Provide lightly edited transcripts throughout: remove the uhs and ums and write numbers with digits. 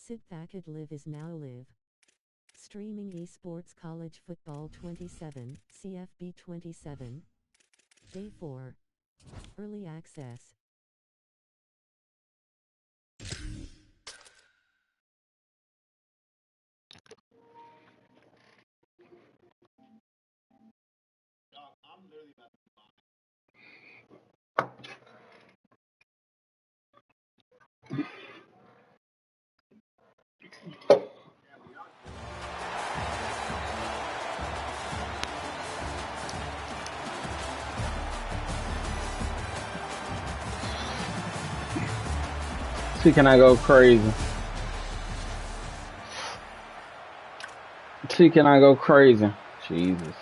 Sit back and live is now live. Streaming esports college football 27, CFB 27. Day 4. Early access. See, can I go crazy? See, can I go crazy? Jesus.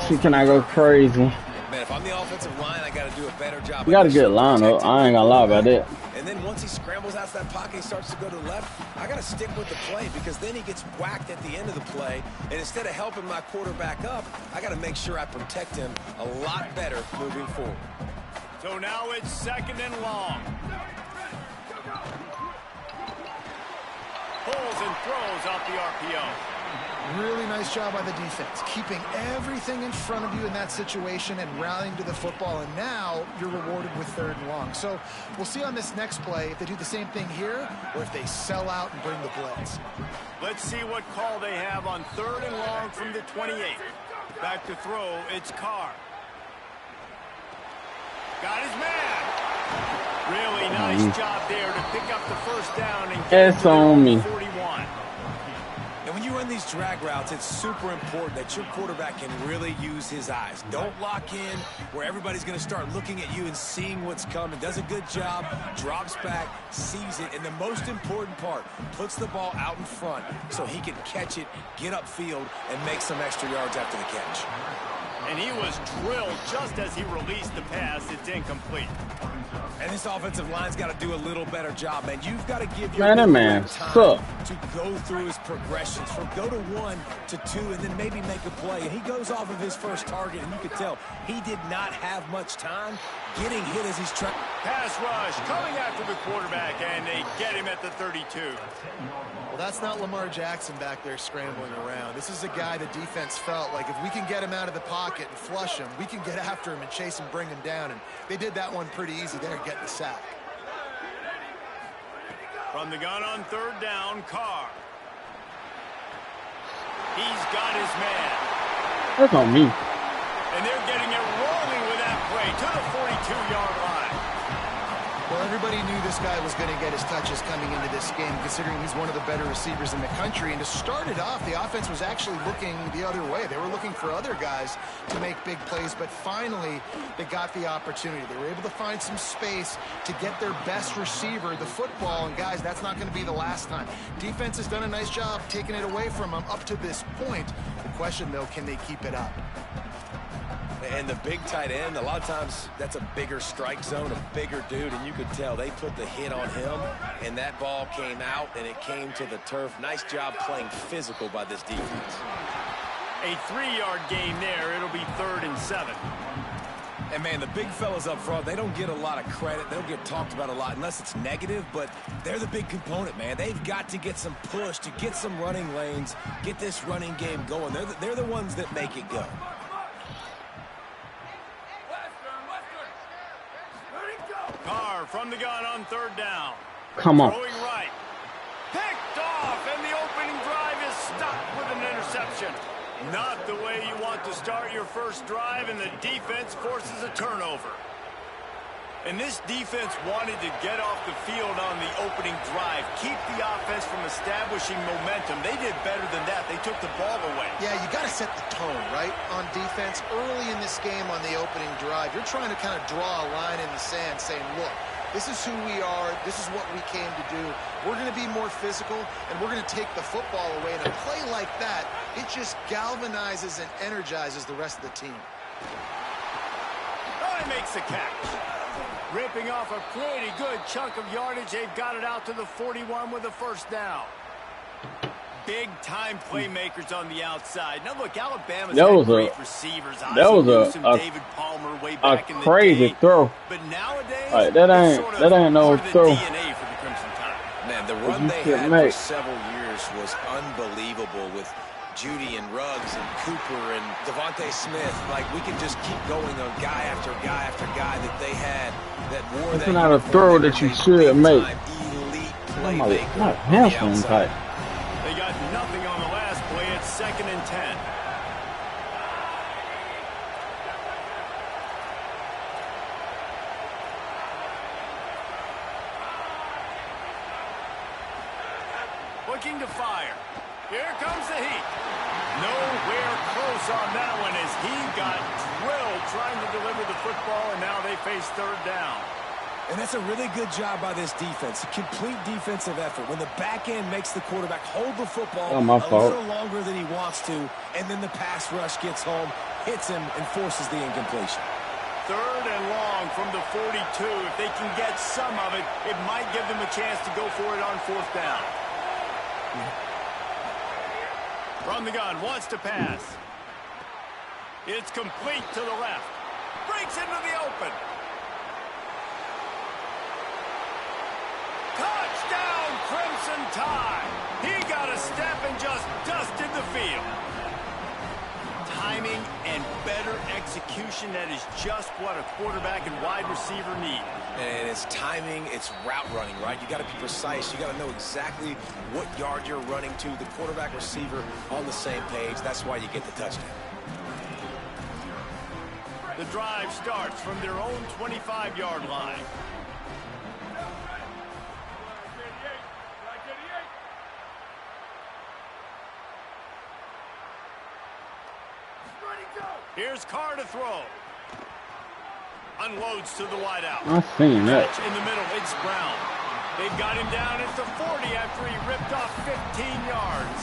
See, can I go crazy? Man, if I'm the offensive line, I got to do a better job. You got a good lineup. I ain't gonna lie about that. And then once he scrambles out of that pocket, he starts to go to the left, I got to stick with the play because then he gets whacked at the end of the play. And instead of helping my quarterback up, I got to make sure I protect him a lot better moving forward. So now it's 2nd and long. Pulls and throws off the RPO. Really nice job by the defense, keeping everything in front of you in that situation and rallying to the football, and now you're rewarded with 3rd and long. So we'll see on this next play if they do the same thing here or if they sell out and bring the blitz. Let's see what call they have on 3rd and long from the 28. Back to throw, it's Carr. Got his man. Really nice job there to pick up the 1st down and get It's on me. 41. And when you run these drag routes, it's super important that your quarterback can really use his eyes. Don't lock in where everybody's going to start looking at you and seeing what's coming. Does a good job, drops back, sees it, and the most important part, puts the ball out in front so he can catch it, get upfield, and make some extra yards after the catch. And he was drilled just as he released the pass. It's incomplete. And this offensive line's got to do a little better job, man. You've got to give your man time to go through his progressions from go to 1 to 2 and then maybe make a play. And he goes off of his first target, and you could tell he did not have much time getting hit as he's trying. Pass rush coming after the quarterback, and they get him at the 32. Well, that's not Lamar Jackson back there scrambling around. This is a guy the defense felt like if we can get him out of the pocket and flush him, we can get after him and chase him, bring him down. And they did that one pretty easy there, getting the sack. From the gun on 3rd down, Carr. He's got his man. That's on me. And they're getting it rolling with that play to the 42-yard line. Well, everybody knew this guy was going to get his touches coming into this game, considering he's one of the better receivers in the country. And to start it off, the offense was actually looking the other way. They were looking for other guys to make big plays, but finally they got the opportunity. They were able to find some space to get their best receiver the football. And guys, that's not going to be the last time. Defense has done a nice job taking it away from them up to this point. The question, though, can they keep it up? And the big tight end, a lot of times that's a bigger strike zone, a bigger dude, and you could tell they put the hit on him, and that ball came out, and it came to the turf. Nice job playing physical by this defense. A 3-yard gain there. It'll be 3rd and 7. And, man, the big fellas up front, they don't get a lot of credit. They don't get talked about a lot unless it's negative, but they're the big component, man. They've got to get some push, to get some running lanes, get this running game going. They're the ones that make it go. Carr from the gun on 3rd down. Come on. Throwing right. Picked off, and the opening drive is stopped with an interception. Not the way you want to start your first drive, and the defense forces a turnover. And this defense wanted to get off the field on the opening drive, keep the offense from establishing momentum. They did better than that. They took the ball away. Yeah, you got to set the tone, right, on defense. Early in this game on the opening drive, you're trying to kind of draw a line in the sand saying, look, This is who we are. This is what we came to do. We're going to be more physical, and we're going to take the football away. And a play like that, it just galvanizes and energizes the rest of the team. Oh, he makes the catch. Ripping off a pretty good chunk of yardage. They've got it out to the 41 with a first down. Big-time playmakers on the outside. Now, look, Alabama's had great receivers. That was David Palmer way back in the crazy day. throw. But nowadays, that ain't no throw. DNA for the Crimson Tide. Man, the run they had for several years was unbelievable with Judy and Ruggs and Cooper and Devontae Smith. Like, we can just keep going on guy after guy after guy that they had that wore that. It's not a throw that you should make. Elite playmaker. Not hamstring type. They got nothing on the last play. It's 2nd and 10. Looking to fire. Here comes the heat. Nowhere close on that one as he got drilled trying to deliver the football, and now they face 3rd down. And that's a really good job by this defense. A complete defensive effort. When the back end makes the quarterback hold the football little longer than he wants to, and then the pass rush gets home, hits him, and forces the incompletion. 3rd and long from the 42. If they can get some of it, it might give them a chance to go for it on 4th down. From the gun, wants to pass. It's complete to the left. Breaks into the open. Touchdown, Crimson Tide. He got a step and just dusted the field. Timing and better execution, that is just what a quarterback and wide receiver need. And it's timing, it's route running, right? You got to be precise. You got to know exactly what yard you're running to. The quarterback receiver on the same page. That's why you get the touchdown. The drive starts from their own 25-yard line. Here's Carr to throw. Unloads to the wideout. I've seen that. In the middle, it's Brown. They've got him down at the 40 after he ripped off 15 yards.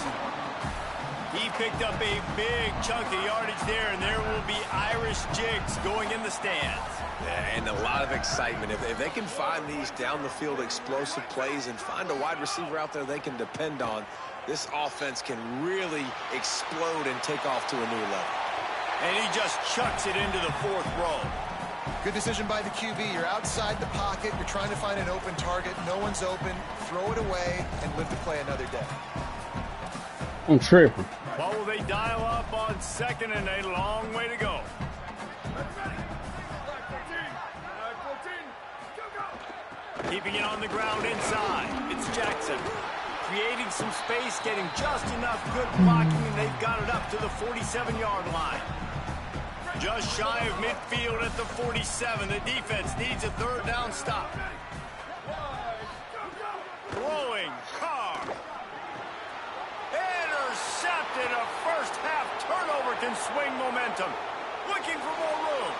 He picked up a big chunk of yardage there, and there will be Irish jigs going in the stands. Yeah, and a lot of excitement. If they can find these down-the-field explosive plays and find a wide receiver out there they can depend on, this offense can really explode and take off to a new level. And he just chucks it into the 4th row. Good decision by the QB. You're outside the pocket. You're trying to find an open target. No one's open. Throw it away and live to play another day. I'm tripping. What will they dial up on 2nd and a long way to go? Keeping it on the ground inside. It's Jackson. Creating some space, getting just enough good blocking, and they've got it up to the 47-yard line. Just shy of midfield at the 47. The defense needs a 3rd down stop. Throwing Carr. Intercepted. A first-half turnover can swing momentum. Looking for more room.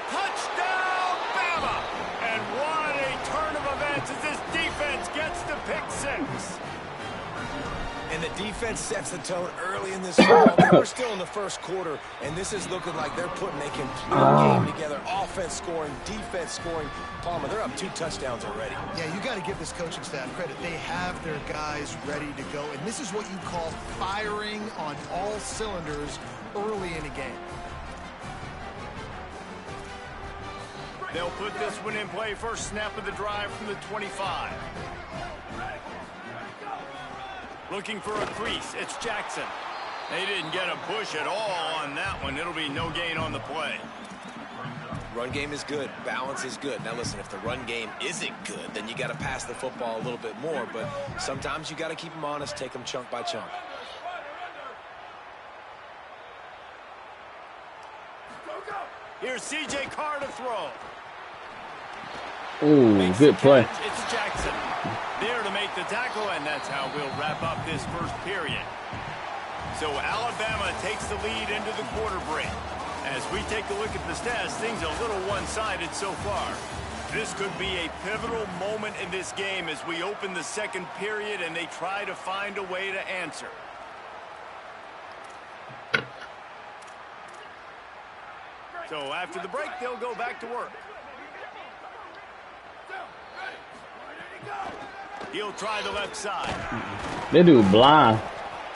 Touchdown, Bama! And what a turn of events as this defense gets to pick 6. And the defense sets the tone early in this ball. We're still in the first quarter, and this is looking like they're putting a complete game together. Offense scoring, defense scoring. Palmer, they're up 2 touchdowns already. Yeah, you got to give this coaching staff credit. They have their guys ready to go, and this is what you call firing on all cylinders early in a game. They'll put this one in play. First snap of the drive from the 25. Looking for a crease. It's Jackson. They didn't get a push at all on that one. It'll be no gain on the play. Run game is good. Balance is good. Now, listen, if the run game isn't good, then you got to pass the football a little bit more. But sometimes you got to keep them honest, take them chunk by chunk. Here's C.J. Carr to throw. Ooh, good play. It's Jackson there to make the tackle, and that's how we'll wrap up this first period. So Alabama takes the lead into the quarter break. As we take a look at the stats, things are a little one-sided so far. This could be a pivotal moment in this game as we open the second period and they try to find a way to answer. So after the break, they'll go back to work. He'll try the left side. They do blind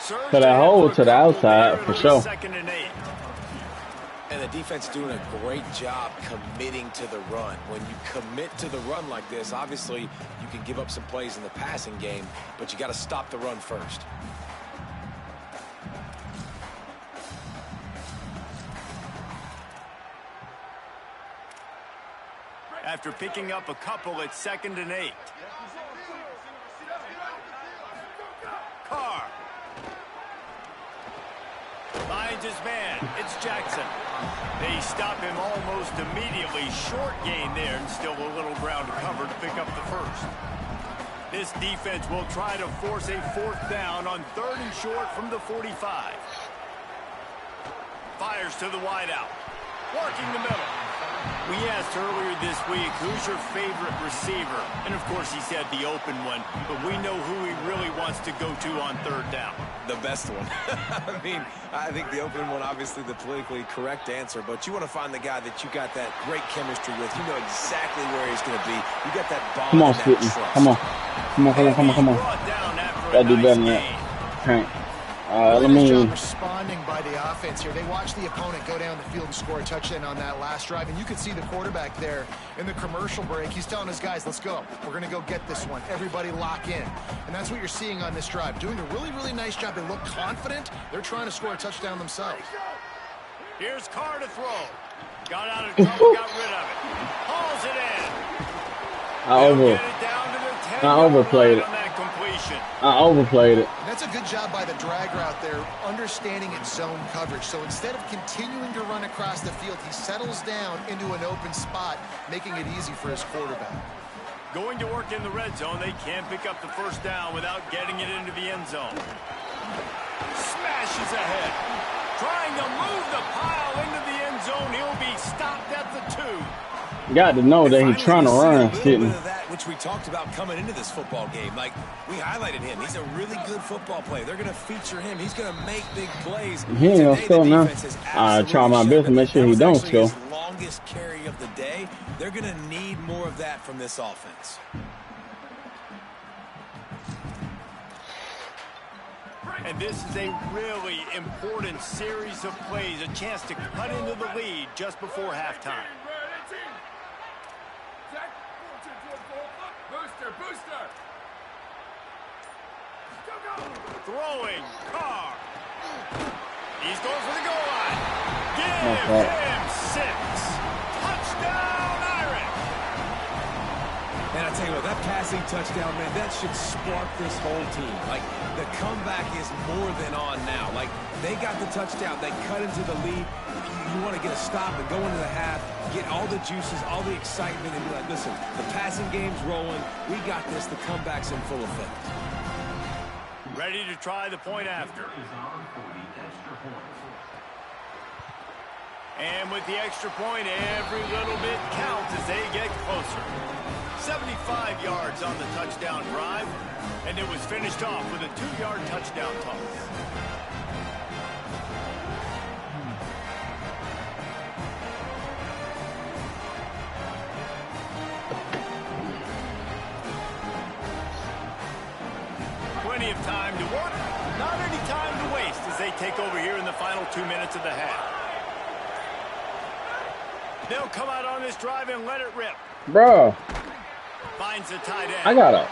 to that hole to the outside for sure. Second and 8. And the defense doing a great job committing to the run. When you commit to the run like this, obviously you can give up some plays in the passing game, but you got to stop the run first. After picking up a couple, it's second and 8. Carr finds his man. It's Jackson. They stop him almost immediately. Short gain there and still a little ground to cover to pick up the first. This defense will try to force a 4th down on 3rd and short from the 45. Fires to the wideout. Working the middle. We asked earlier this week, who's your favorite receiver? And, of course, he said the open one, but we know who he really wants to go to on 3rd down. The best one. I mean, I think the open one, obviously the politically correct answer, but you want to find the guy that you got that great chemistry with. You know exactly where he's going to be. You got that bond. Come on, Switten. Come on. Come on. Gotta do better than that. Can't. Let me. Job responding by the offense here. They watched the opponent go down the field and score a touchdown on that last drive, and you could see the quarterback there in the commercial break. He's telling his guys, let's go. We're going to go get this one. Everybody lock in. And that's what you're seeing on this drive. Doing a really, really nice job. They look confident. They're trying to score a touchdown themselves. Here's Carr to throw. Got out of trouble, got rid of it. Hauls it in. I overplayed it. I overplayed it. And that's a good job by the drag route there, understanding its zone coverage. So instead of continuing to run across the field, he settles down into an open spot, making it easy for his quarterback. Going to work in the red zone, they can't pick up the 1st down without getting it into the end zone. Smashes ahead. Trying to move the pile into the end zone. He'll be stopped at the 2. Got to know that he's trying to run, shitting. Which we talked about coming into this football game. Like, we highlighted him. He's a really good football player. They're going to feature him. He's going to make big plays. He ain't gonna score now. I try my best to make sure he don't score. His longest carry of the day. They're going to need more of that from this offense. And this is a really important series of plays, a chance to cut into the lead just before halftime. Booster. Throwing, Carr. He's going for the goal line. Give him 6. Touchdown, Irish. And I tell you what, that passing touchdown, man, that should spark this whole team. Like, the comeback is more than on now. Like, they got the touchdown. They cut into the lead. You want to get a stop and go into the half, get all the juices, all the excitement, and be like, listen, the passing game's rolling. We got this. The comeback's in full effect. Ready to try the point after. And with the extra point, every little bit counts as they get closer. 75 yards on the touchdown drive, and it was finished off with a 2-yard touchdown toss. Plenty of time to work, not any time to waste as they take over here in the final 2 minutes of the half. They'll come out on this drive and let it rip. Bro. Finds the tight end. I got it.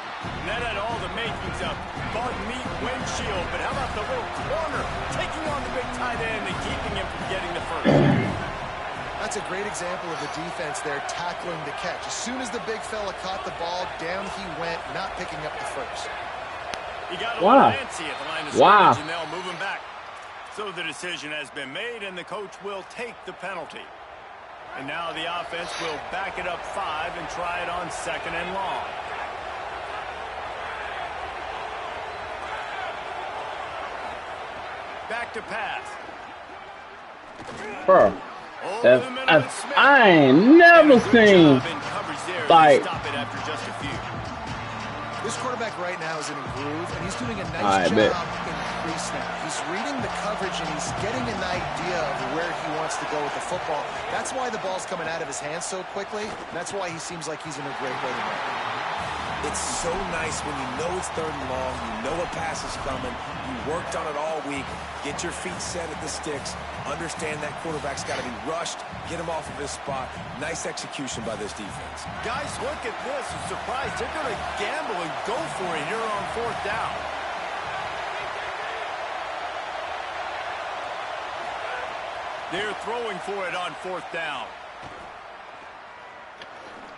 That had all the makings of bug meat windshield, but how about the little corner taking on the big tight end and keeping him from getting the first? That's a great example of the defense there tackling the catch. As soon as the big fella caught the ball, down he went, not picking up the first. He got a little fancy at the line of scrimmage, and they'll move him back. So the decision has been made, and the coach will take the penalty. And now the offense will back it up 5 and try it on 2nd and long. Back to pass. Bro. Over the middle with Smith. I ain't never seen like. Stop it after just a few. This quarterback right now is in a groove, and he's doing a nice job in pre-snap. He's reading the coverage, and he's getting an idea of where he wants to go with the football. That's why the ball's coming out of his hands so quickly. And that's why he seems like he's in a great way to make it. It's so nice when you know it's 3rd and long, you know a pass is coming, you worked on it all week, get your feet set at the sticks, understand that quarterback's got to be rushed, get him off of his spot. Nice execution by this defense. Guys, look at this. I'm surprised they're going to gamble and go for it here on 4th down. They're throwing for it on 4th down.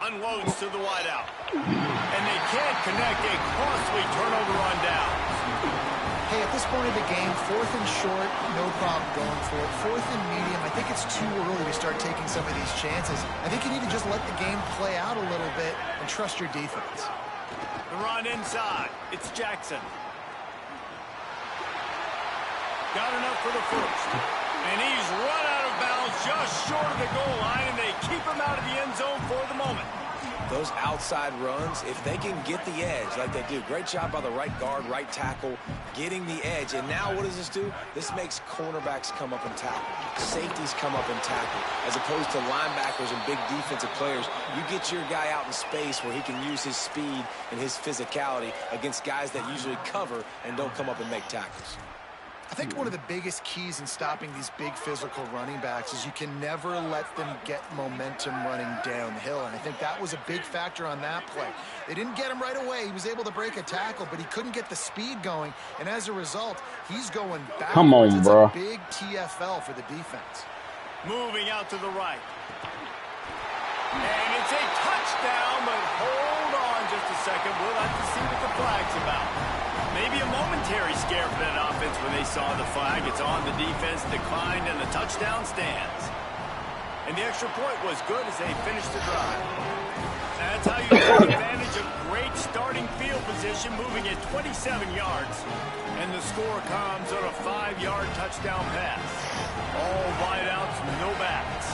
Unloads to the wideout. And they can't connect. A costly turnover on downs. Hey, at this point of the game, 4th and short, no problem going for it. 4th and medium, I think it's too early to start taking some of these chances. I think you need to just let the game play out a little bit and trust your defense. The run inside. It's Jackson. Got enough for the first. And he's run out of bounds just short of the goal line, and they keep him out of the end zone for the moment. Those outside runs, if they can get the edge like they do, great job by the right guard, right tackle, getting the edge. And now what does this do? This makes cornerbacks come up and tackle. Safeties come up and tackle. As opposed to linebackers and big defensive players, you get your guy out in space where he can use his speed and his physicality against guys that usually cover and don't come up and make tackles. I think one of the biggest keys in stopping these big physical running backs is you can never let them get momentum running downhill. And I think that was a big factor on that play. They didn't get him right away. He was able to break a tackle, but he couldn't get the speed going. And as a result, he's going backwards. Come on, bro. It's a big TFL for the defense. Moving out to the right. And it's a touchdown, but hold on just a second. We'll have to see what the flag's about. Maybe a momentary scare for that offense when they saw the flag. It's on the defense, declined, and the touchdown stands. And the extra point was good as they finished the drive. That's how you take advantage of great starting field position, moving at 27 yards. And the score comes on a 5-yard touchdown pass. All wideouts, no backs.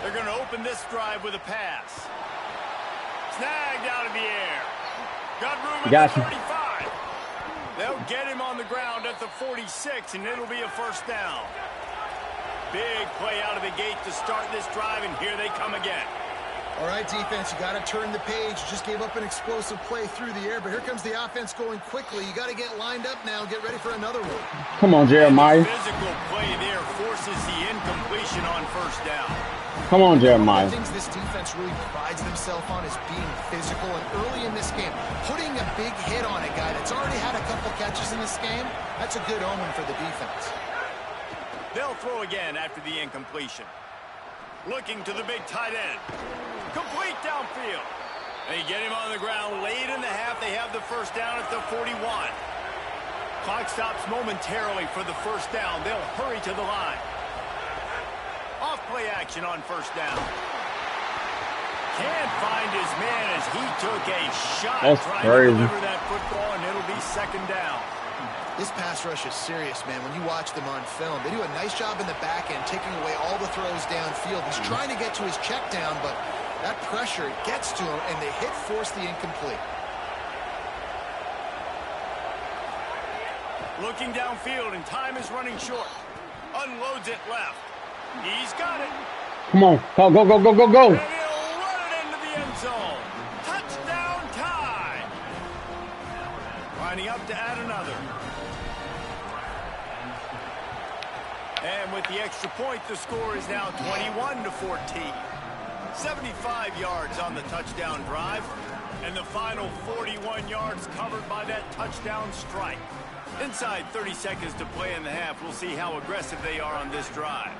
They're going to open this drive with a pass. Snagged out of the air. Got room at the 35. They'll get him on the ground at the 46, and it'll be a first down. Big play out of the gate to start this drive, and here they come again. All right, defense, you got to turn the page. Just gave up an explosive play through the air, but here comes the offense going quickly. You got to get lined up now and get ready for another one. Come on, Jeremiah. Physical play there forces the incompletion on first down. Come on, Jeremiah. One of the things this defense really prides themselves on is being physical, and early in this game, putting a big hit on a guy that's already had a couple catches in this game, that's a good omen for the defense. They'll throw again after the incompletion. Looking to the big tight end. Complete downfield. They get him on the ground late in the half. They have the first down at the 41. Clock stops momentarily for the first down. They'll hurry to the line. Off-play action on first down. Can't find his man as he took a shot trying to deliver that football, and it'll be second down. This pass rush is serious, man. When you watch them on film, they do a nice job in the back end, taking away all the throws downfield. He's trying to get to his check down, but that pressure gets to him, and they force the incomplete. Looking downfield, and time is running short. Unloads it left. He's got it. Come on. Go, go, go, go, go, go. And he'll run it into the end zone. Touchdown tie. Lining up to add another. And with the extra point, the score is now 21-14. 75 yards on the touchdown drive. And the final 41 yards covered by that touchdown strike. Inside 30 seconds to play in the half. We'll see how aggressive they are on this drive.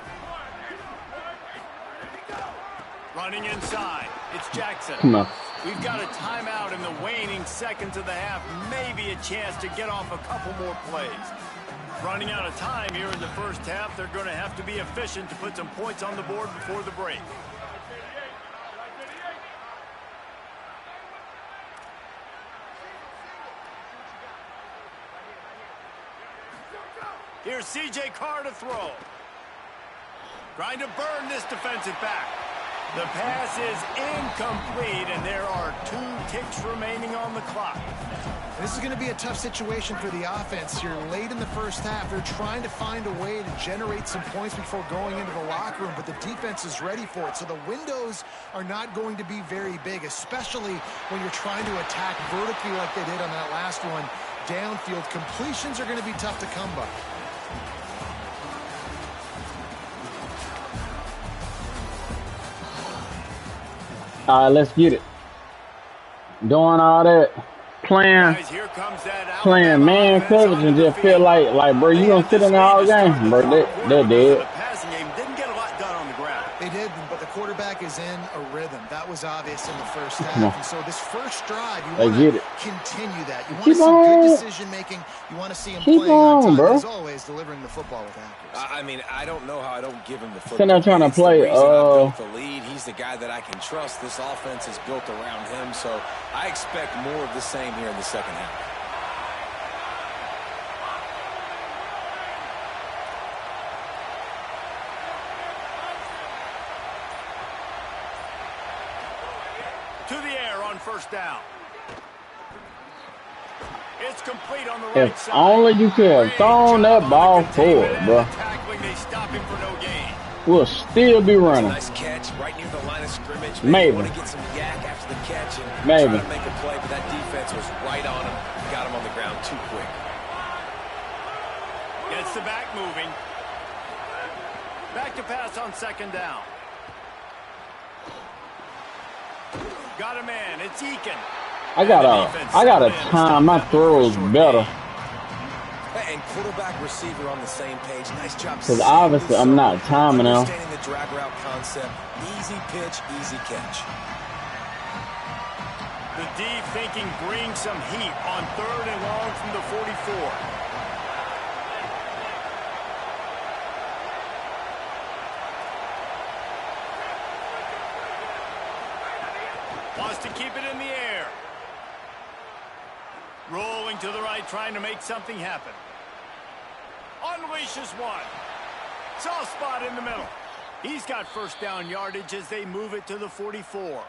Running inside, it's Jackson. Come on. We've got a timeout in the waning seconds of the half. Maybe a chance to get off a couple more plays. Running out of time here in the first half. They're going to have to be efficient to put some points on the board before the break. Here's C.J. Carr to throw. Trying to burn this defensive back. The pass is incomplete, and there are 2 ticks remaining on the clock. This is going to be a tough situation for the offense. You're late in the first half. They're trying to find a way to generate some points before going into the locker room, but the defense is ready for it. So the windows are not going to be very big, especially when you're trying to attack vertically like they did on that last one. Downfield completions are going to be tough to come by. All right, let's get it. Doing all that, playing man coverage and just feel like, bro, you gonna sit in there all game, bro. They're dead. The passing game didn't get a lot done on the ground. They did, but the quarterback is in a rhythm. That was obvious in the first half. And so this first drive, you want to continue that. You want to see good decision-making. You want to see him playing on time, bro. As always, delivering the football with accuracy. I mean, I don't know how I don't give him the football. Sitting there trying to play. The lead. He's the guy that I can trust. This offense is built around him, so I expect more of the same here in the second half. To the air on first down. It's complete on the right side. If only you could have thrown that ball forward, bro. They stop him for no gain. We'll still be running. Nice catch right near the line of scrimmage. Maybe. Want to get some yak after the catch and try to make a play, but that defense was right on him. Got him on the ground too quick. Gets the back moving. Back to pass on second down. Got a man. It's Eakin. I gotta time my throws better. And quarterback receiver on the same page. Nice job. Because obviously I'm not timing now. Understanding the drag route concept. Easy pitch, easy catch. The deep thinking brings some heat on 3rd and long from the 44. Wants to keep it in the air. Rolling to the right, trying to make something happen. Unleashes one. Soft spot in the middle. He's got first down yardage as they move it to the 44.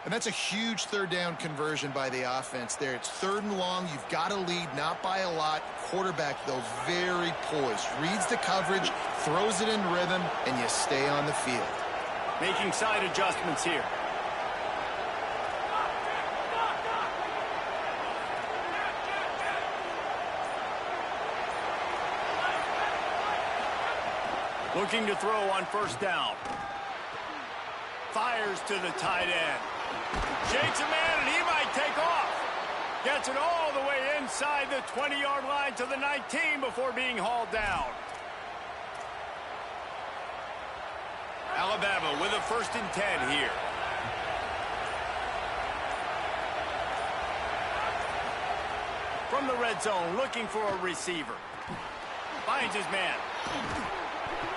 And that's a huge 3rd down conversion by the offense there. It's 3rd and long. You've got to lead, not by a lot. Quarterback, though, very poised. Reads the coverage, throws it in rhythm, and you stay on the field. Making side adjustments here. Looking to throw on first down. Fires to the tight end. Shakes a man, and he might take off. Gets it all the way inside the 20-yard line to the 19 before being hauled down. Alabama with a 1st and 10 here. From the red zone, looking for a receiver. Finds his man.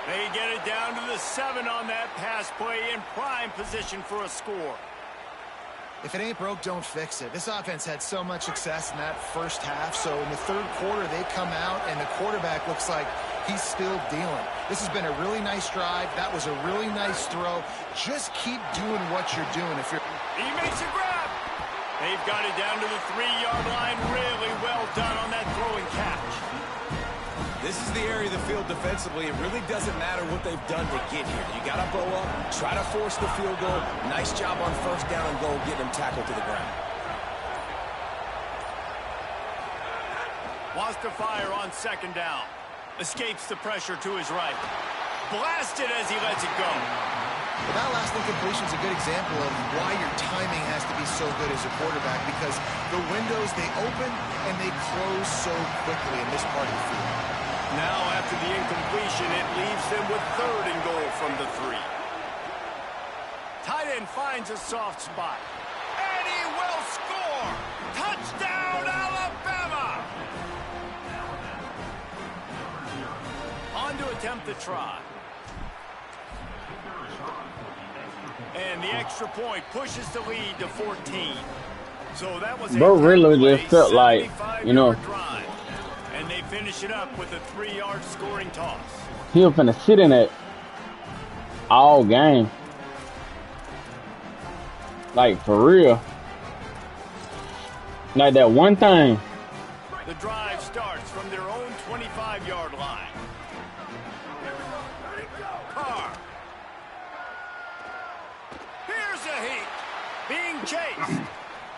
They get it down to the 7 on that pass play, in prime position for a score. If it ain't broke, don't fix it. This offense had so much success in that first half, so in the 3rd quarter, they come out, and the quarterback looks like he's still dealing. This has been a really nice drive. That was a really nice throw. Just keep doing what you're doing. He makes a grab. They've got it down to the 3-yard line. Really well done on that throwing catch. This is the area of the field defensively. It really doesn't matter what they've done to get here. You got to blow up, try to force the field goal. Nice job on first down and goal, getting them tackled to the ground. Wants to fire on second down. Escapes the pressure to his right. Blasted as he lets it go. Well, that last incompletion is a good example of why your timing has to be so good as a quarterback, because the windows, they open and they close so quickly in this part of the field. Now, after the incompletion, it leaves them with 3rd and goal from the 3. Tight end finds a soft spot. And he will score! Touchdown, Alabama! On to attempt the try. And the extra point pushes the lead to 14. So that was bro really just felt like, you know, drive. And they finish it up with a 3-yard scoring toss. He was finna sit in that all game. Like, for real. Like, that one thing. The drive starts from their own 25-yard line. Carr. Here's a heat. Being chased.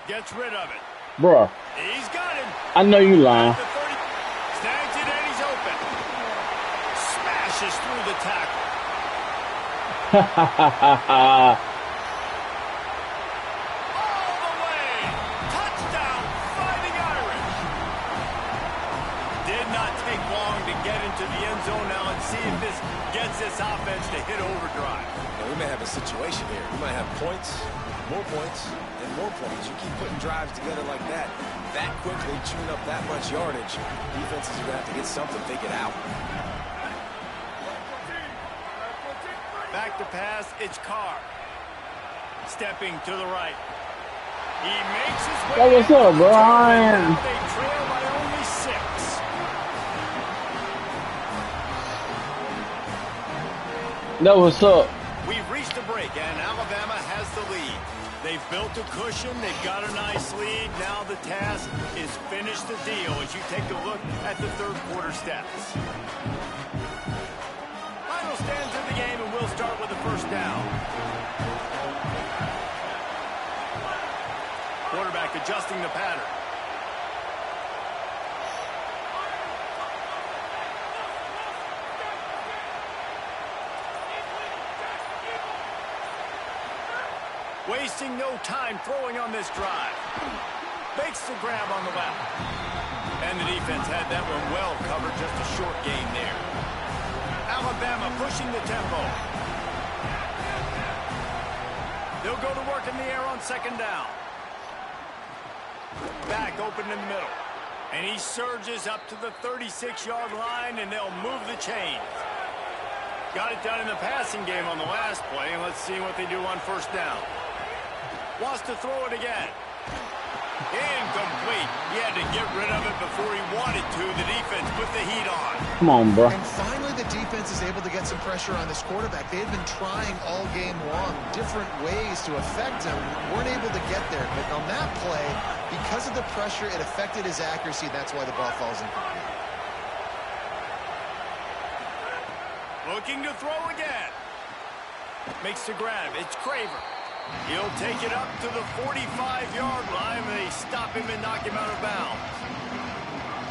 Gets rid of it. Bruh. He's got him. I know you lying. Snags it and he's open. Smashes through the tackle. All the way. Touchdown, Fighting Irish. Did not take long to get into the end zone now and see if this gets this offense to hit overdrive. Now, we may have a situation here. We might have points, and more points. You keep putting drives together like that quickly, chewing up that much yardage, defenses are going to have to get something figured out. Back to pass, it's Carr. Stepping to the right. He makes his way. Hey, what's up, Brian? Now they trail by only 6. That what's up. We've reached a break, and Alabama has the lead. They've built a cushion. They've got a nice lead. Now the task is finish the deal as you take a look at the third quarter stats. Final stands of the game, and we'll start with the first down. Quarterback adjusting the pattern. Wasting no time throwing on this drive. Makes the grab on the left. And the defense had that one well covered, just a short gain there. Alabama pushing the tempo. They'll go to work in the air on second down. Back open in the middle. And he surges up to the 36-yard line, and they'll move the chains. Got it done in the passing game on the last play, and let's see what they do on first down. Wants to throw it again. Incomplete. He had to get rid of it before he wanted to. The defense put the heat on. Come on, bro. And finally, the defense is able to get some pressure on this quarterback. They had been trying all game long different ways to affect him. Weren't able to get there. But on that play, because of the pressure, it affected his accuracy. That's why the ball falls incomplete. Looking to throw again. Makes the grab. It's Craver. He'll take it up to the 45-yard line. They stop him and knock him out of bounds.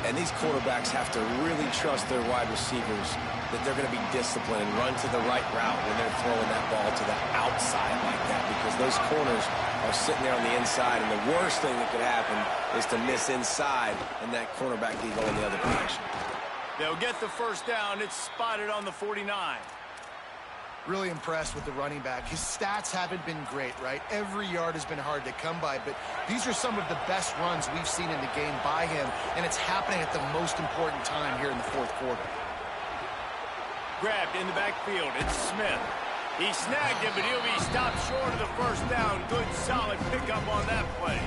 And these quarterbacks have to really trust their wide receivers that they're going to be disciplined and run to the right route when they're throwing that ball to the outside like that, because those corners are sitting there on the inside, and the worst thing that could happen is to miss inside and that cornerback be going the other direction. They'll get the first down. It's spotted on the 49. Really impressed with the running back. His stats haven't been great, right? Every yard has been hard to come by, but these are some of the best runs we've seen in the game by him, and it's happening at the most important time here in the fourth quarter. Grabbed in the backfield. It's Smith. He snagged him, but he'll be stopped short of the first down. Good, solid pickup on that play.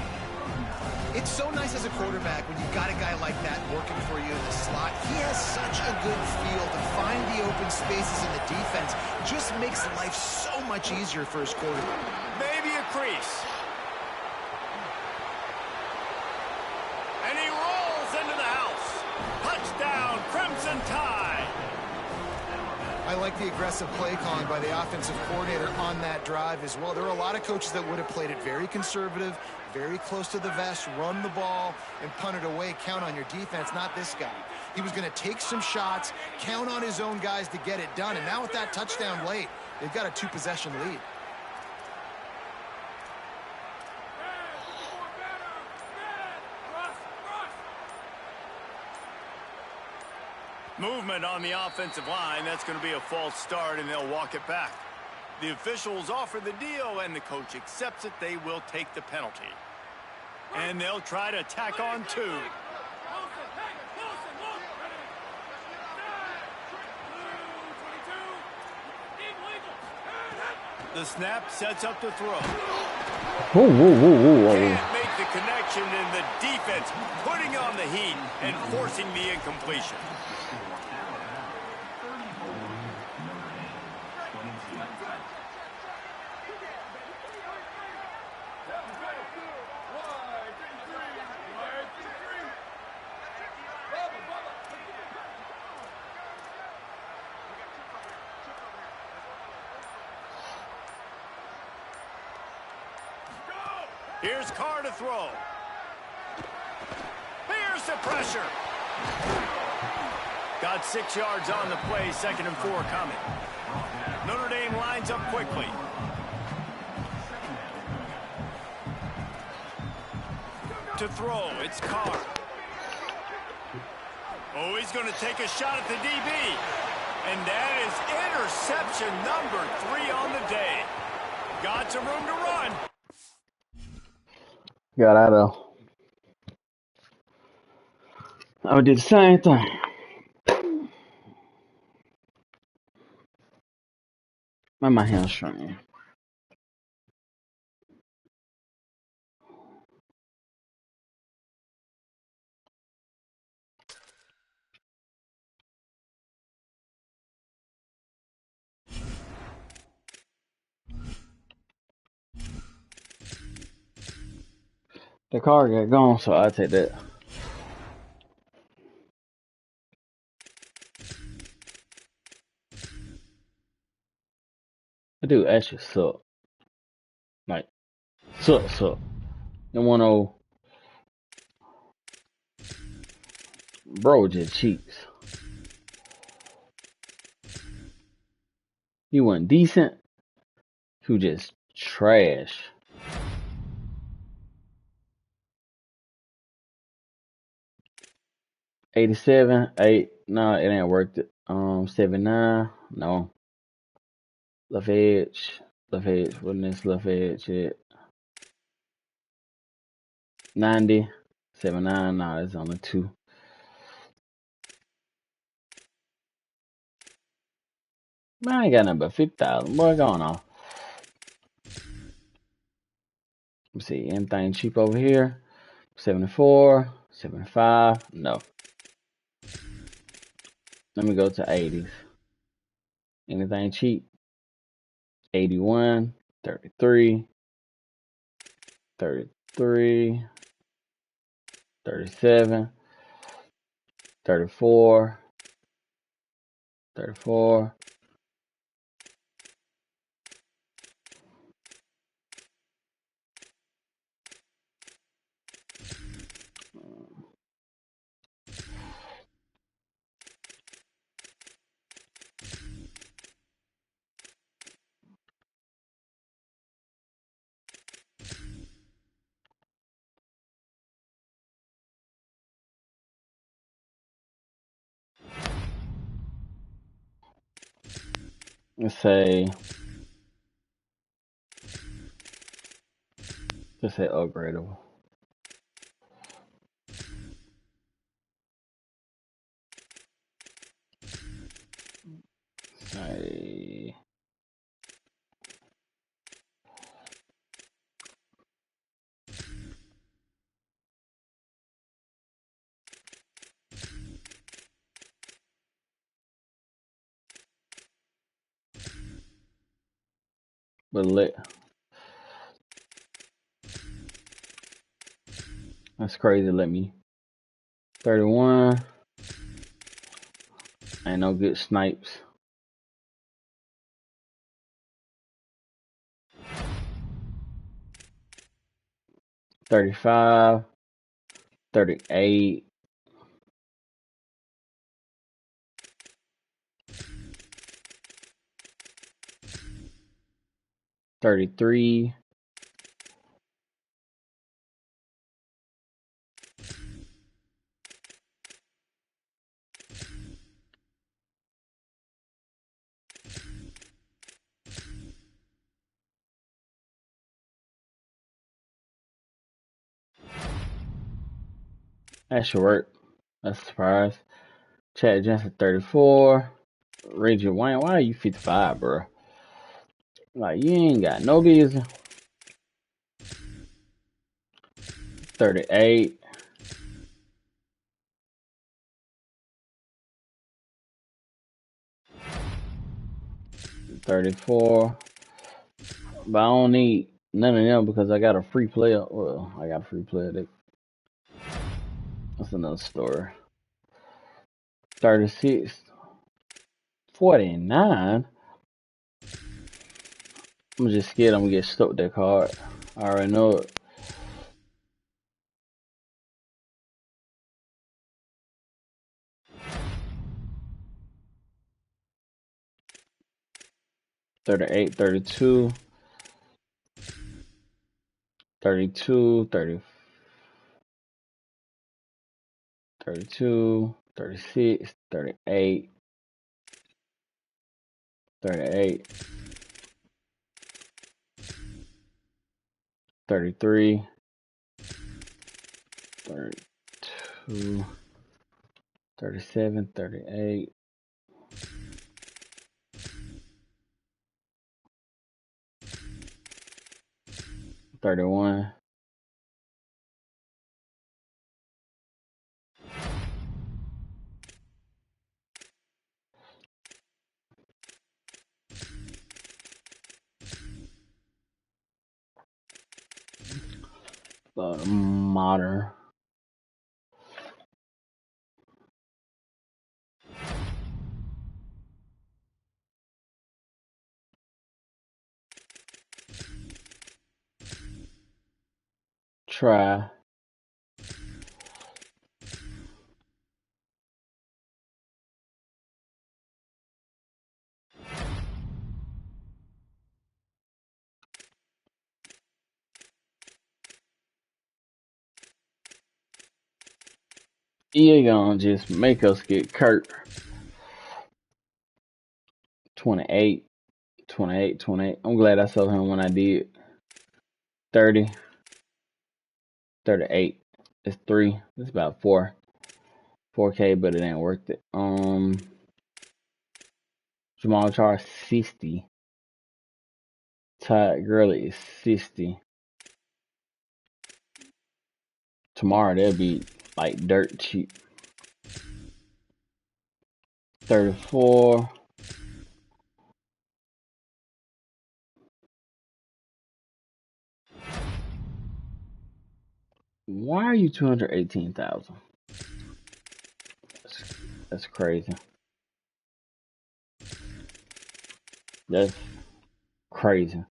It's so nice as a quarterback when you've got a guy like that working for you in the slot. He has such a good feel to find the open spaces in the defense. Just makes life so much easier for his quarterback. Maybe a crease. And he rolls into the house. Touchdown, Crimson Tide. I like the aggressive play calling by the offensive coordinator on that drive as well. There are a lot of coaches that would have played it very conservative, very close to the vest, run the ball, and punt it away. Count on your defense, not this guy. He was going to take some shots, count on his own guys to get it done. And now with that touchdown late, they've got a 2-possession lead. Movement on the offensive line. That's going to be a false start, and they'll walk it back. The officials offer the deal, and the coach accepts it. They will take the penalty. And they'll try to tack on 2. The snap sets up the throw. Ooh, ooh, ooh, ooh, ooh. Can't make the connection, and the defense putting on the heat and forcing the incompletion. Here's Carr to throw. Here's the pressure. Got 6 yards on the play, 2nd and 4 coming. Notre Dame lines up quickly. To throw, it's Carr. Oh, he's going to take a shot at the DB. And that is interception number 3 on the day. Got some room to run. Got out of. I did the same thing. My hamstring. The car got gone, so I take that. I do actually suck. Like, suck. The 1-0. Bro just cheats. He wasn't decent. He was just trash. $87, 8. No, it ain't worth it. 79. No. Left edge. What is left edge? It 90. 79. No, it's only 2. Man, I ain't got nothing but 50,000. What going on? Let's see. Anything cheap over here? 74. 75. No. Let me go to 80s. Anything cheap? 81. 33. 33. 37. 34. 34. Let's say upgradable. Say but that's crazy. Let me 31. Ain't no good snipes. $35, 38, 33, 'That should work. That's a surprise. Chad Jensen 34. Reggie Wayne, why are you 55, bro? Like, you ain't got no business. 38. 34. But I don't need none of them because I got a free player. Well, I got a free player. That's another story. 36. 49. I'm just scared I'm gonna get stuck with that card. I already know it. 38, 32, 32, 30, 32, 36, 38, 38, 33, 32, 37, 38, 31, modern. Try. EA gonna just make us get Kurt. 28, 28, 28. I'm glad I sold him when I did. 30, 38. It's 3. It's about 4K, but it ain't worth it. Jamal Charles 60. Todd Gurley is 60. Tomorrow they'll be like dirt cheap. 34. Why are you 218,000? That's crazy. That's crazy.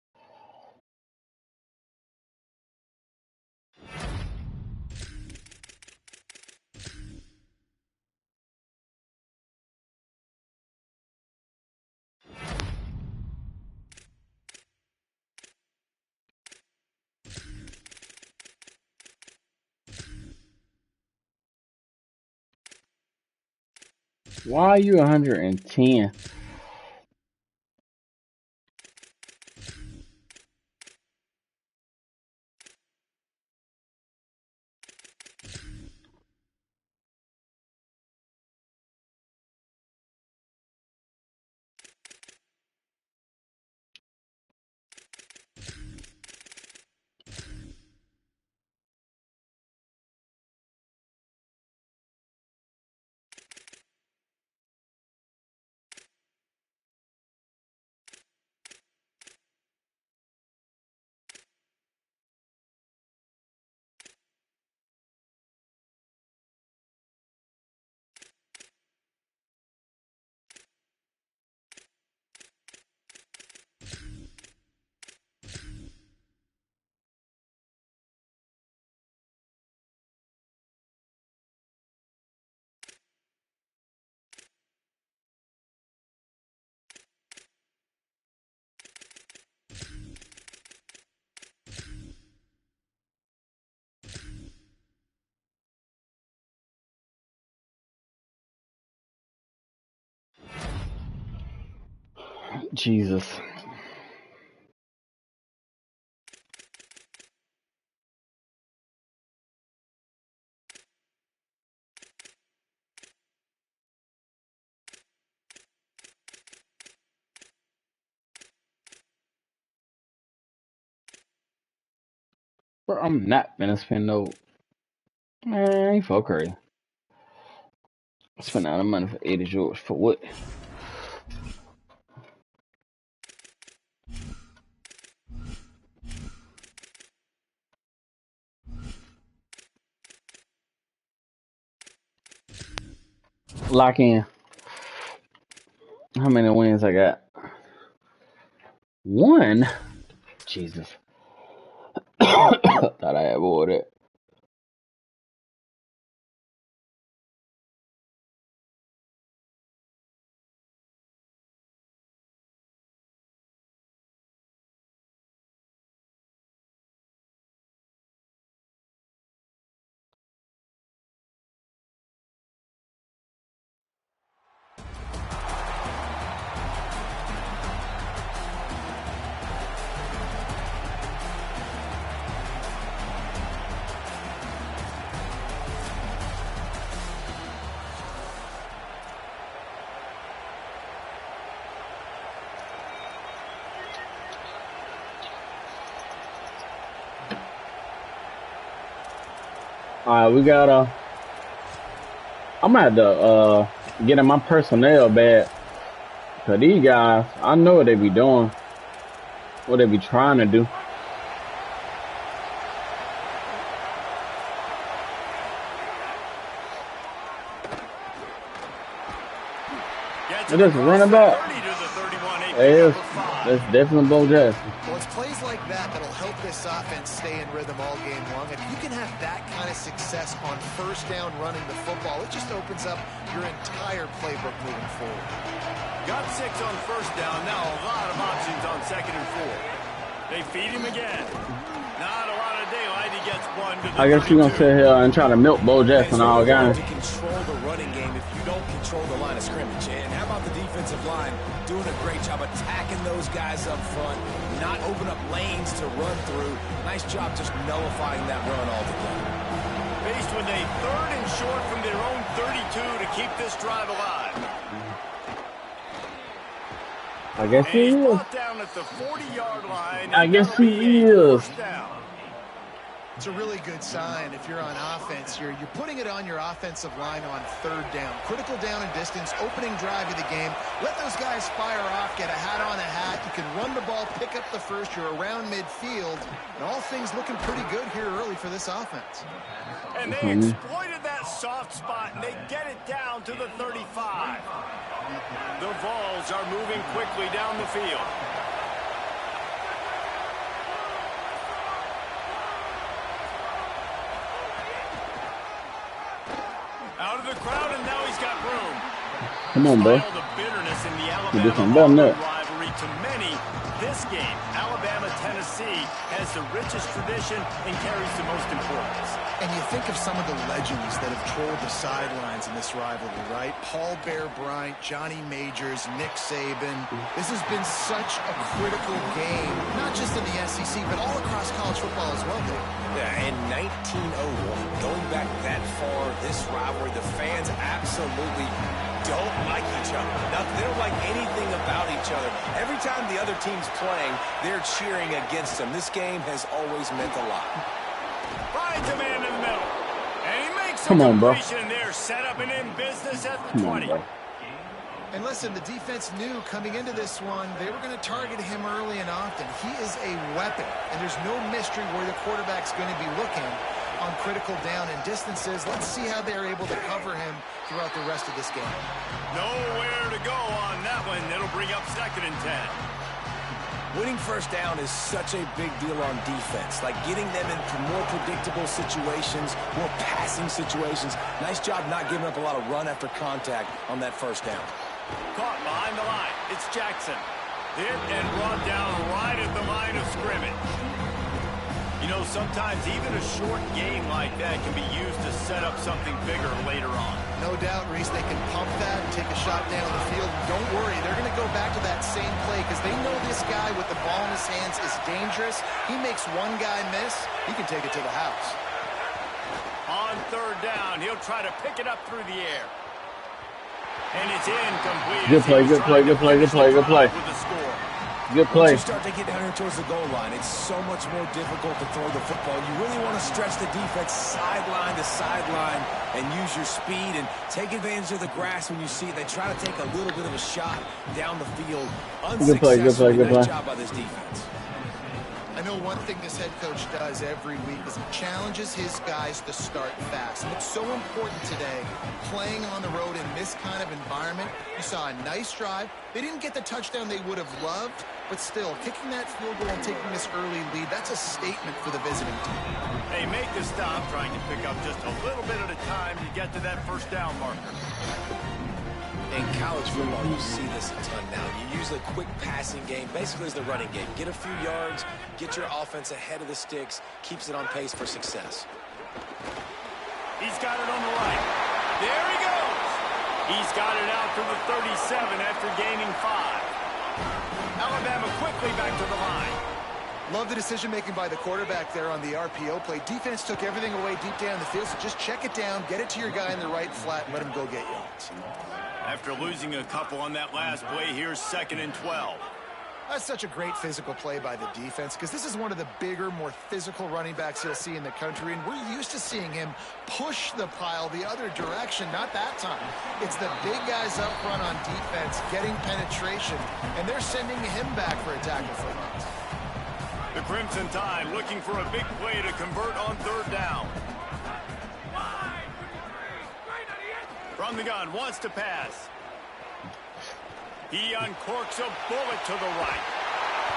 Why are you 110? Jesus. Bro, I'm not gonna spend no. Man, I ain't for crazy. Spend all the money for Eddie George for what? Lock in. How many wins I got? 1? Jesus. Thought I had more of that. All right, we got I'm gonna have to get in my personnel bag. Cause these guys, I know what they be doing, what they be trying to do. It is running back. That's definitely Bo Jackson. Well, it's plays like that that'll help this offense stay in rhythm all game long. If you can have that kind of success on first down running the football, it just opens up your entire playbook moving forward. Got 6 on first down. Now a lot of options on 2nd and 4. They feed him again. Not a lot of daylight. He gets 1 to the I guess you're going to sit here and try to milk Bo Jackson all game. To control the running game if you don't control the line of scrimmage. And how about the defensive line doing a great job attacking those guys up front, not open up lanes to run through. Nice job just nullifying that run altogether. Faced with a 3rd and short from their own 32 to keep this drive alive. I guess he is. Down at the 40-yard line. I guess he is. It's a really good sign if you're on offense. You're putting it on your offensive line on 3rd down. Critical down and distance, opening drive of the game. Let those guys fire off, get a hat on a hat. You can run the ball, pick up the first. You're around midfield. And all things looking pretty good here early for this offense. And they exploited that soft spot, and they get it down to the 35. The Vols are moving quickly down the field. Out of the crowd, and now he's got room. Come on, bro. The bitterness in the Alabama rivalry to many. This game, Alabama-Tennessee, has the richest tradition and carries the most importance. And you think of some of the legends that have trolled the sidelines in this rivalry, right? Paul Bear Bryant, Johnny Majors, Nick Saban. This has been such a critical game, not just in the SEC, but all across college football as well, Dave. Yeah, in 1901, going back that far, this rivalry, the fans absolutely don't like each other. They don't like anything about each other. Every time the other team's playing, they're cheering against them. This game has always meant a lot. Finds a man in the middle. And he makes a completion there. Set up and in business at the 20. And listen, the defense knew coming into this one, they were going to target him early and often. He is a weapon, and there's no mystery where the quarterback's going to be looking on critical down and distances. Let's see how they're able to cover him throughout the rest of this game. Nowhere to go on that one. It'll bring up 2nd and 10. Winning first down is such a big deal on defense, like getting them into more predictable situations, more passing situations. Nice job not giving up a lot of run after contact on that first down. Caught behind the line. It's Jackson. Hit and brought down right at the line of scrimmage. You know, sometimes even a short game like that can be used to set up something bigger later on. No doubt, Reese, they can pump that and take a shot down the field. Don't worry, they're going to go back to that same play because they know this guy with the ball in his hands is dangerous. He makes one guy miss, he can take it to the house. On 3rd down, he'll try to pick it up through the air. And it's incomplete. Good play, good play, good play, good play, good play. With the score. Good play. Once you start to get down here towards the goal line, it's so much more difficult to throw the football. You really want to stretch the defense sideline to sideline and use your speed and take advantage of the grass when you see it. They try to take a little bit of a shot down the field. Good play, good play, good play. Nice job by this defense. I know one thing this head coach does every week is he challenges his guys to start fast. And it's so important today, playing on the road in this kind of environment. You saw a nice drive. They didn't get the touchdown they would have loved, but still, kicking that field goal and taking this early lead, that's a statement for the visiting team. They make the stop, trying to pick up just a little bit at a time to get to that first down marker. In college football, you see this a ton now. You use a quick passing game, basically as the running game. Get a few yards, get your offense ahead of the sticks, keeps it on pace for success. He's got it on the right. There he goes. He's got it out to the 37 after gaining 5. Alabama quickly back to the line. Love the decision-making by the quarterback there on the RPO play. Defense took everything away deep down the field, so just check it down, get it to your guy in the right flat, and let him go get yards. After losing a couple on that last play, here's 2nd and 12. That's such a great physical play by the defense because this is one of the bigger, more physical running backs you'll see in the country, and we're used to seeing him push the pile the other direction. Not that time. It's the big guys up front on defense getting penetration, and they're sending him back for a tackle for loss. The Crimson Tide looking for a big play to convert on third down. From the gun, wants to pass. He uncorks a bullet to the right.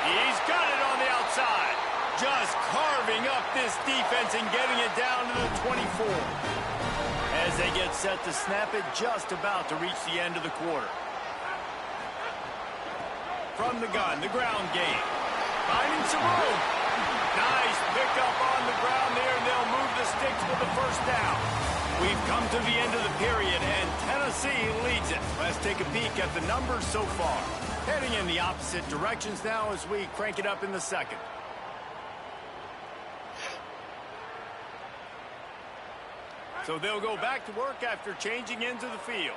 He's got it on the outside. Just carving up this defense and getting it down to the 24. As they get set to snap it, just about to reach the end of the quarter. From the gun, the ground game. Finding some room. Nice pickup on the ground there, and they'll move the sticks with the first down. We've come to the end of the period, and Tennessee leads it. Let's take a peek at the numbers so far. Heading in the opposite directions now as we crank it up in the second. So they'll go back to work after changing into the field.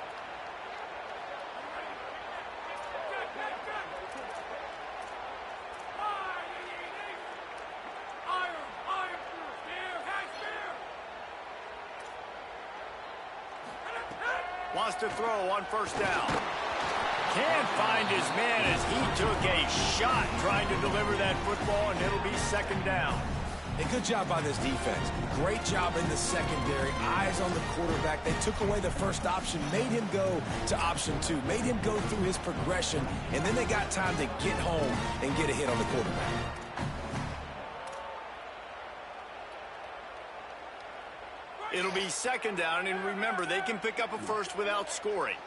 Wants to throw on first down. Can't find his man as he took a shot trying to deliver that football, and it'll be second down. A good job by this defense. Great job in the secondary. Eyes on the quarterback. They took away the first option, made him go to option 2, made him go through his progression, and then they got time to get home and get a hit on the quarterback. It'll be second down, and remember, they can pick up a first without scoring.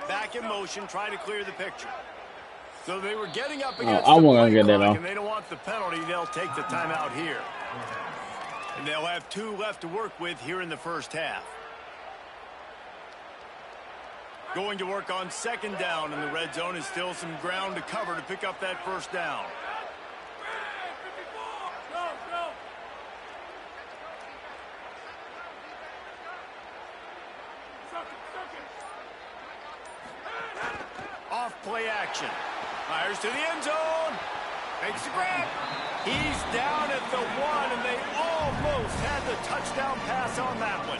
Back in motion, trying to clear the picture. So they were getting up against the play clock, and they don't want the penalty. They'll take the timeout here. And they'll have 2 left to work with here in the first half. Going to work on second down, and the red zone is still some ground to cover to pick up that first down. Off play action. Fires to the end zone. Makes the grab. He's down at the 1, and they almost had the touchdown pass on that one.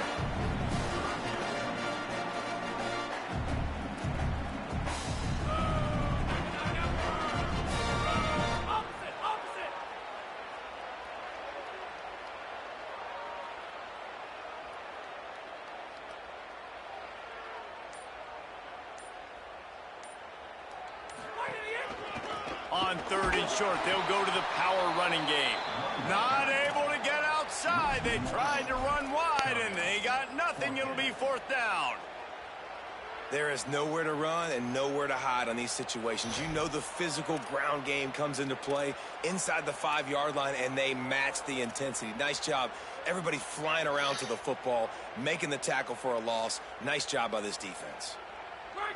On third and short, they'll go to the power running game. Not able to get outside. They tried to run wide, and they got nothing. It'll be fourth down. There is nowhere to run and nowhere to hide on these situations. You know the physical ground game comes into play inside the 5-yard line, and they match the intensity. Nice job. Everybody flying around to the football, making the tackle for a loss. Nice job by this defense.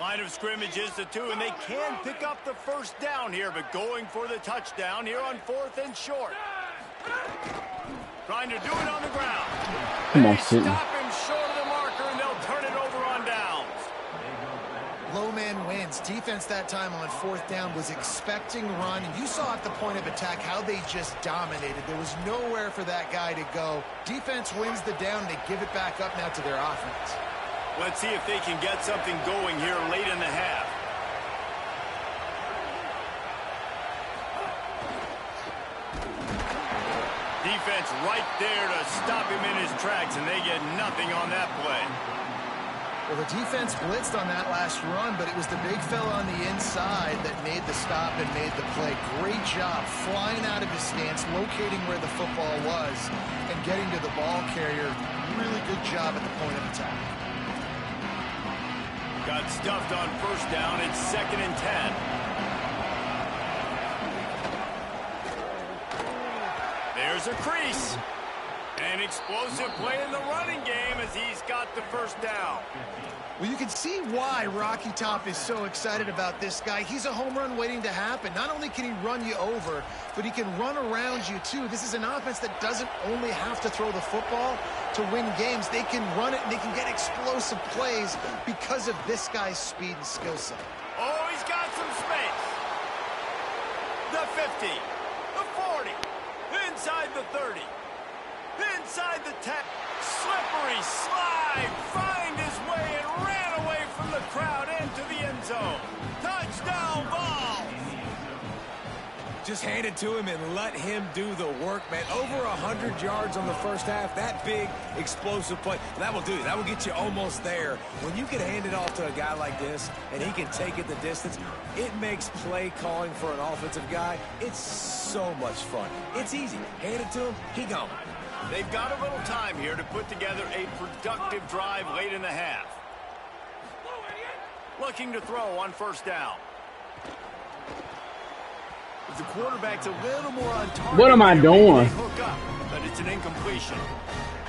Line of scrimmage is the 2, and they can pick up the first down here, but going for the touchdown here on fourth and short. Trying to do it on the ground. They stop him short of the marker, and they'll turn it over on downs. Low man wins. Defense that time on fourth down was expecting run, and you saw at the point of attack how they just dominated. There was nowhere for that guy to go. Defense wins the down. They give it back up now to their offense. Let's see if they can get something going here late in the half. Defense right there to stop him in his tracks, and they get nothing on that play. Well, the defense blitzed on that last run, but it was the big fella on the inside that made the stop and made the play. Great job flying out of his stance, locating where the football was, and getting to the ball carrier. Really good job at the point of attack. Got stuffed on first down. It's second and 10. There's a crease. An explosive play in the running game as he's got the first down. Well, you can see why Rocky Top is so excited about this guy. He's a home run waiting to happen. Not only can he run you over, but he can run around you, too. This is an offense that doesn't only have to throw the football to win games. They can run it, and they can get explosive plays because of this guy's speed and skill set. Oh, he's got some space. 50, the 40, inside the 30, inside the 10. Slippery slide, find his way and ran away from the crowd into the end zone. Touchdown, Vols! Just hand it to him and let him do the work, man. Over 100 yards on the first half. That big, explosive play. That will do it. That will get you almost there. When you can hand it off to a guy like this and he can take it the distance, it makes play calling for an offensive guy, it's so much fun. It's easy. Hand it to him, he gone. They've got a little time here to put together a productive drive late in the half. Looking to throw on first down. If the quarterback's a little more on target, what am I doing? Hook up, but it's an incompletion.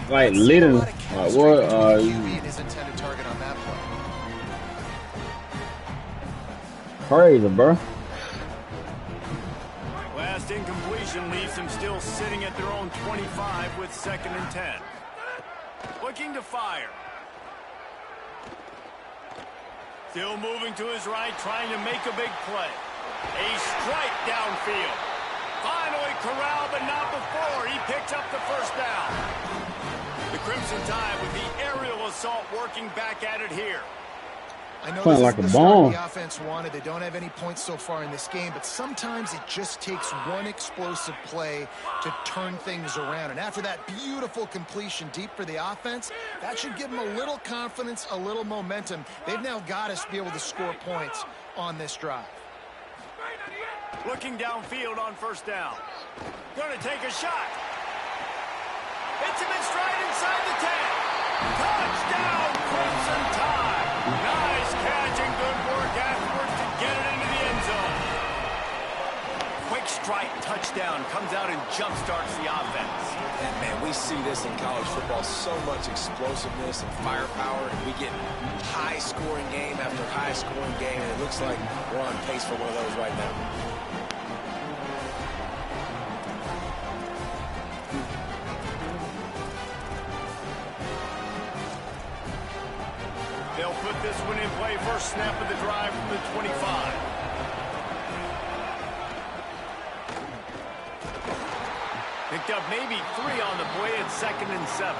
Like literally, what? QB and his intended target on that play. Crazy, bro. Last incompletion leaves them still sitting at their own 25 with 2nd and 10. Looking to fire. Still moving to his right, trying to make a big play. A strike downfield. Finally corralled, but not before. He picks up the first down. The Crimson Tide with the aerial assault working back at it here. I know Playing this like is a the start bomb. the offense wanted. They don't have any points so far in this game, but sometimes it just takes one explosive play to turn things around. And after that beautiful completion deep for the offense, that should give them a little confidence, a little momentum. They've now got us to be able to score points on this drive. Looking downfield on first down. Going to take a shot. Hits him in stride inside the 10. Touchdown, Crimson Tide. Nice catch and good work afterwards to get it into the end zone. Quick strike touchdown comes out and jumpstarts the offense. And man, we see this in college football, so much explosiveness and firepower, and we get high-scoring game after high-scoring game, and it looks like we're on pace for one of those right now. They'll put this one in play. First snap of the drive from the 25. Picked up maybe 3 on the play at 2nd and 7.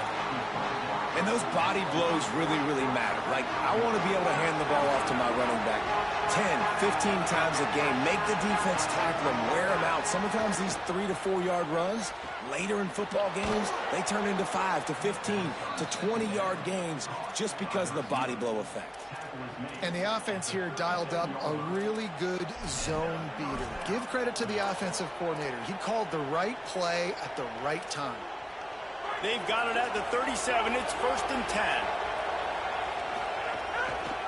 And those body blows really, really matter. Like, I want to be able to hand the ball off to my running back 10, 15 times a game. Make the defense tackle them, wear them out. Sometimes these 3 to 4 yard runs, later in football games, they turn into 5 to 15 to 20 yard gains just because of the body blow effect. And the offense here dialed up a really good zone beater. Give credit to the offensive coordinator. He called the right play at the right time. They've got it at the 37. It's 1st and 10.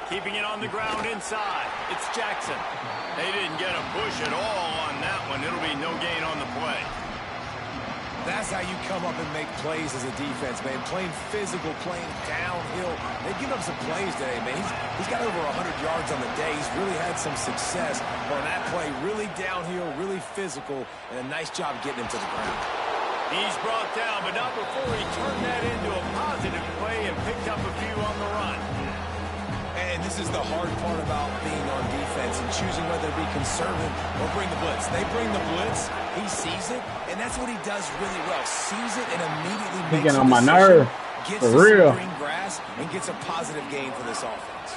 Keeping it on the ground inside. It's Jackson. They didn't get a push at all on that one. It'll be no gain on the play. That's how you come up and make plays as a defense, man. Playing physical, playing downhill. They give up some plays today, man. He's got over 100 yards on the day. He's really had some success on that play. Really downhill, really physical, and a nice job getting him to the ground. He's brought down, but not before he turned that into a positive play and picked up a few on the run. And this is the hard part about being on defense and choosing whether to be conservative or bring the blitz. They bring the blitz, he sees it, and that's what he does really well. Sees it and immediately makes Getting a on my decision, nerve. gets For to real. some green grass, and gets a positive gain for this offense.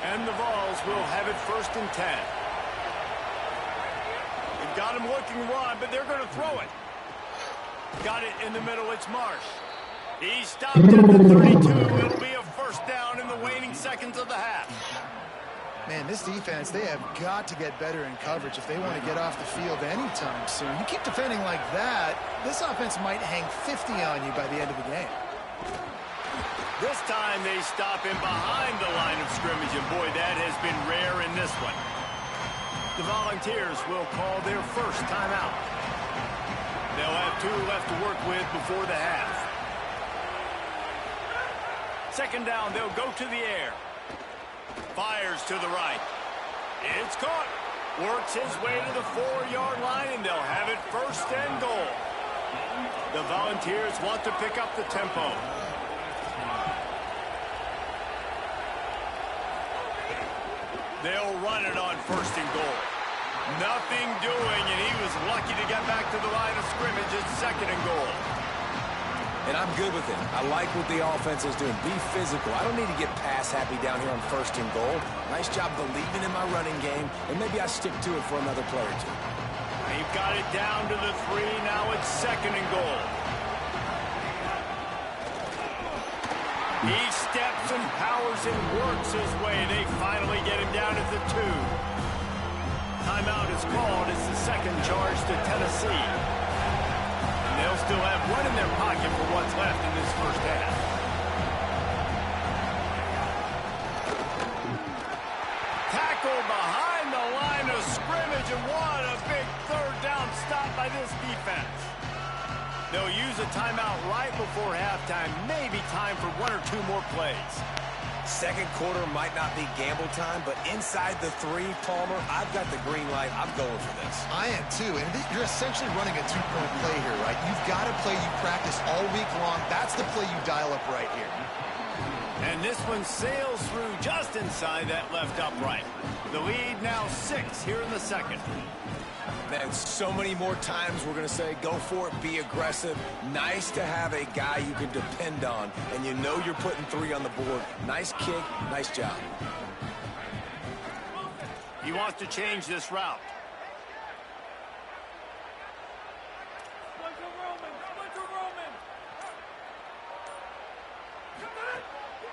And the Vols will have it 1st and 10. They've got him looking wide, but they're going to throw it. Got it in the middle. It's Marsh. He stopped at the 32. It'll be a first down in the waning seconds of the half. Man, this defense, they have got to get better in coverage if they want to get off the field anytime soon. You keep defending like that, this offense might hang 50 on you by the end of the game. This time they stop him behind the line of scrimmage, and boy, that has been rare in this one. The Volunteers will call their first timeout. They'll have 2 left to work with before the half. 2nd down, they'll go to the air. Fires to the right. It's caught. Works his way to the 4-yard line, and they'll have it 1st and goal. The Volunteers want to pick up the tempo. They'll run it on 1st and goal. Nothing doing, and he was lucky to get back to the line of scrimmage at 2nd and goal. And I'm good with it. I like what the offense is doing. Be physical. I don't need to get pass happy down here on 1st and goal. Nice job believing in my running game, and maybe I stick to it for another play or two. They've got it down to the 3. Now it's 2nd and goal. He steps and powers and works his way. They finally get him down at the 2. Timeout is called. It's the 2nd charge to Tennessee. They'll still have one in their pocket for what's left in this first half. Tackle behind the line of scrimmage, and what a big 3rd down stop by this defense. They'll use a timeout right before halftime. Maybe time for 1 or 2 more plays. 2nd quarter might not be gamble time, but inside the 3, Palmer, I've got the green light. I'm going for this. I am too, and you're essentially running a 2-point play here, right? You've got a play you practice all week long. That's the play you dial up right here. And this one sails through just inside that left upright. The lead now 6 here in the 2nd. Man, so many more times we're going to say, go for it, be aggressive. Nice to have a guy you can depend on, and you know you're putting 3 on the board. Nice kick, nice job. He wants to change this route.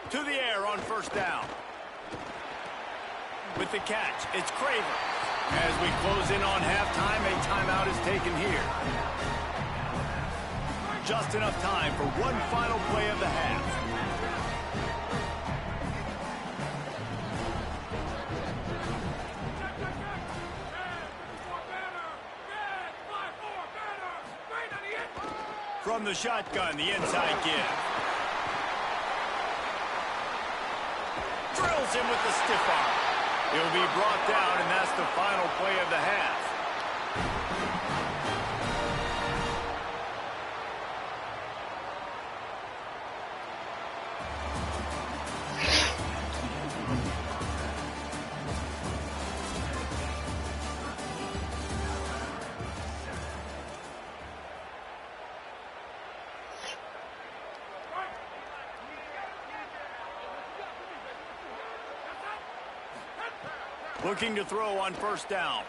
To the air on 1st down. With the catch, it's Craver. As we close in on halftime, a timeout is taken here. Just enough time for one final play of the half. From the shotgun, the inside give. Drills him with the stiff arm. He'll be brought down, and that's the final play of the half. Looking to throw on 1st down.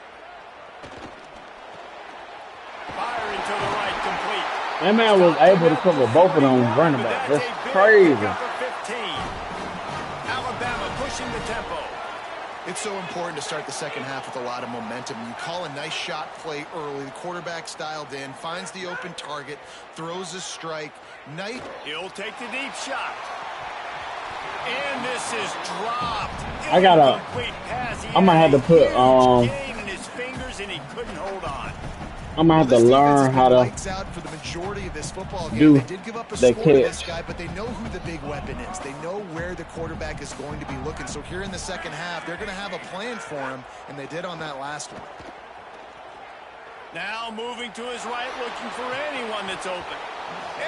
Firing to the right, complete. That man was able to cover both of them running backs. That's crazy. Alabama pushing the tempo. It's so important to start the 2nd half with a lot of momentum. You call a nice shot play early. The quarterback's dialed in, finds the open target, throws a strike. He'll take the deep shot. And this is dropped. I gotta. I might have to put in his fingers, and he couldn't hold on. I'm gonna have to learn how to for the majority of this football game. do they did give up a score catch. To this guy, but they know who the big weapon is. They know where the quarterback is going to be looking. So here in the 2nd half, they're going to have a plan for him, and they did on that last one. Now moving to his right, looking for anyone that's open.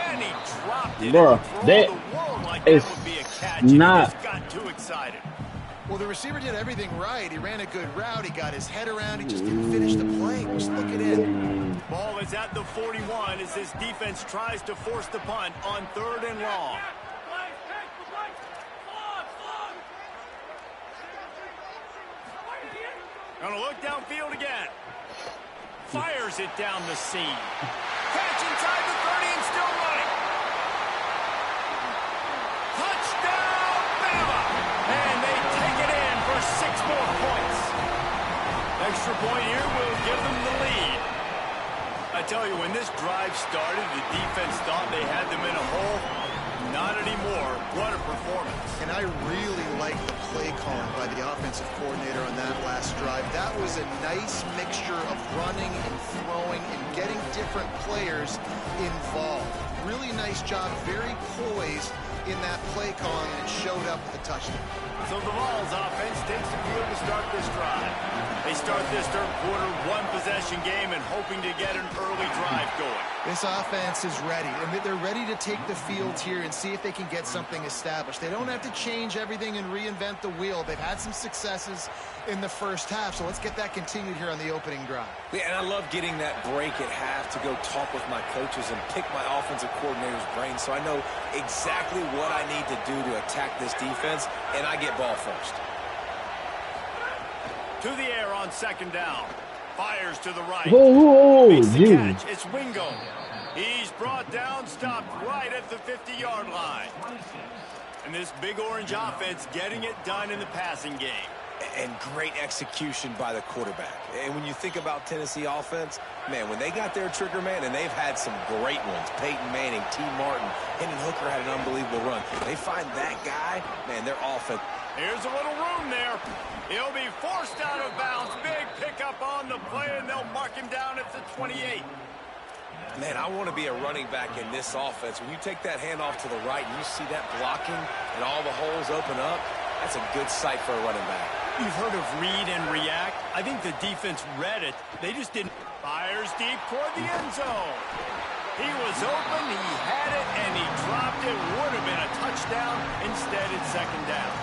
And he dropped it. Bro, that is would be a catch. not. He just got too excited. Well, the receiver did everything right. He ran a good route. He got his head around. He just didn't finish the play. Just look at it. Ball is at the 41 as this defense tries to force the punt on 3rd and long. Gonna look downfield again. Fires it down the seam. Catch inside the 30 and still running. Touchdown, Bama! And they take it in for 6 more points. Extra point here will give them the lead. I tell you, when this drive started, the defense thought they had them in a hole. Not anymore. What a performance. And I really like the play calling by the offensive coordinator on that last drive. That was a nice mixture of running and throwing and getting different players involved. Really nice job, very poised in that play calling, and it showed up with the touchdown. So the Vols offense takes the field to start this drive. They start this 3rd quarter 1-possession game and hoping to get an early drive going. This offense is ready, and they're ready to take the field here and see if they can get something established. They don't have to change everything and reinvent the wheel. They've had some successes in the first half, so let's get that continued here on the opening drive. Yeah, and I love getting that break at half to go talk with my coaches and pick my offensive coordinator's brain so I know exactly what I need to do to attack this defense, and I get ball first. To the air on second down. Fires to the right. Whoa, Makes the dude. catch. It's Wingo. He's brought down, stopped right at the 50-yard line. And this big orange offense getting it done in the passing game. And great execution by the quarterback. And when you think about Tennessee offense, man, when they got their trigger man, and they've had some great ones, Peyton Manning, T. Martin, Hendon Hooker had an unbelievable run. They find that guy, man, their offense. Here's a little room there. He'll be forced out of bounds. Big pickup on the play, and they'll mark him down at the 28. Man, I want to be a running back in this offense. When you take that handoff to the right and you see that blocking and all the holes open up, that's a good sight for a running back. You've heard of read and react. I think the defense read it. They just didn't. Fires deep toward the end zone. He was open, he had it, and he dropped it. Would have been a touchdown. Instead, it's second down.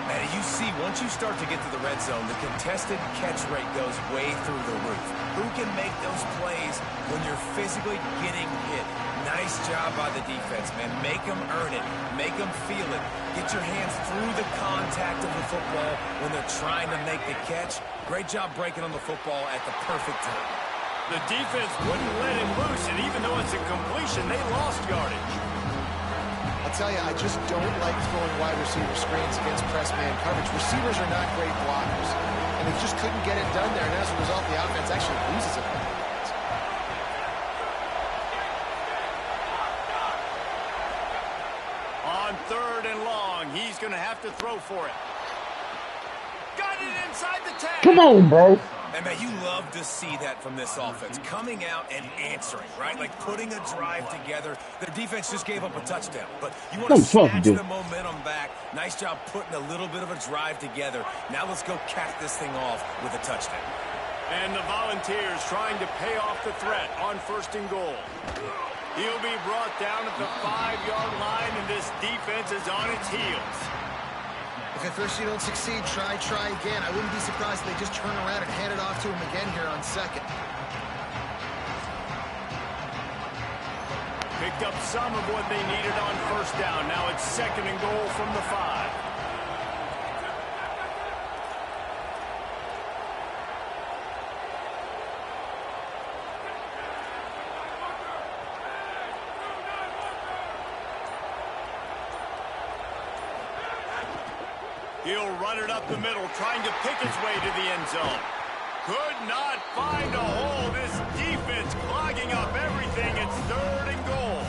Man, you see, once you start to get to the red zone, the contested catch rate goes way through the roof. Who can make those plays when you're physically getting hit? Nice job by the defense, man. Make them earn it. Make them feel it. Get your hands through the contact of the football when they're trying to make the catch. Great job breaking on the football at the perfect time. The defense wouldn't let him loose, and even though it's a completion, they lost yardage. I'll tell you, I just don't like throwing wide receiver screens against press man coverage. Receivers are not great blockers, and they just couldn't get it done there, and as a result, the offense actually loses it. On third and long, he's going to have to throw for it. Got it inside the 10. Come on, bro. And, man, you love to see that from this offense. Coming out and answering, right? Like putting a drive together. Their defense just gave up a touchdown. But you want to snatch the momentum back. Nice job putting a little bit of a drive together. Now let's go cap this thing off with a touchdown. And the Volunteers trying to pay off the threat on first and goal. He'll be brought down at the 5-yard line, and this defense is on its heels. If at first you don't succeed, try again. I wouldn't be surprised if they just turn around and hand it off to him again here on second. Picked up some of what they needed on first down. Now it's second and goal from the 5. He'll run it up the middle, trying to pick his way to the end zone. Could not find a hole. This defense clogging up everything. It's third and goal.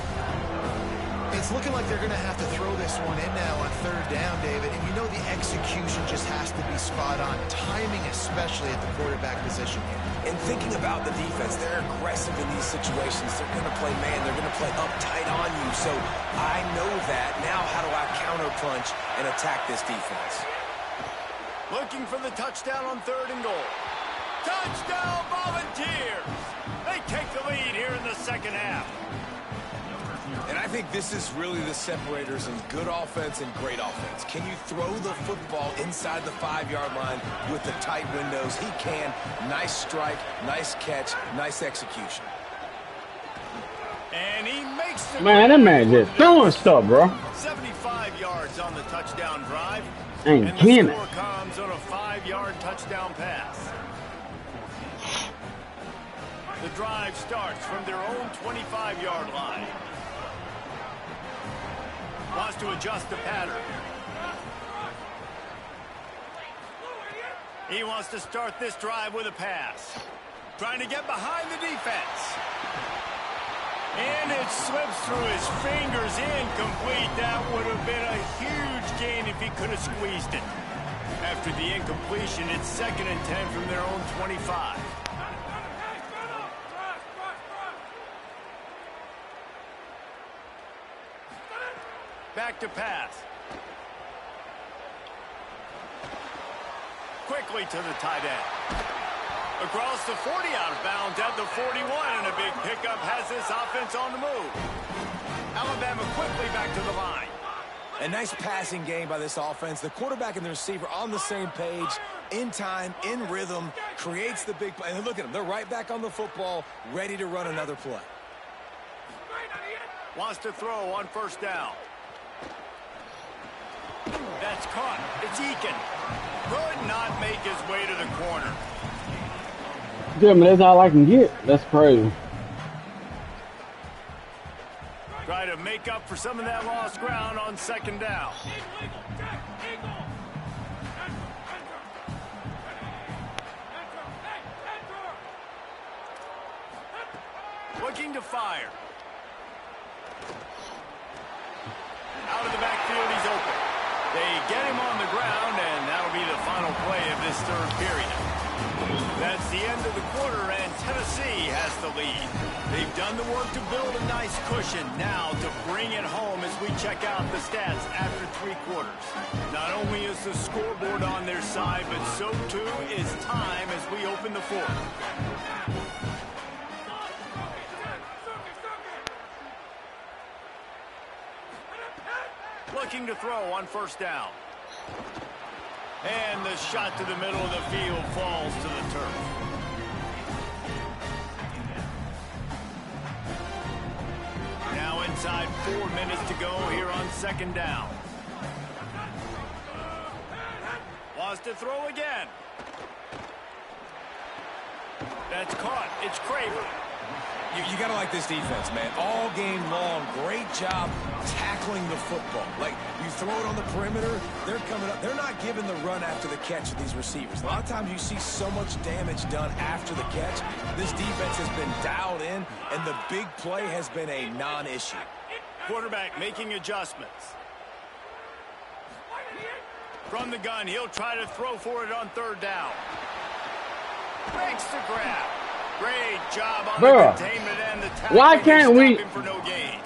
It's looking like they're going to have to throw this one in now on third down, David. And you know the execution just has to be spot on. Timing, especially at the quarterback position here. And thinking about the defense, they're aggressive in these situations. They're going to play man. They're going to play up tight on you. So I know that. Now how do I counterpunch and attack this defense? Looking for the touchdown on third and goal. Touchdown, Volunteers! They take the lead here in the second half. And I think this is really the separators in good offense and great offense. Can you throw the football inside the 5-yard line with the tight windows? He can. Nice strike, nice catch, nice execution. And he makes the... Man, that man just throwing stuff, bro. 75 yards on the touchdown drive. Ain't And the kidding. score comes on a 5-yard touchdown pass. The drive starts from their own 25-yard line. Wants to adjust the pattern. He wants to start this drive with a pass. Trying to get behind the defense. And it slips through his fingers, incomplete. That would have been a huge gain if he could have squeezed it. After the incompletion, it's second and 10 from their own 25. Back to pass. Quickly to the tight end. Across the 40 out of bounds at the 41, and a big pickup has this offense on the move. Alabama quickly back to the line. A nice passing game by this offense. The quarterback and the receiver on the same page, in time, in rhythm, creates the big play. And look at them. They're right back on the football, ready to run another play. Wants to throw on first down. That's caught. It's Eakin. Could not make his way to the corner. Good, man. That's all I can get. That's crazy. Try to make up for some of that lost ground on second down. Looking to fire. Out of the backfield, he's open. They get him on the ground, and that'll be the final play of this third period. That's the end of the quarter, and Tennessee has the lead. They've done the work to build a nice cushion. Now to bring it home as we check out the stats after 3 quarters. Not only is the scoreboard on their side, but so too is time as we open the fourth. Looking to throw on first down. And the shot to the middle of the field falls to the turf. Now inside 4 minutes to go here on second down. Wants to throw again. That's caught. It's Craven. You got to like this defense, man. All game long, great job tackling the football. Like, you throw it on the perimeter, they're coming up. They're not giving the run after the catch of these receivers. A lot of times you see so much damage done after the catch. This defense has been dialed in, and the big play has been a non-issue. Quarterback making adjustments. From the gun, he'll try to throw for it on third down. Makes the grab. Great job on the containment and the tackle. Why can't we? For no gain.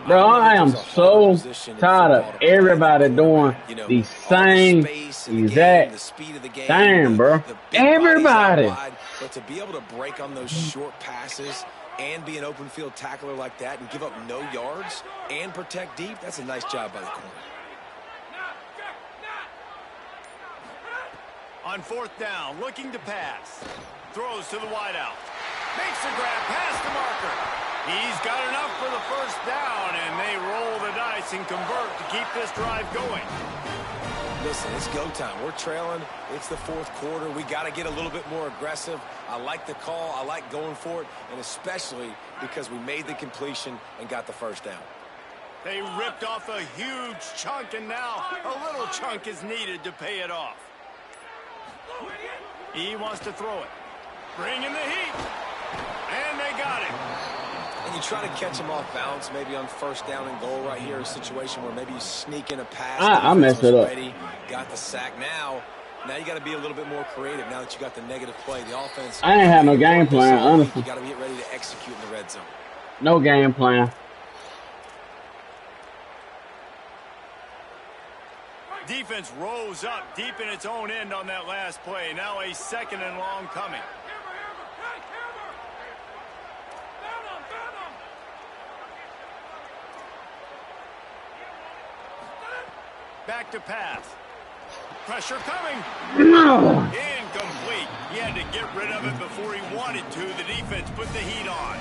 Bro, I am so tired of everybody doing the same exact thing, bro. Everybody. But to be able to break on those short passes and be an open field tackler like that and give up no yards and protect deep, that's a nice job by the corner. On fourth down, looking to pass. Throws to the wideout. Makes the grab past the marker. He's got enough for the first down, and they roll the dice and convert to keep this drive going. Listen, it's go time. We're trailing. It's the fourth quarter. We got to get a little bit more aggressive. I like the call. I like going for it, and especially because we made the completion and got the first down. They ripped off a huge chunk, and now a little chunk is needed to pay it off. He wants to throw it. Bring in the heat. And they got him. And you try to catch him off balance, maybe on first down and goal right here, a situation where maybe you sneak in a pass. I messed it up. Ready, got the sack. Now you got to be a little bit more creative now that you got the negative play. The offense. I ain't had no game plan, honestly. You got to get ready to execute in the red zone. No game plan. Defense rose up deep in its own end on that last play. Now a second and long coming. Back to pass. Pressure coming. No. Incomplete. He had to get rid of it before he wanted to. The defense put the heat on.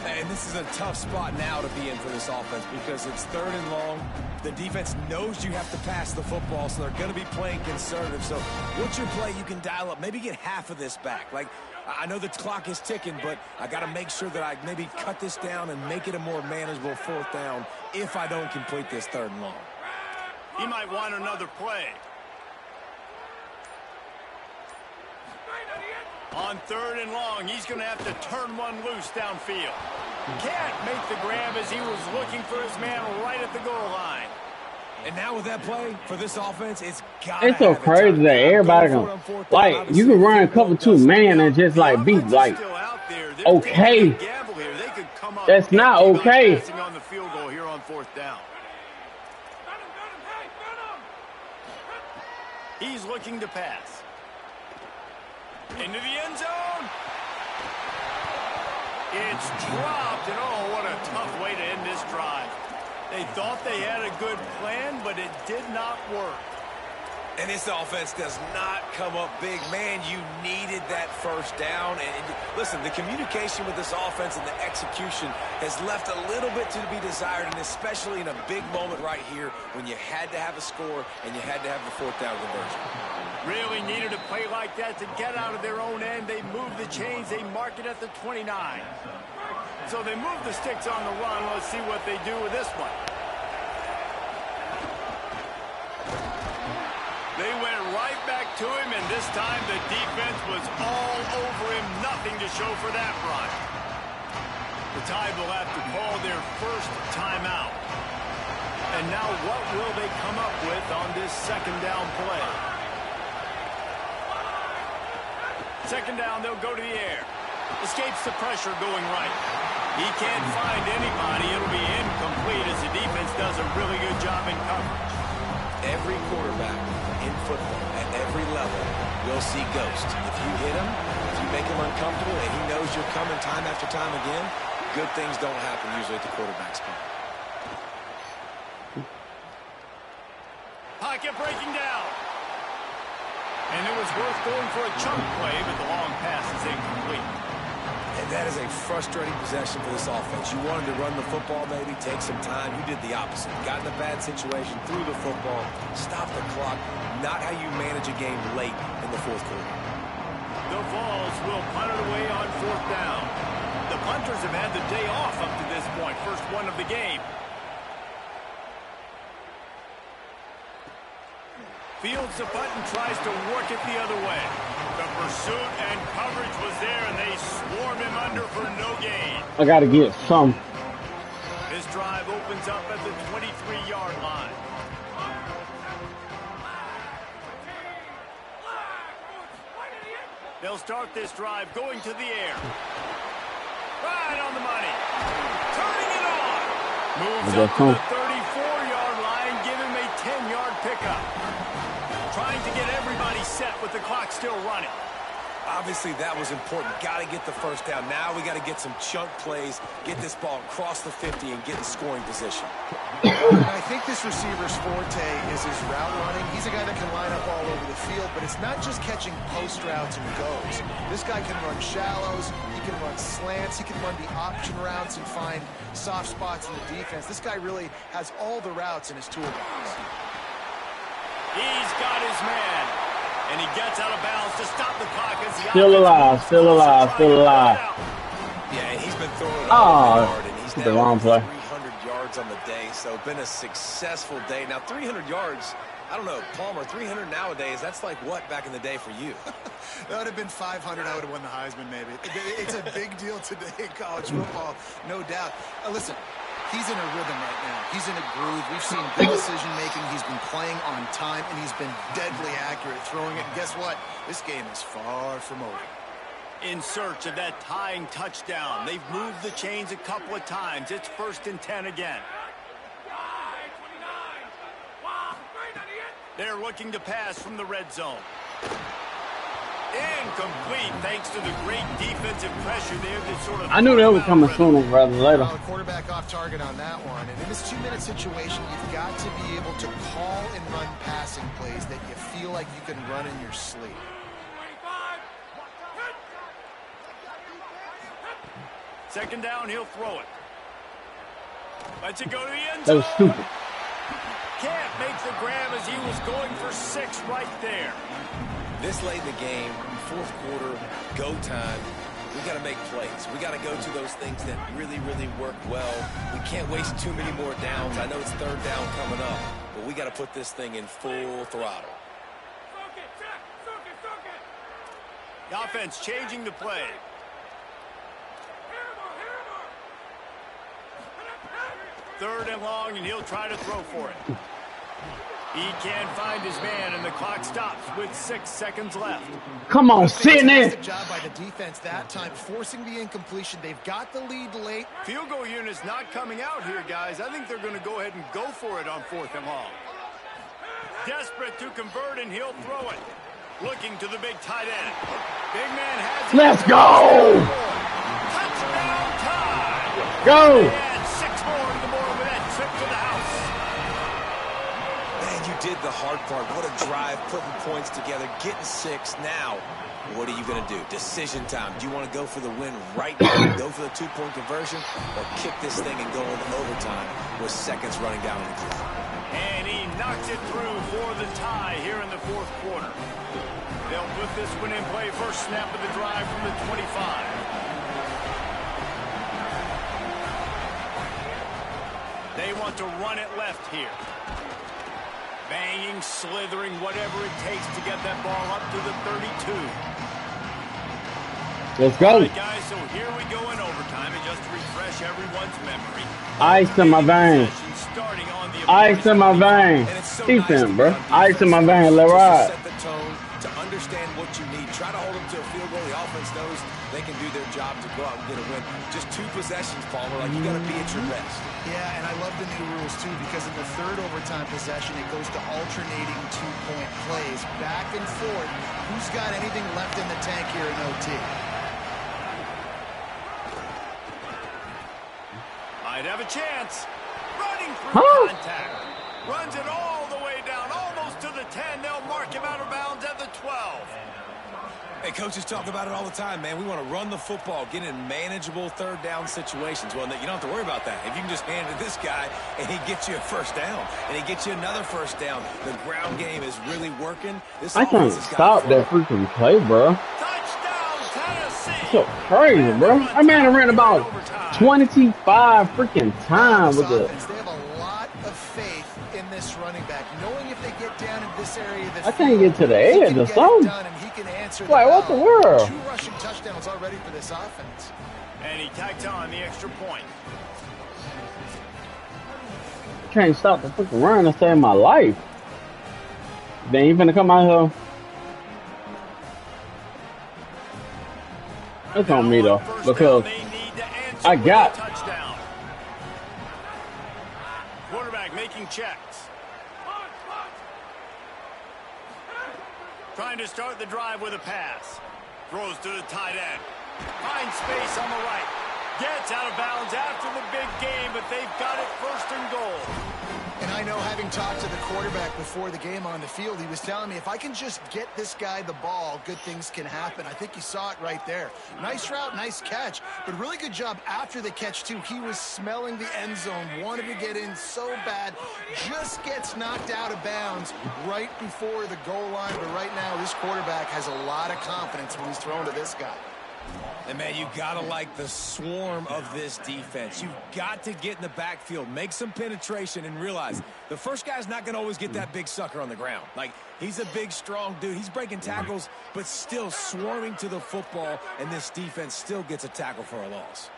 And this is a tough spot now to be in for this offense because it's third and long. The defense knows you have to pass the football, so they're going to be playing conservative. So what's your play you can dial up? Maybe get half of this back. Like, I know the clock is ticking, but I got to make sure that I maybe cut this down and make it a more manageable fourth down if I don't complete this third and long. He might want another play. On third and long, he's going to have to turn one loose downfield. Can't make the grab as he was looking for his man right at the goal line. And now with that play for this offense, it's so crazy that everybody can, like, you can run a couple 2-man and just like be like, okay. That's not okay. On the field goal here on fourth down. He's looking to pass. Into the end zone. It's dropped, and oh, what a tough way to end this drive. They thought they had a good plan, but it did not work. And this offense does not come up big. Man, you needed that first down. And listen, the communication with this offense and the execution has left a little bit to be desired, and especially in a big moment right here when you had to have a score and you had to have the fourth down conversion. Really needed a play like that to get out of their own end. They move the chains. They mark it at the 29. So they move the sticks on the run. Let's see what they do with this one. They went right back to him, and this time the defense was all over him. Nothing to show for that run. The Tide will have to call their first timeout. And now what will they come up with on this second down play? Second down, they'll go to the air. Escapes the pressure going right. He can't find anybody. It'll be incomplete as the defense does a really good job in coverage. Every quarterback in football at every level will see ghosts. If you hit him, if you make him uncomfortable, and he knows you're coming time after time again, good things don't happen usually at the quarterback spot. Pocket breaking down. And it was worth going for a chunk play, but the long pass is incomplete. And that is a frustrating possession for this offense. You wanted to run the football, maybe take some time. You did the opposite. Got in a bad situation, threw the football, stopped the clock. Not how you manage a game late in the fourth quarter. The Vols will punt it away on fourth down. The punters have had the day off up to this point. First one of the game. Fields the punt and tries to work it the other way. The pursuit and coverage was there, and they swarm him under for no gain. I got to get some. This drive opens up at the 23-yard line. They'll start this drive going to the air. Right on the money. Turning it on. Moves up to the 34-yard line, give him a 10-yard pickup. Trying to get everybody set with the clock still running. Obviously, that was important. Got to get the first down. Now we got to get some chunk plays, get this ball across the 50, and get in scoring position. I think this receiver's forte is his route running. He's a guy that can line up all over the field, but it's not just catching post routes and goes. This guy can run shallows, he can run slants, he can run the option routes and find soft spots in the defense. This guy really has all the routes in his toolbox. He's got his man, and he gets out of bounds to stop the clock as the still alive, still alive, still alive. Yeah, he's been throwing it all hard, and he's now wrong play. 300 yards on the day, so been a successful day. Now, 300 yards, I don't know, Palmer, 300 nowadays, that's like what back in the day for you? That would have been 500. I would have won the Heisman, maybe. It's a big deal today in college football, no doubt. Listen. He's in a rhythm right now. He's in a groove. We've seen good decision-making. He's been playing on time, and he's been deadly accurate throwing it. And guess what? This game is far from over. In search of that tying touchdown. They've moved the chains a couple of times. It's 1st and 10 again. They're looking to pass from the red zone. Incomplete, thanks to the great defensive pressure there that sort of... I knew that was coming sooner rather than later. Well, the quarterback off target on that one. And in this 2-minute situation, you've got to be able to call and run passing plays that you feel like you can run in your sleep. Second down, he'll throw it. Lets it go to the end That zone. was stupid. Can't make the grab as he was going for 6 right there. This late in the game, fourth quarter, go time, we got to make plays. We got to go to those things that really, really work well. We can't waste too many more downs. I know it's third down coming up, but we got to put this thing in full throttle. The offense changing the play. Third and long, and he'll try to throw for it. He can't find his man, and the clock stops with 6 seconds left. Come on, sitting there. Fantastic job by the defense that time, forcing the incompletion. They've got the lead late. Field goal unit's not coming out here, guys. I think they're going to go ahead and go for it on 4th and long. Desperate to convert, and he'll throw it. Looking to the big tight end. Big man has it. Let's go! Touchdown time. Go! And 6 more to the board with that trip to the house. Man, you did the hard part. What a drive, putting points together, getting 6 now. What are you going to do? Decision time. Do you want to go for the win right now, go for the 2-point conversion, or kick this thing and go into overtime with seconds running down on the clock? And he knocks it through for the tie here in the 4th quarter. They'll put this one in play. First snap of the drive from the 25. They want to run it left here. Banging, slithering, whatever it takes to get that ball up to the 32. Let's go. All right, guys, so here we go in overtime, and just to refresh everyone's memory. Ice in my veins. Ice in my veins. Defense, bro. Ice in my veins. Let ride. Set the tone, to understand what you need. Try to hold them to a field goal. The offense knows they can do their job to go out and get a win. Just 2 possessions, Palmer. Like, you got to be at your best. Yeah, and I love the new rules, too, because in the 3rd overtime possession, it goes to alternating 2-point plays. Back and forth. Who's got anything left in the tank here in OT? Might have a chance. Running through contact. Runs it all the way down, almost to the 10. They'll mark him out of bounds at the 12. Hey, coaches talk about it all the time, man. We want to run the football, get in manageable 3rd down situations. Well, you don't have to worry about that. If you can just hand it to this guy and he gets you a 1st down and he gets you another 1st down, the ground game is really working. This I can't stop that freaking play, bro. Touchdown, Tennessee. So crazy, bro. That man ran about 25 freaking times with it. They have a lot of faith in this running back, knowing if they get down in this area of the I can't get to the edge or something. Like, what the world? 2 rushing touchdowns already for this offense. And he tacked on the extra point. Can't stop the freaking run to save my life. They ain't finna come out here. It's on me though, because I got. Touchdown. Quarterback making checks. Trying to start the drive with a pass. Throws to the tight end. Finds space on the right. Gets out of bounds after the big game, but they've got it 1st and goal. And I know, having talked to the quarterback before the game on the field, he was telling me, if I can just get this guy the ball, good things can happen. I think you saw it right there. Nice route, nice catch, but really good job after the catch, too. He was smelling the end zone, wanted to get in so bad, just gets knocked out of bounds right before the goal line. But right now, this quarterback has a lot of confidence when he's throwing to this guy. And, man, you got to like the swarm of this defense. You've got to get in the backfield, make some penetration, and realize the first guy's not going to always get that big sucker on the ground. Like, he's a big, strong dude. He's breaking tackles, but still swarming to the football, and this defense still gets a tackle for a loss.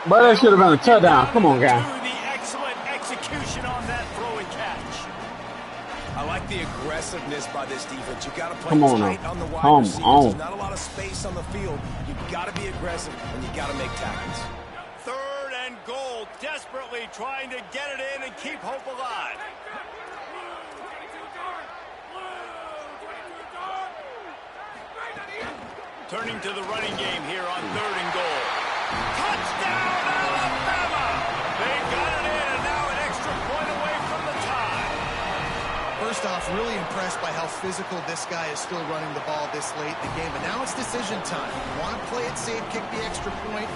But that should have been a touchdown. Come on, guys. The excellent execution on that throw and catch. I like the aggressiveness by this defense. You got to play tight on the wide receivers. There's not a lot of space on the field. You got to be aggressive and you got to make tackles. 3rd and goal, desperately trying to get it in and keep hope alive. Turning to the running game here on 3rd and goal. Touchdown, Alabama! They've got it in, and now an extra point away from the tie. First off, really impressed by how physical this guy is still running the ball this late in the game. But now it's decision time. You want to play it safe, kick the extra point,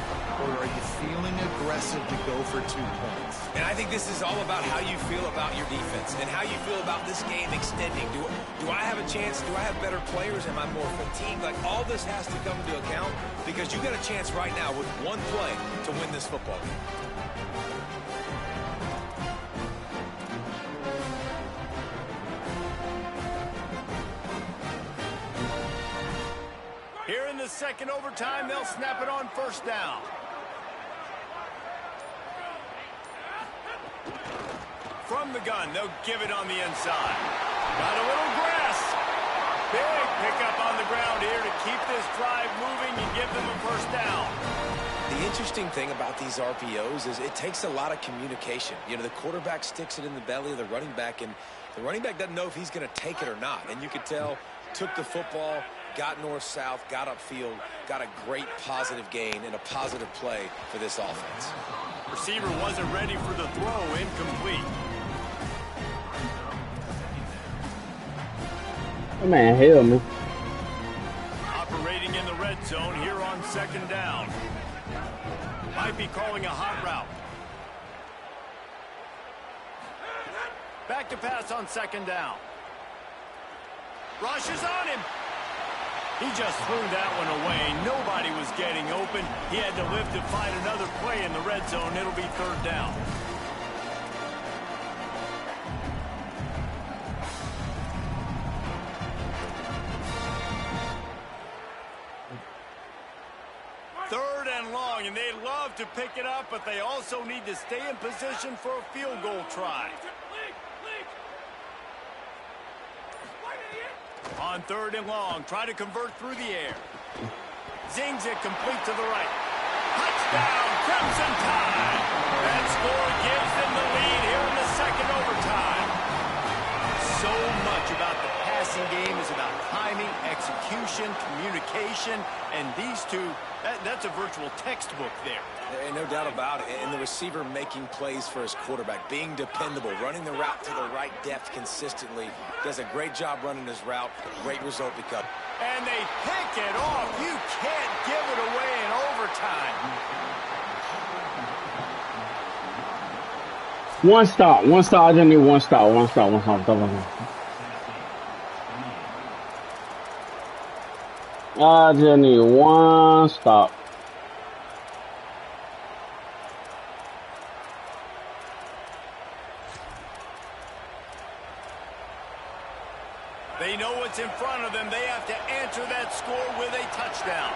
or are you feeling aggressive to go for 2 points? And I think this is all about how you feel about your defense and how you feel about this game extending. Do I have a chance? Do I have better players? Am I more fatigued? Like, all this has to come into account because you got a chance right now with 1 play to win this football game. Here in the 2nd overtime, they'll snap it on 1st down. From the gun, they'll give it on the inside. Got a little grass. Big pick up on the ground here to keep this drive moving and give them a first down. The interesting thing about these RPOs is it takes a lot of communication. You know, the quarterback sticks it in the belly of the running back, and the running back doesn't know if he's going to take it or not. And you could tell, took the football, got north-south, got upfield, got a great positive gain and a positive play for this offense. Receiver wasn't ready for the throw, incomplete. Oh, man, hell, man. Operating in the red zone here on second down. Might be calling a hot route. Back to pass on second down. Rush is on him. He just threw that one away. Nobody was getting open. He had to live to find another play in the red zone. It'll be third down. Third and long, and they love to pick it up, but they also need to stay in position for a field goal try. On third and long, try to convert through the air. Zings it complete to the right. Touchdown, Crimson Tide. That score gives them the lead here in the second overtime. So much about the passing game is about timing, execution, communication, and these two, that's a virtual textbook there. No doubt about it. And the receiver making plays for his quarterback, being dependable, running the route to the right depth consistently. Does a great job running his route. Great result because. And they pick it off. You can't give it away in overtime. One stop. I just need one stop. I just need one stop. They know what's in front of them. They have to answer that score with a touchdown.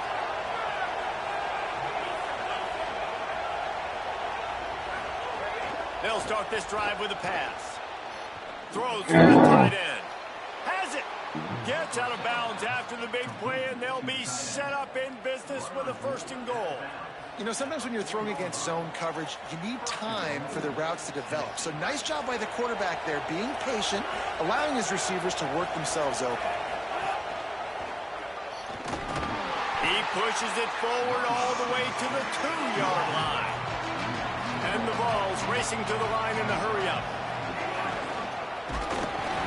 They'll start this drive with a pass. Throws to the tight end. Has it. Gets out of bounds after the big play, and they'll be set up in business with a first and goal. You know, sometimes when you're throwing against zone coverage, you need time for the routes to develop. So nice job by the quarterback there, being patient, allowing his receivers to work themselves open. He pushes it forward all the way to the 2-yard line. And the ball's racing to the line in the hurry-up.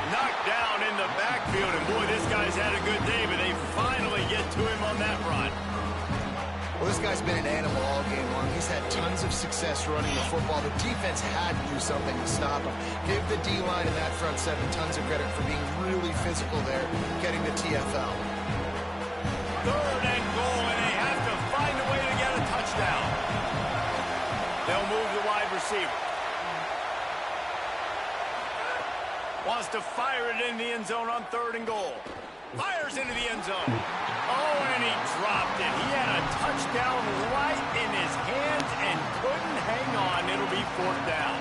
Knocked down in the backfield, and boy, this guy's had a good day, but they finally get to him on that run. Well, this guy's been an animal all game long. He's had tons of success running the football. The defense had to do something to stop him. Give the D-line and that front seven tons of credit for being really physical there, getting the TFL. Third and goal, and they have to find a way to get a touchdown. They'll move the wide receiver. Wants to fire it in the end zone on third and goal. Fires into the end zone. Oh, and he dropped it. He had a touchdown right in his hands and couldn't hang on. It'll be fourth down.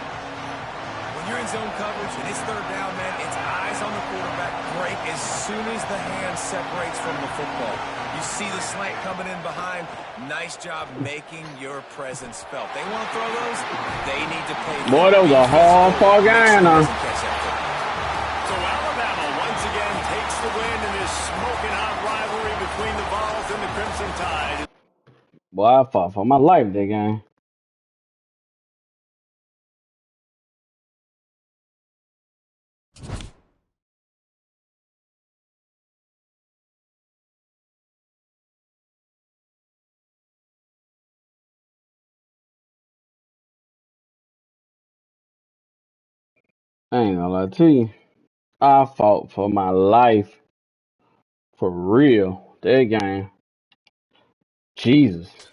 When you're in zone coverage and it's third down, man, it's eyes on the quarterback. Break as soon as the hand separates from the football. You see the slant coming in behind. Nice job making your presence felt. They want to throw those. They need to pay. Boy, that was a hard-fought game, huh? So Alabama once again takes the win in this smoking hot rivalry between the Vols and the Crimson Tide. Boy, I fought for my life that game. I ain't gonna lie to you. I fought for my life. For real. That game. Jesus.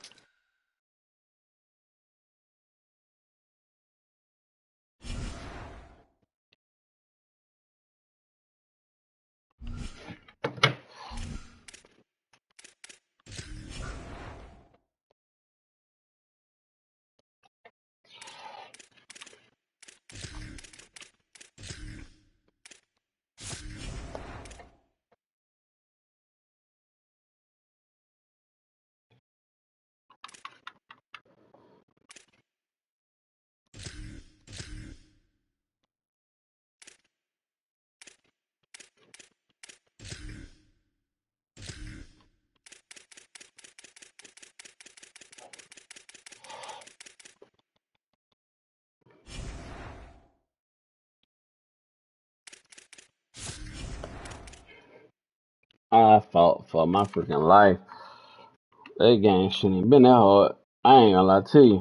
I fought for my freaking life. That game shouldn't have been that hard. I ain't gonna lie to you.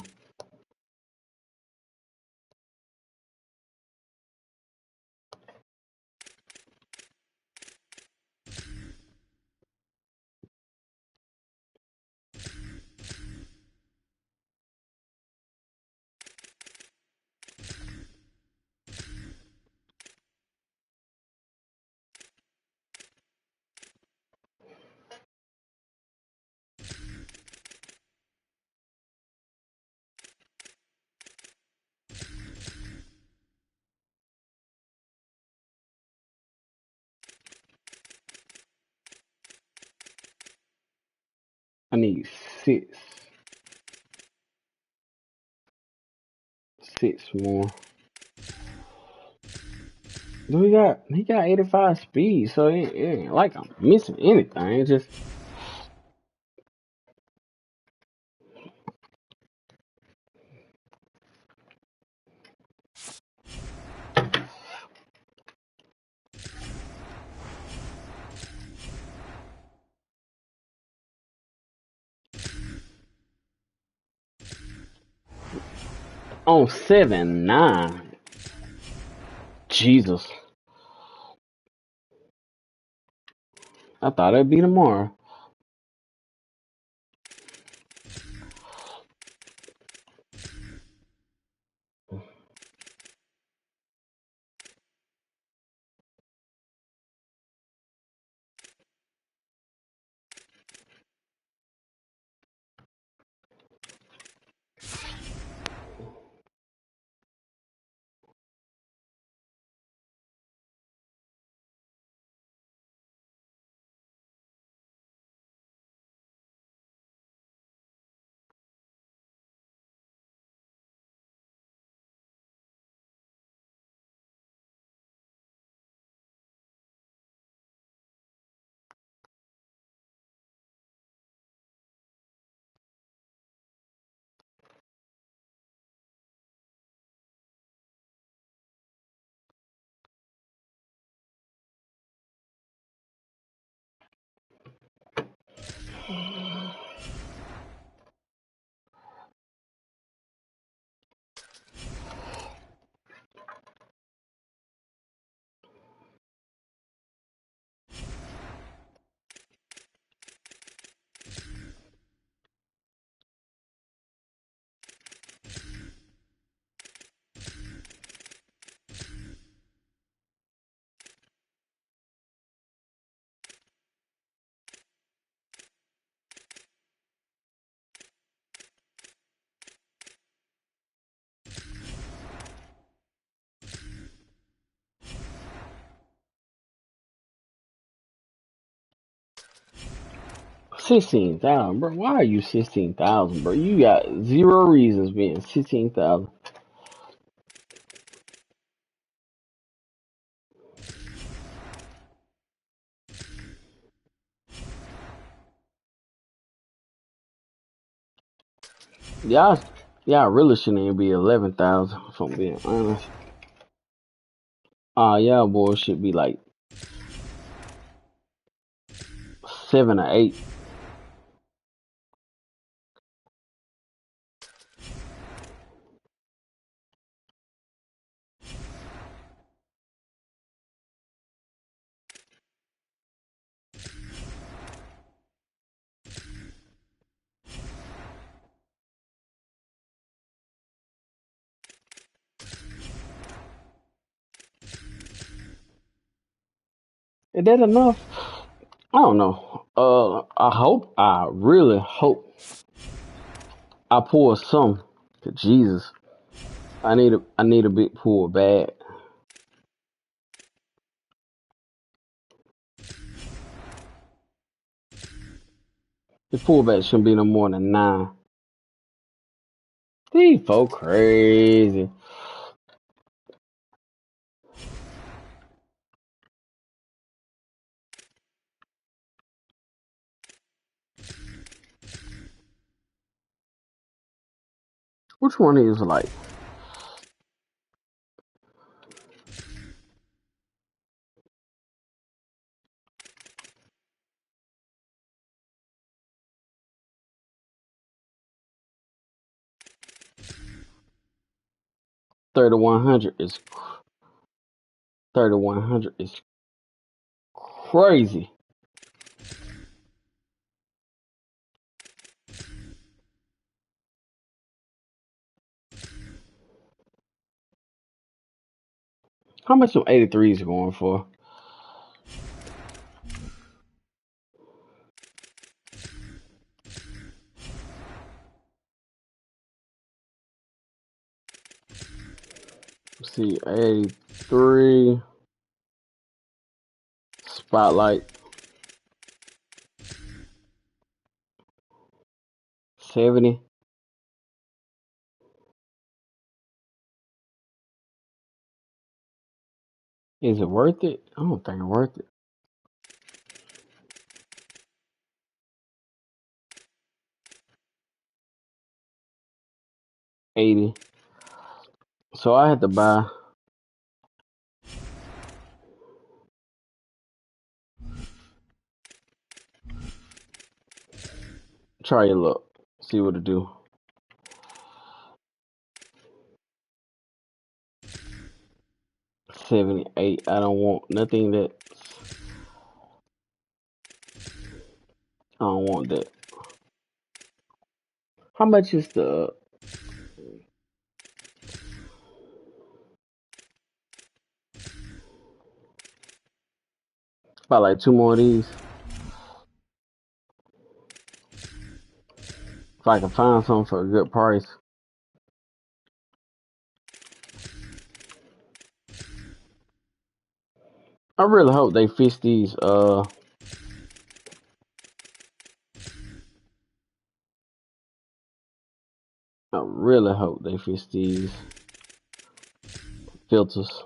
I need six. Six more. Do he got 85 speed, so it ain't like I'm missing anything. It's just on 7-9. Jesus. I thought it'd be tomorrow. $16,000, bro. Why are you 16,000, bro? You got zero reasons being 16,000. Y'all really shouldn't even be 11,000. If I'm being honest. Y'all boys should be like 7 or 8. Is that enough? I don't know. I really hope I pull some. 'Cause Jesus, I need a big pull bad. The pullback shouldn't be no more than 9. These folk crazy. Which one is like? 3,100 is 3,100 is crazy. How much some 83s going for? Let's see, 83 Spotlight 70. Is it worth it? I don't think it's worth it. $80. So I had to buy. Try your luck. See what it do. $78. I don't want nothing that. I don't want that. How much is the? About like 2 more of these. If I can find something for a good price. I really hope they fix these. I really hope they fix these filters.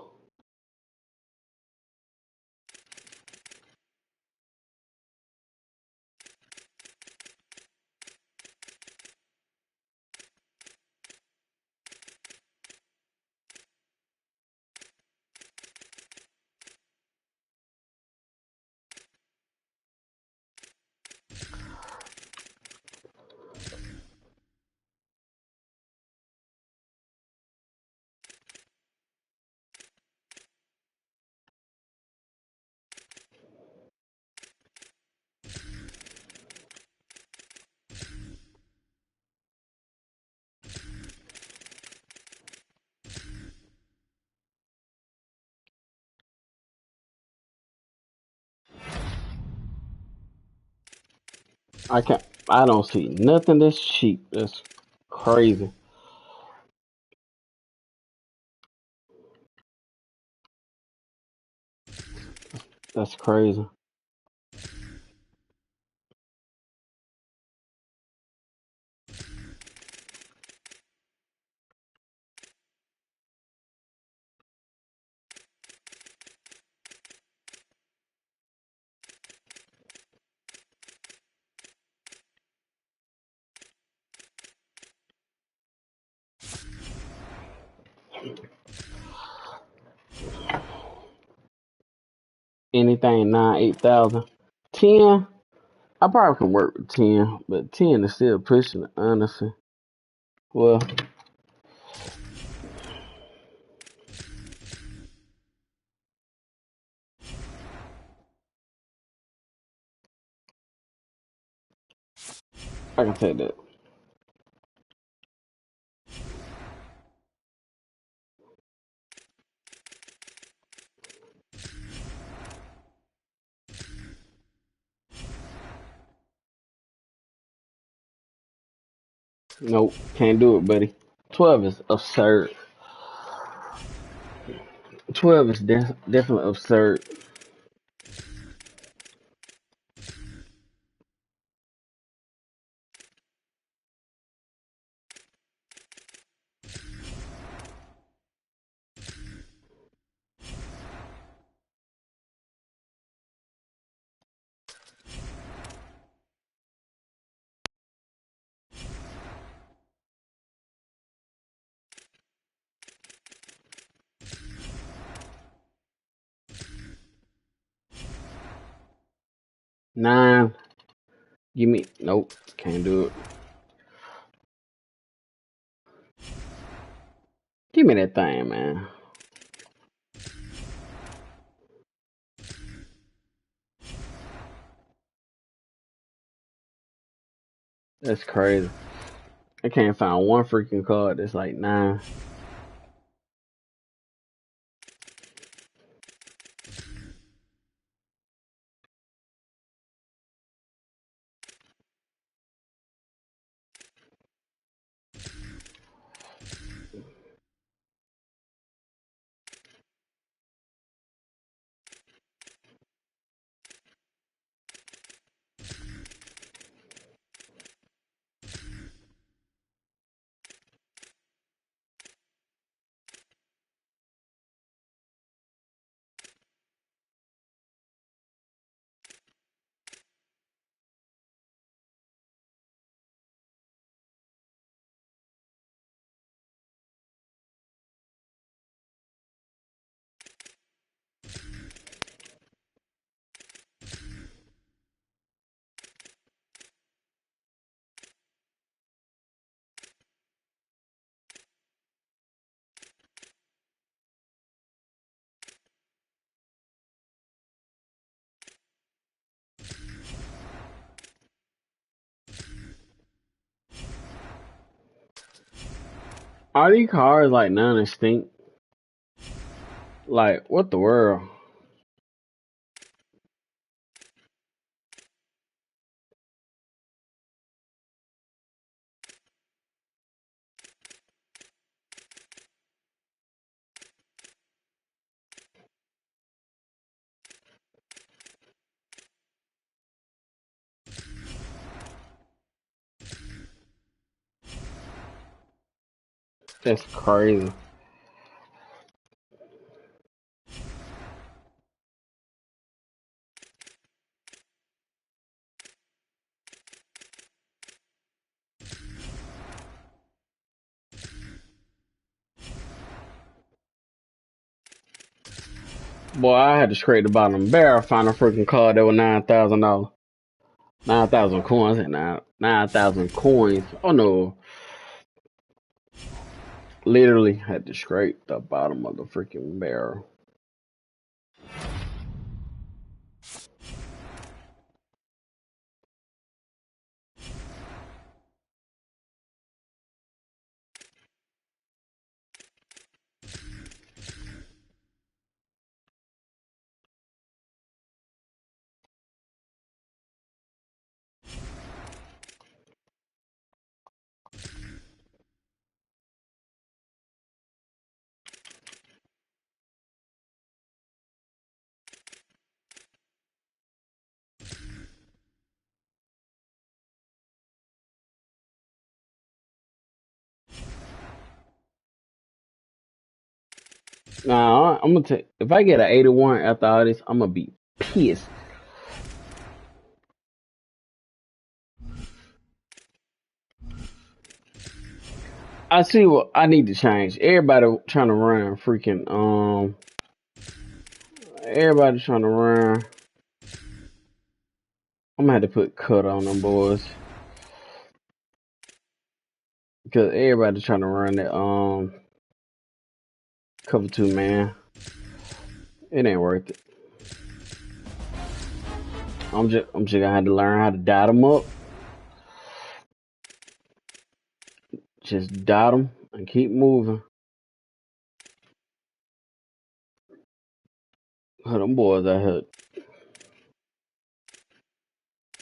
I don't see nothing that's cheap. That's crazy. That's crazy. Anything 8,000. 10. I probably could work with 10, but 10 is still pushing it, honestly. Well, I can take that. Nope, can't do it, buddy. 12 is absurd. 12 is definitely absurd. Nine. Give me. Nope, can't do it. Give me that thing, man. That's crazy. I can't find one freaking card that's like 9. Are these cards like non-extinct? Like, what the world? That's crazy. Boy, I had to scrape the bottom barrel find a freaking card that was $9,000. 9,000 coins and 9,000 coins. Oh no. Literally had to scrape the bottom of the freaking barrel. Nah, I'm gonna take if I get an 81 after all this, I'm gonna be pissed. I see what I need to change. Everybody trying to run freaking everybody trying to run. I'm gonna have to put cut on them boys. Because everybody trying to run that cover 2 man. It ain't worth it. I'm just gonna have to learn how to dot them up. Just dot them and keep moving. Them boys out here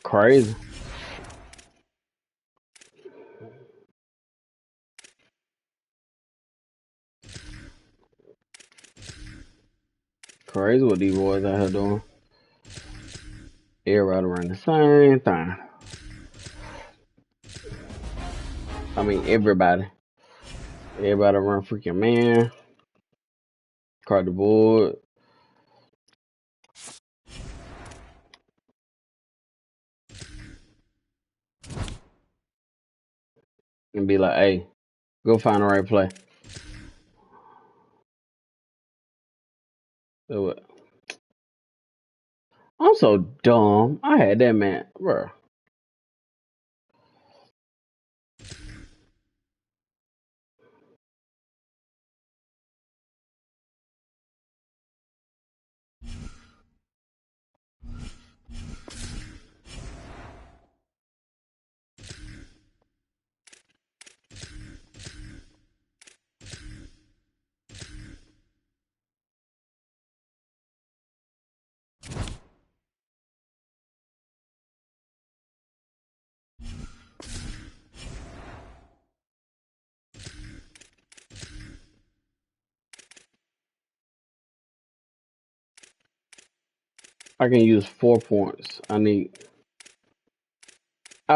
crazy. Crazy what these boys out here doing. Everybody running the same thing. I mean, everybody. Everybody run freaking man. Card the board. And be like, hey, go find the right play. Do it. I'm so dumb. I had that man, bro. I can use 4 points. I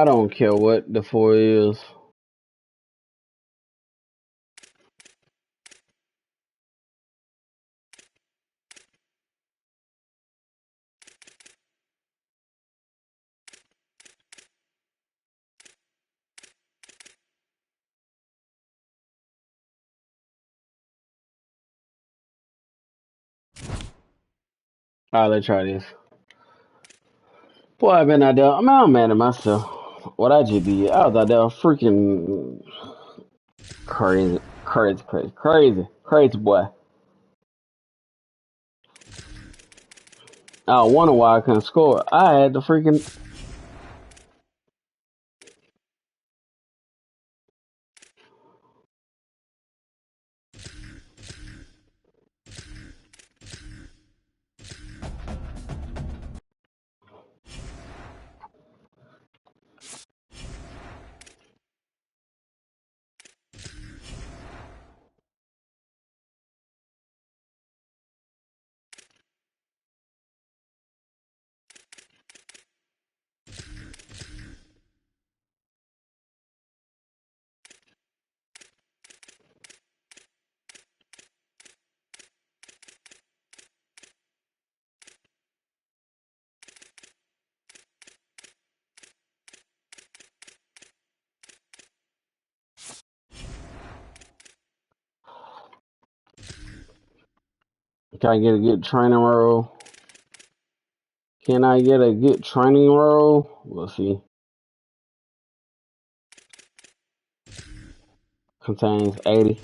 don't care what the 4 is. Alright, let's try this. Boy, I've been out there. I mean, I'm mad at myself. What I just did. I was out there freaking crazy, boy. I wonder why I couldn't score. I had the freaking. Can I get a good training role? Can I get a good training role? We'll see. Contains 80.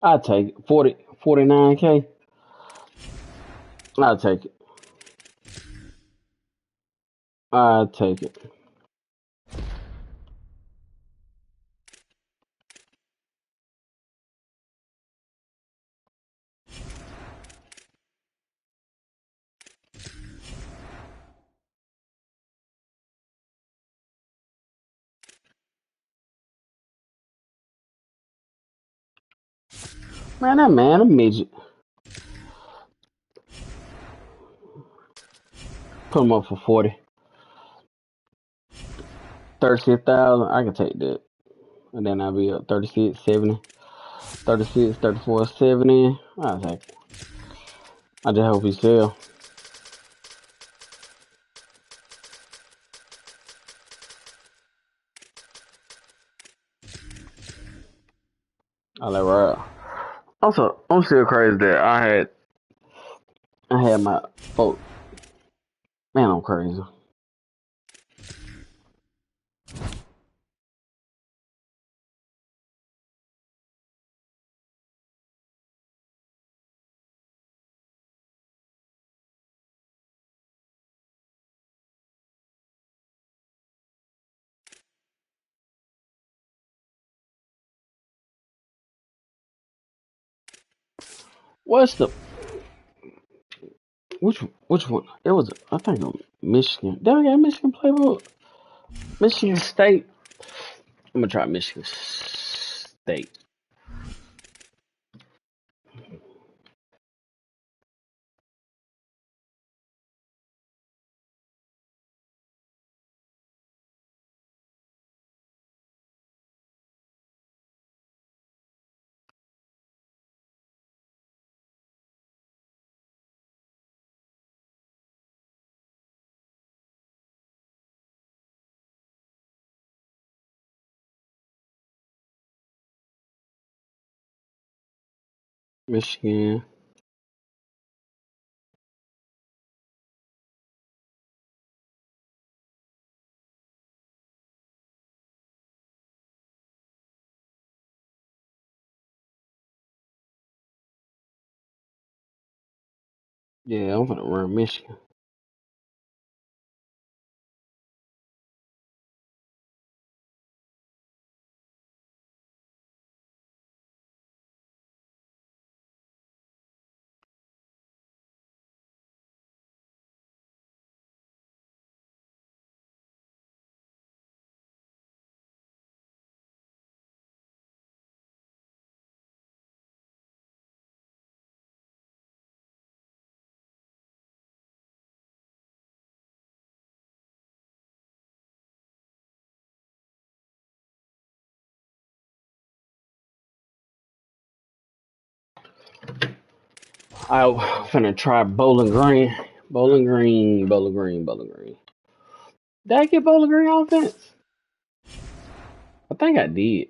I'll take it. 49K. I'll take it. I'll take it. Man, that man, a midget. Put him up for 40. 36,000. I can take that. And then I'll be up 36, 70. 36, 34, 70. I'll take it. I just hope he sell. I let right. Also, I'm still crazy that I had my folks. Man, I'm crazy. What's the which one? It was I think Michigan. Did I got Michigan playbook? Michigan State. I'm gonna try Michigan State. Michigan. Yeah, I'm gonna run Michigan. I'm finna try Bowling Green. Bowling Green, Bowling Green, Bowling Green. Did I get Bowling Green offense? I think I did.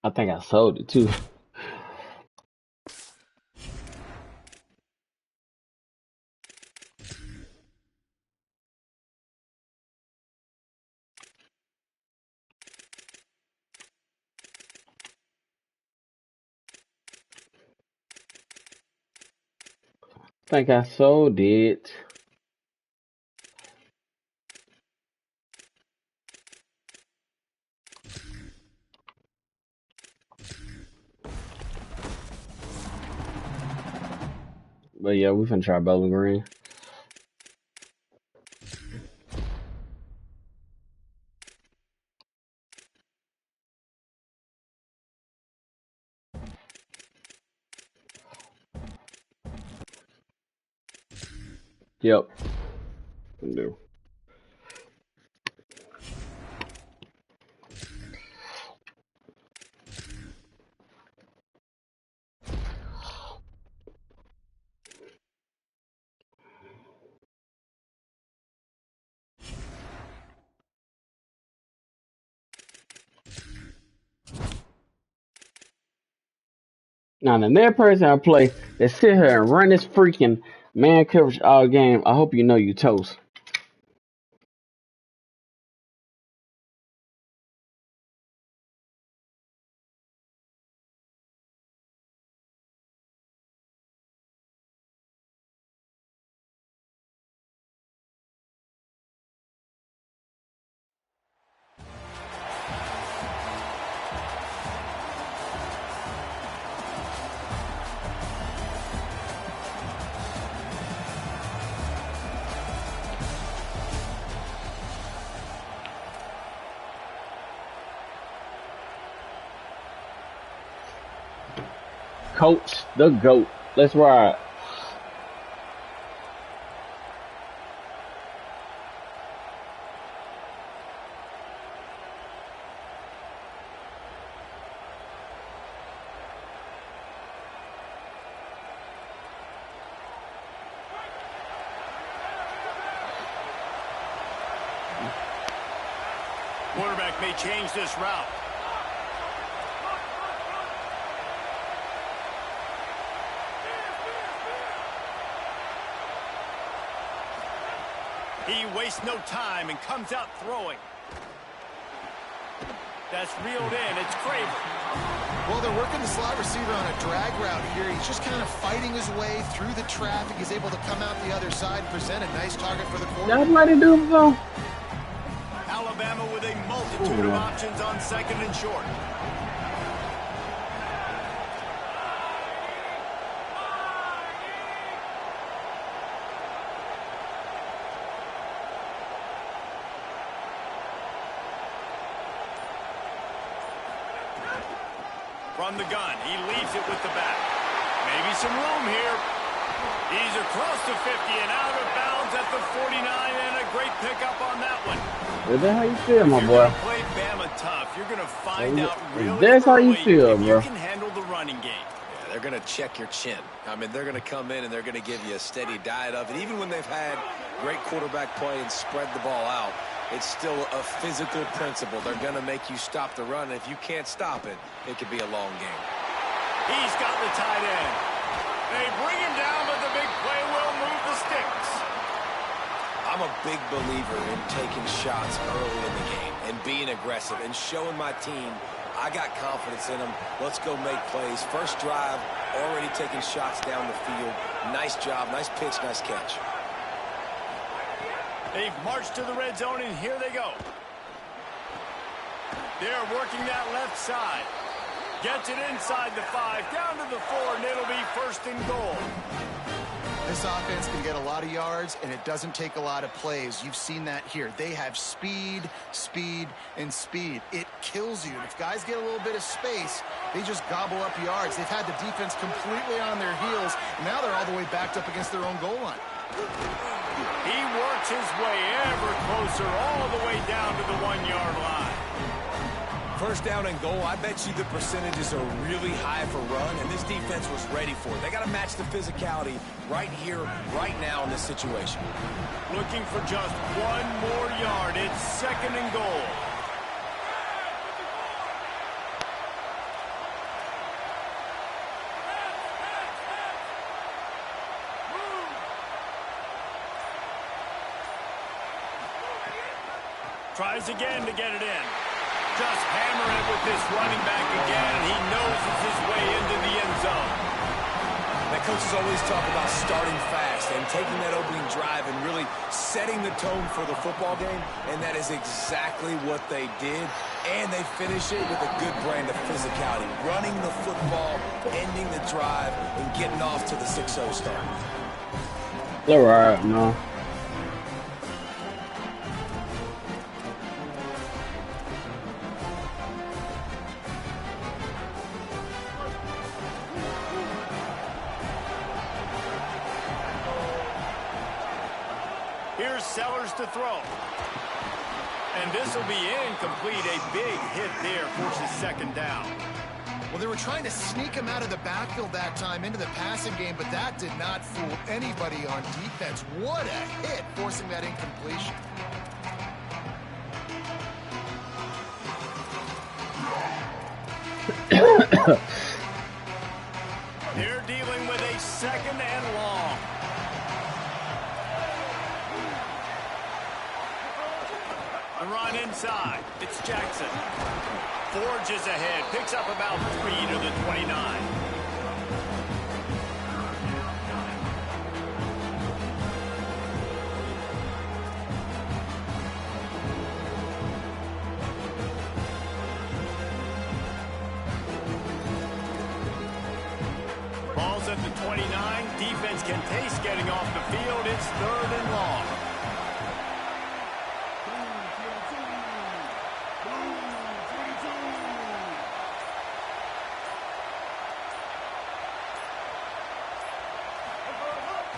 I think I sold it too. I think I sold it. But yeah, we finna try Bowling Green. Yep. Can do. Now the next person I play that sit here and run this freaking man coverage all game, I hope you know you toast. Coach the GOAT. Let's ride. Quarterback may change this route. He wastes no time and comes out throwing. That's reeled in. It's Craver. Well, they're working the slot receiver on a drag route here. He's just kind of fighting his way through the traffic. He's able to come out the other side, present a nice target for the quarterback. That's what they do though. Alabama with a multitude of options on second and short. From the gun, he leaves it with the back. Maybe some room here. He's across the 50 and out of bounds at the 49, and a great pickup on that one. Is that how you feel, my If boy? you're going to play Bama tough, you're going to find out really That's how you early feel, if bro. you can handle the running game. Yeah, they're going to check your chin. I mean, they're going to come in and they're going to give you a steady diet of it. Even when they've had great quarterback play and spread the ball out, it's still a physical principle. They're going to make you stop the run. And if you can't stop it, it could be a long game. He's got the tight end. They bring him down, but the big play will move the sticks. I'm a big believer in taking shots early in the game and being aggressive and showing my team I got confidence in them. Let's go make plays. First drive, already taking shots down the field. Nice job, nice pitch, nice catch. They've marched to the red zone, and here they go. They're working that left side. Gets it inside the 5, down to the 4, and it'll be first and goal. This offense can get a lot of yards, and it doesn't take a lot of plays. You've seen that here. They have speed, speed, and speed. It kills you. If guys get a little bit of space, they just gobble up yards. They've had the defense completely on their heels, and now they're all the way backed up against their own goal line. He works his way ever closer, all the way down to the 1-yard line. First down and goal, I bet you the percentages are really high for run, and this defense was ready for it. They got to match the physicality right here, right now in this situation. Looking for just one more yard. It's second and goal. Tries again to get it in. Just hammer it with this running back again, and he noses his way into the end zone. That coaches always talk about starting fast and taking that opening drive and really setting the tone for the football game, and that is exactly what they did. And they finish it with a good brand of physicality, running the football, ending the drive, and getting off to the 6-0 start. They're right, no. Here's Sellers to throw. And this will be incomplete. A big hit there forces second down. Well, they were trying to sneak him out of the backfield that time into the passing game, but that did not fool anybody on defense. What a hit, forcing that incompletion. They're dealing with a second and long. A run inside. It's Jackson. Forges ahead. Picks up about 3 to the 29. Ball's at the 29. Defense can taste getting off the field. It's third and long.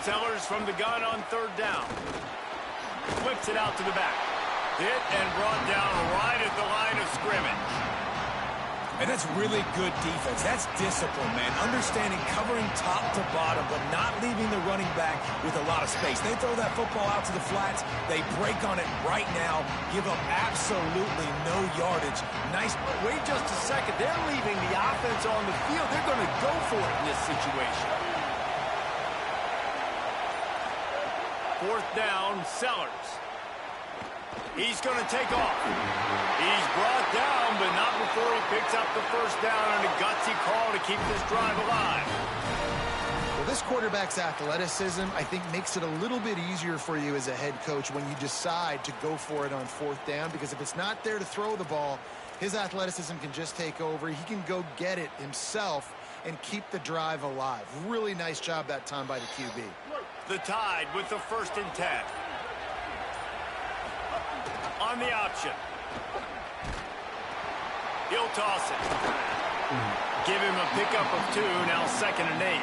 Sellers from the gun on third down. Flips it out to the back. Hit and brought down right at the line of scrimmage. And that's really good defense. That's discipline, man. Understanding covering top to bottom, but not leaving the running back with a lot of space. They throw that football out to the flats. They break on it right now. Give up absolutely no yardage. Nice. Wait just a second. They're leaving the offense on the field. They're going to go for it in this situation. Fourth down, Sellers. He's going to take off. He's brought down, but not before he picks up the first down on a gutsy call to keep this drive alive. Well, this quarterback's athleticism, I think, makes it a little bit easier for you as a head coach when you decide to go for it on fourth down, because if it's not there to throw the ball, his athleticism can just take over. He can go get it himself and keep the drive alive. Really nice job that time by the QB. The Tide with the 1st and 10. On the option. He'll toss it. Give him a pickup of 2, now 2nd and 8.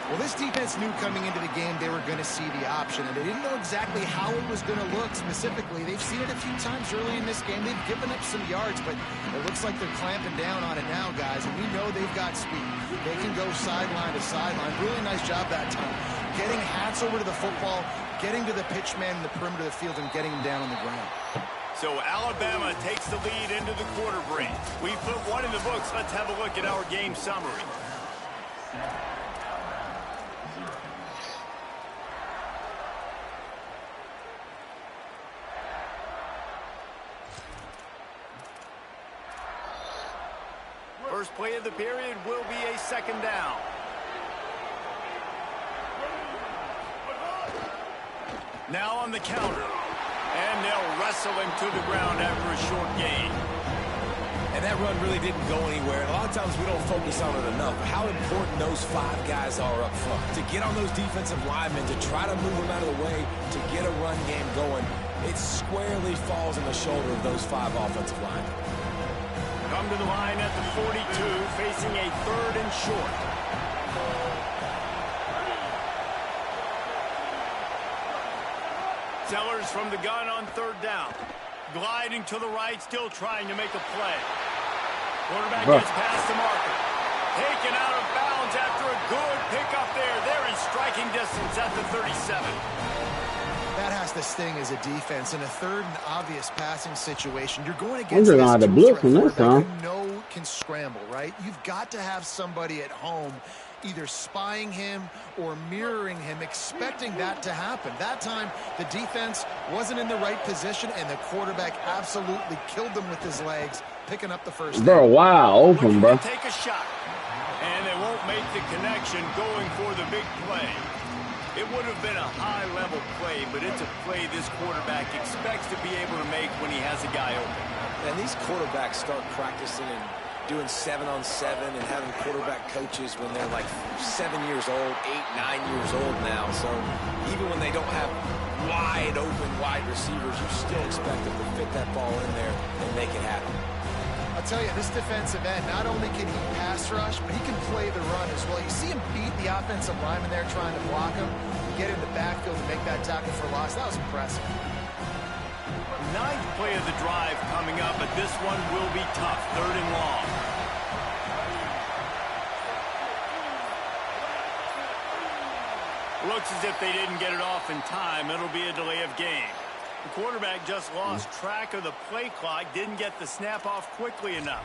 Well, this defense knew coming into the game they were going to see the option, and they didn't know exactly how it was going to look specifically. They've seen it a few times early in this game. They've given up some yards, but it looks like they're clamping down on it now, guys, and we know they've got speed. They can go sideline to sideline. Really nice job that time. Getting hats over to the football, getting to the pitch man in the perimeter of the field, and getting him down on the ground. So Alabama takes the lead into the quarter break. We put one in the books. Let's have a look at our game summary. First play of the period will be a 2nd down. Now on the counter. And they'll wrestle him to the ground after a short gain. And that run really didn't go anywhere. And a lot of times we don't focus on it enough. How important those 5 guys are up front. To get on those defensive linemen, to try to move them out of the way, to get a run game going, it squarely falls on the shoulder of those 5 offensive linemen. Come to the line at the 42, facing a 3rd and short. Sellers from the gun on 3rd down. Gliding to the right, still trying to make a play. Quarterback gets past the marker. Taken out of bounds after a good pickup there. They're in striking distance at the 37. That has to sting as a defense. In a third and obvious passing situation, you're going against this two-threat quarterback you know can scramble, right? You've got to have somebody at home either spying him or mirroring him, expecting that to happen. That time, the defense wasn't in the right position, and the quarterback absolutely killed them with his legs, picking up the first down. Bro, wow, open, bro. Take a shot, and they won't make the connection going for the big play. It would have been a high-level play, but it's a play this quarterback expects to be able to make when he has a guy open. And these quarterbacks start practicing and doing 7-on-7 and having quarterback coaches when they're like 7 years old, 8, 9 years old now. So even when they don't have wide receivers, you still expect them to fit that ball in there and make it happen. I'll tell you, this defensive end, not only can he pass rush, but he can play the run as well. You see him beat the offensive lineman there trying to block him, get in the backfield to make that tackle for loss. That was impressive. Ninth play of the drive coming up, but this one will be tough. 3rd and long. Looks as if they didn't get it off in time. It'll be a delay of game. The quarterback just lost track of the play clock, didn't get the snap off quickly enough.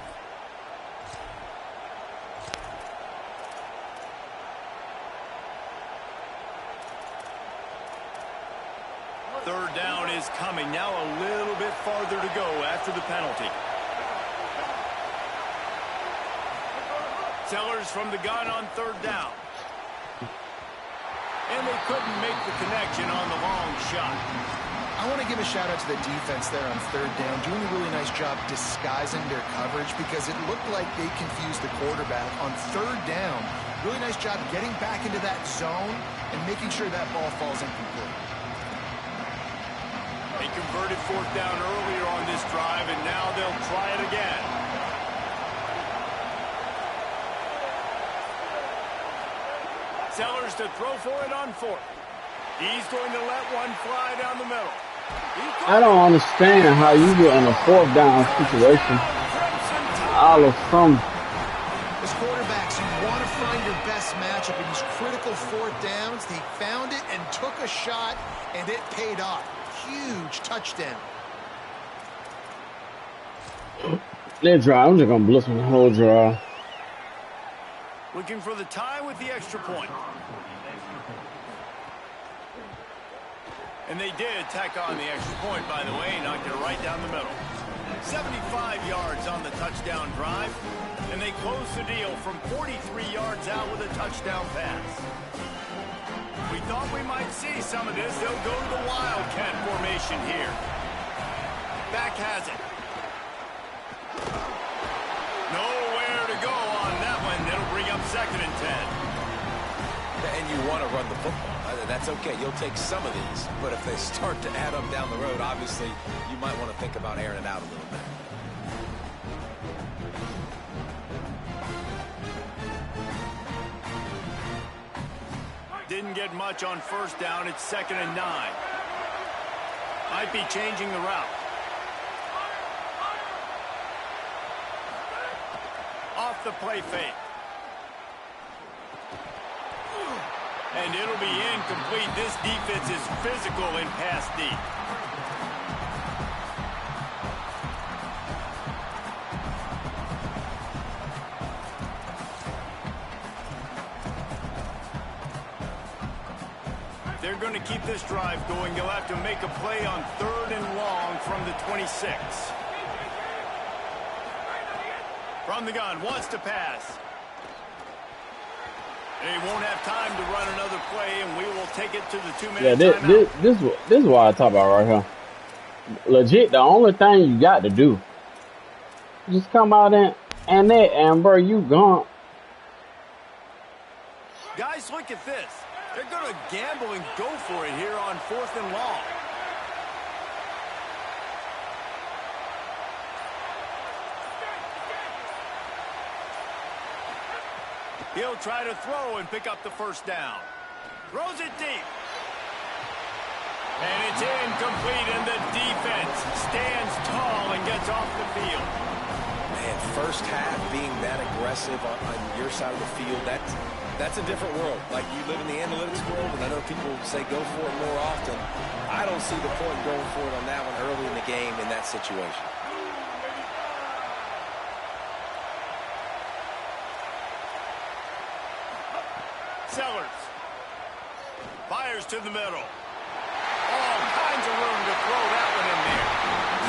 Third down is coming. Now a little bit farther to go after the penalty. Sellers from the gun on 3rd down. And they couldn't make the connection on the long shot. I want to give a shout out to the defense there on 3rd down, doing a really nice job disguising their coverage because it looked like they confused the quarterback on 3rd down. Really nice job getting back into that zone and making sure that ball falls incomplete. They converted 4th down earlier on this drive, and now they'll try it again. Sellers to throw for it on 4th. He's going to let one fly down the middle. I don't understand how you get in a 4th down situation. All of some. As quarterbacks, you want to find your best matchup in these critical 4th downs. He found it and took a shot, and it paid off. Huge touchdown. That drive, I'm just going to blitz the whole drive. Looking for the tie with the extra point. And they did tack on the extra point, by the way, knocked it right down the middle. 75 yards on the touchdown drive, and they close the deal from 43 yards out with a touchdown pass. We thought we might see some of this. They'll go to the Wildcat formation here. Back has it. Nowhere to go on that one. It'll bring up 2nd and 10. And you want to run the football. That's okay. You'll take some of these. But if they start to add up down the road, obviously, you might want to think about airing it out a little bit. Didn't get much on 1st down. It's 2nd and 9. Might be changing the route. Off the play fake. And it'll be incomplete. This defense is physical in pass deep. They're going to keep this drive going. They'll have to make a play on 3rd and long from the 26. From the gun, wants to pass. They won't have time to run another play, and we will take it to the 2-minute timeout. This is what I talk about right here. Legit, the only thing you got to do, just come out and bro, you gone. Guys, look at this. They're going to gamble and go for it here on 4th and long. He'll try to throw and pick up the 1st down. Throws it deep. And it's incomplete, and the defense stands tall and gets off the field. Man, first half being that aggressive on your side of the field, that's a different world. Like, you live in the analytics world, and I know people say go for it more often. I don't see the point going for it on that one early in the game in that situation. Sellers fires to the middle. All kinds of room to throw that one in there.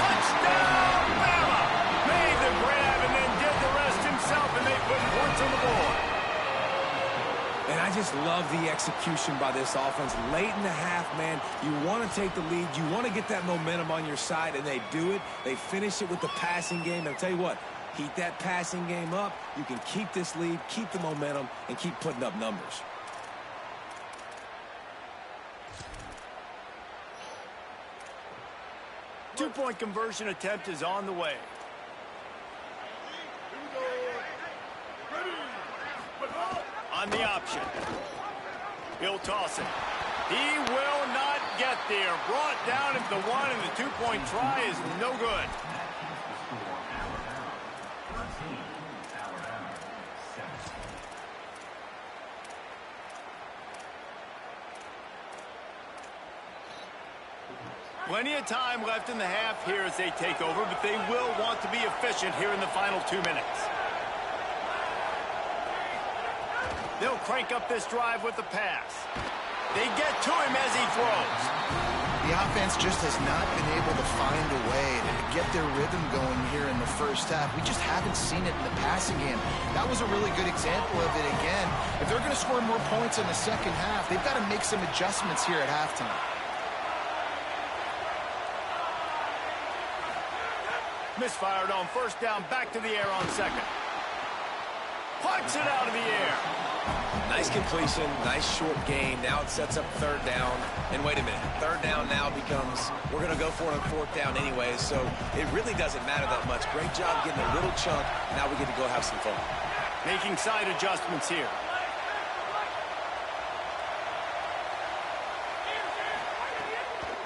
Touchdown, Bama! Made the grab and then did the rest himself, and they put points on the board. And I just love the execution by this offense. Late in the half, man, you want to take the lead. You want to get that momentum on your side, and they do it. They finish it with the passing game. I'll tell you what, heat that passing game up. You can keep this lead, keep the momentum, and keep putting up numbers. Two-point conversion attempt is on the way. On the option. He'll toss it. He will not get there. Brought down at the one, and the two-point try is no good. Plenty of time left in the half here as they take over, but they will want to be efficient here in the final 2 minutes. They'll crank up this drive with the pass. They get to him as he throws. The offense just has not been able to find a way to get their rhythm going here in the first half. We just haven't seen it in the passing game. That was a really good example of it again. If they're going to score more points in the second half, they've got to make some adjustments here at halftime. Misfired on first down, back to the air on second. Plucks it out of the air. Nice completion, nice short gain. Now it sets up third down. And wait a minute, third down now becomes, we're going to go for it on fourth down anyway, so it really doesn't matter that much. Great job getting a little chunk. Now we get to go have some fun. Making side adjustments here.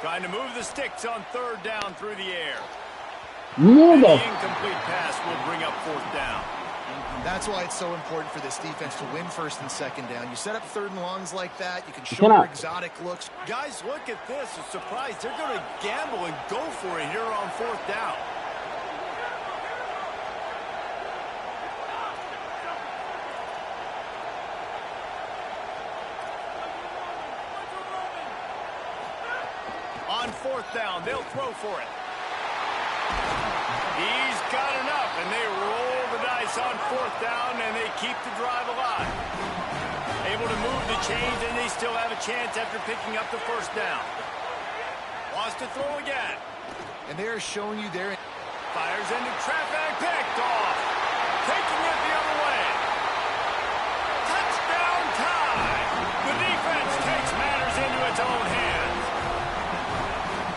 Trying to move the sticks on third down through the air. And the incomplete pass will bring up fourth down. That's why it's so important for this defense to win first and second down. You set up third and longs like that, you can show your exotic looks. Guys, look at this. A surprise. They're going to gamble and go for it here on fourth down. On fourth down, they'll throw for it. He's got enough, and they roll the dice on fourth down, and they keep the drive alive. Able to move the chains, and they still have a chance after picking up the first down. Wants to throw again. And they're showing you there. Fires into traffic, picked off. Taking it the other way. Touchdown tie. The defense takes matters into its own hands.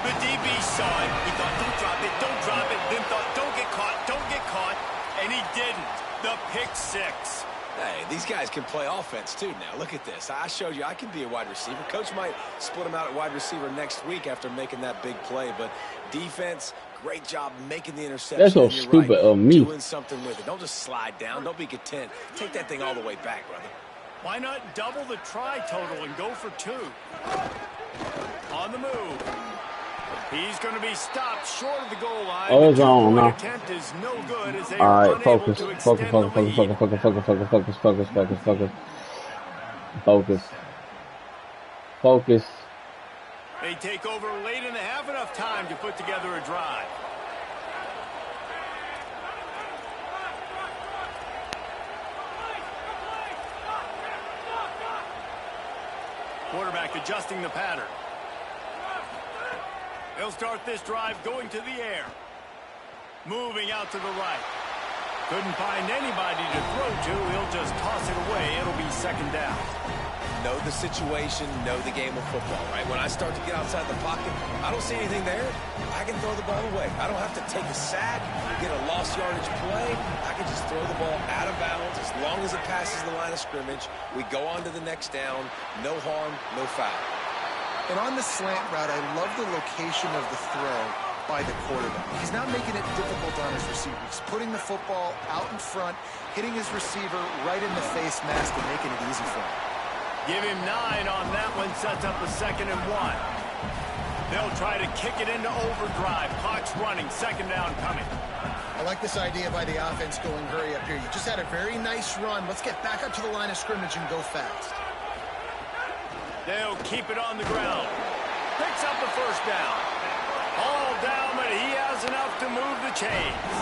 The DB saw it. He thought, don't drop it, then thought, don't get caught, and he didn't. The pick six. Hey, these guys can play offense too now. Look at this. I showed you I can be a wide receiver. Coach might split him out at wide receiver next week after making that big play, but defense, great job making the interception. That's so stupid of me. Doing something with it. Don't just slide down. Don't be content. Take that thing all the way back, brother. Why not double the try total and go for two? On the move. He's going to be stopped short of the goal line. Oh, it's on now. Attempt is no good as they all are right, focus. Focus. They take over late and have enough time to put together a drive. Quarterback adjusting the pattern. He'll start this drive going to the air. Moving out to the right. Couldn't find anybody to throw to. He'll just toss it away. It'll be second down. Know the situation, know the game of football, right? When I start to get outside the pocket, I don't see anything there. I can throw the ball away. I don't have to take a sack, get a lost yardage play. I can just throw the ball out of bounds as long as it passes the line of scrimmage. We go on to the next down. No harm, no foul. And on the slant route, I love the location of the throw by the quarterback. He's not making it difficult on his receiver. He's putting the football out in front, hitting his receiver right in the face mask and making it easy for him. Give him 9 on that one, sets up a 2nd and 1. They'll try to kick it into overdrive. Clock's running, 2nd down coming. I like this idea by the offense going hurry up here. You just had a very nice run. Let's get back up to the line of scrimmage and go fast. They'll keep it on the ground. Picks up the 1st down. All down, but he has enough to move the chains.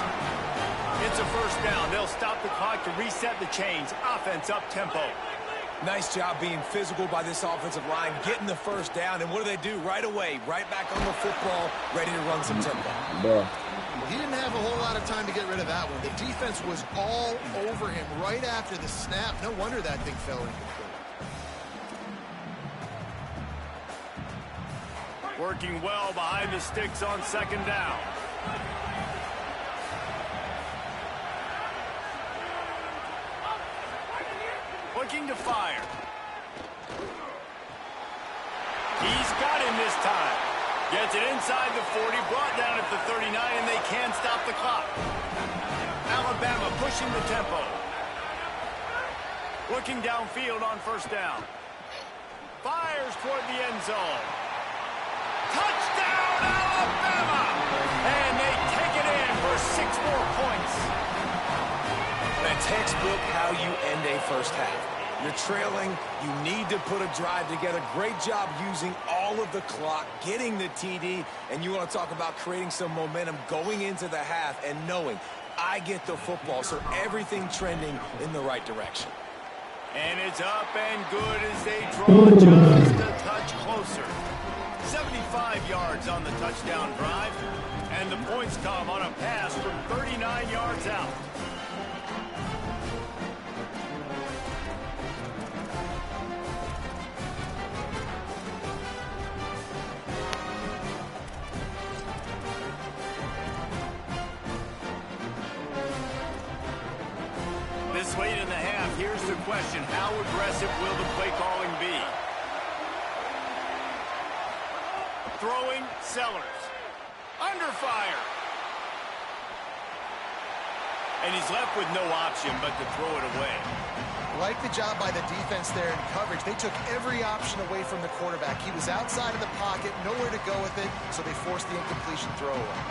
It's a 1st down. They'll stop the clock to reset the chains. Offense up tempo. Nice job being physical by this offensive line, getting the 1st down, and what do? Right away, right back on the football, ready to run some tempo. Bro. He didn't have a whole lot of time to get rid of that one. The defense was all over him right after the snap. No wonder that thing fell incomplete. Working well behind the sticks on 2nd down. Looking to fire. He's got him this time. Gets it inside the 40, brought down at the 39, and they can't stop the clock. Alabama pushing the tempo. Looking downfield on 1st down. Fires toward the end zone. Touchdown, Alabama! And they take it in for 6 more points. A textbook how you end a 1st half. You're trailing. You need to put a drive together. Great job using all of the clock, getting the TD, and you want to talk about creating some momentum going into the half and knowing I get the football, so everything trending in the right direction. And it's up and good as they draw just a touch closer. 75 yards on the touchdown drive, and the points come on a pass from 39 yards out. This late in the half, here's the question: how aggressive will the play calling be? Throwing, Sellers. Under fire. And he's left with no option but to throw it away. Like the job by the defense there in coverage. They took every option away from the quarterback. He was outside of the pocket, nowhere to go with it, so they forced the incompletion throwaway.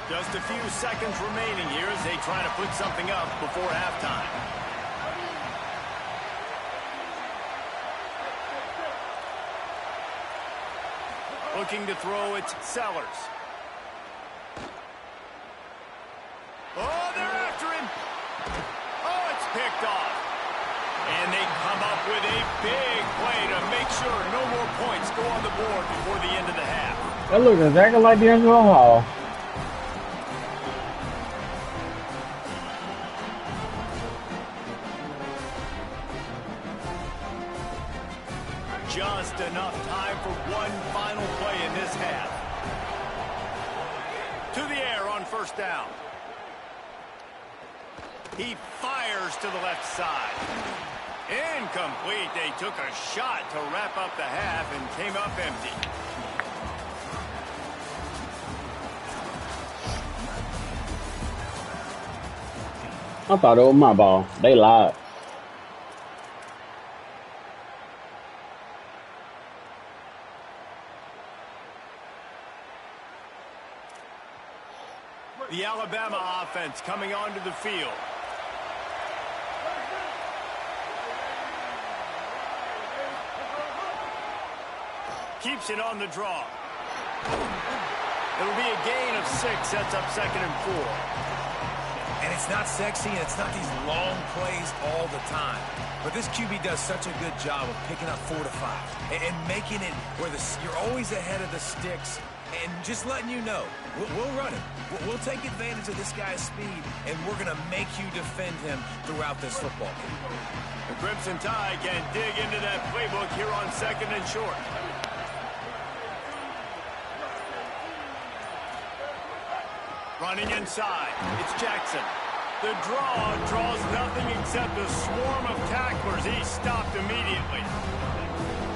Just a few seconds remaining here as they try to put something up before halftime. Looking to throw, it's Sellers. Oh, they're after him. Oh, it's picked off. And they come up with a big play to make sure no more points go on the board before the end of the half. That looks exactly like D'Angelo Hall. Just enough time for one final play in this half. To the air on 1st down. He fires to the left side. Incomplete. They took a shot to wrap up the half and came up empty. I thought it was my ball. They lied. The Alabama offense coming onto the field. Keeps it on the draw. It'll be a gain of 6, sets up 2nd and 4. And it's not sexy, and it's not these long plays all the time. But this QB does such a good job of picking up 4 to 5 and making it where you're always ahead of the sticks and just letting you know, we'll run it. We'll take advantage of this guy's speed, and we're going to make you defend him throughout this football game. The Crimson Tide can dig into that playbook here on 2nd and short. Running inside, it's Jackson. The draw draws nothing except a swarm of tacklers. He's stopped immediately.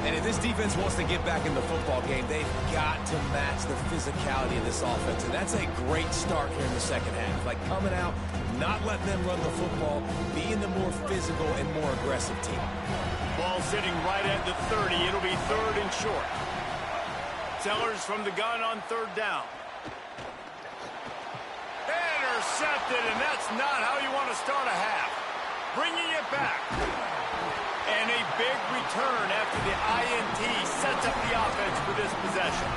And if this defense wants to get back in the football game, they've got to match the physicality of this offense. And that's a great start here in the second half. Like coming out, not letting them run the football, being the more physical and more aggressive team. Ball sitting right at the 30. It'll be 3rd and short. Sellers from the gun on 3rd down. Intercepted, and that's not how you want to start a half. Bringing it back. And a big return after the INT sets up the offense for this possession.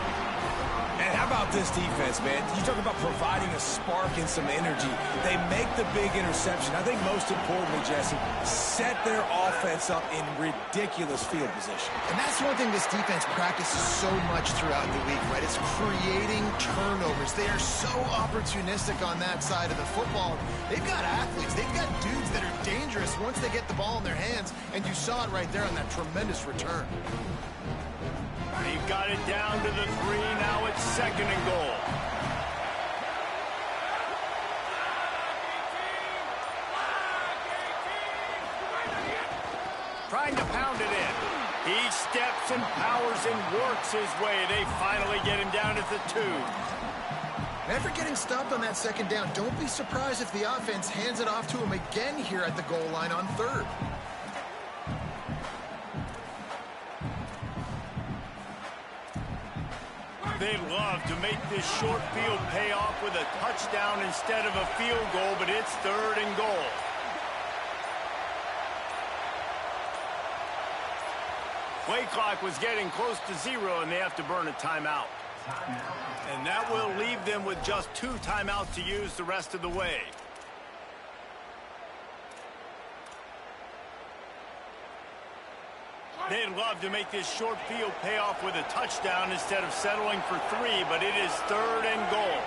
And how about this defense, man? You talk about providing a spark and some energy. They make the big interception. I think most importantly, Jesse, set their offense up in ridiculous field position. And that's one thing this defense practices so much throughout the week, right? It's creating turnovers. They are so opportunistic on that side of the football. They've got athletes. They've got dudes that are dangerous once they get the ball in their hands, and you saw it right there on that tremendous return. They've got it down to the 3. Now it's 2nd and goal. Trying to pound it in. He steps and powers and works his way. They finally get him down at the 2. Never getting stopped on that 2nd down. Don't be surprised if the offense hands it off to him again here at the goal line on 3rd. They'd love to make this short field pay off with a touchdown instead of a field goal, but it's 3rd and goal. Play clock was getting close to 0, and they have to burn a timeout. And that will leave them with just 2 timeouts to use the rest of the way. They'd love to make this short field pay off with a touchdown instead of settling for 3, but it is 3rd and goal.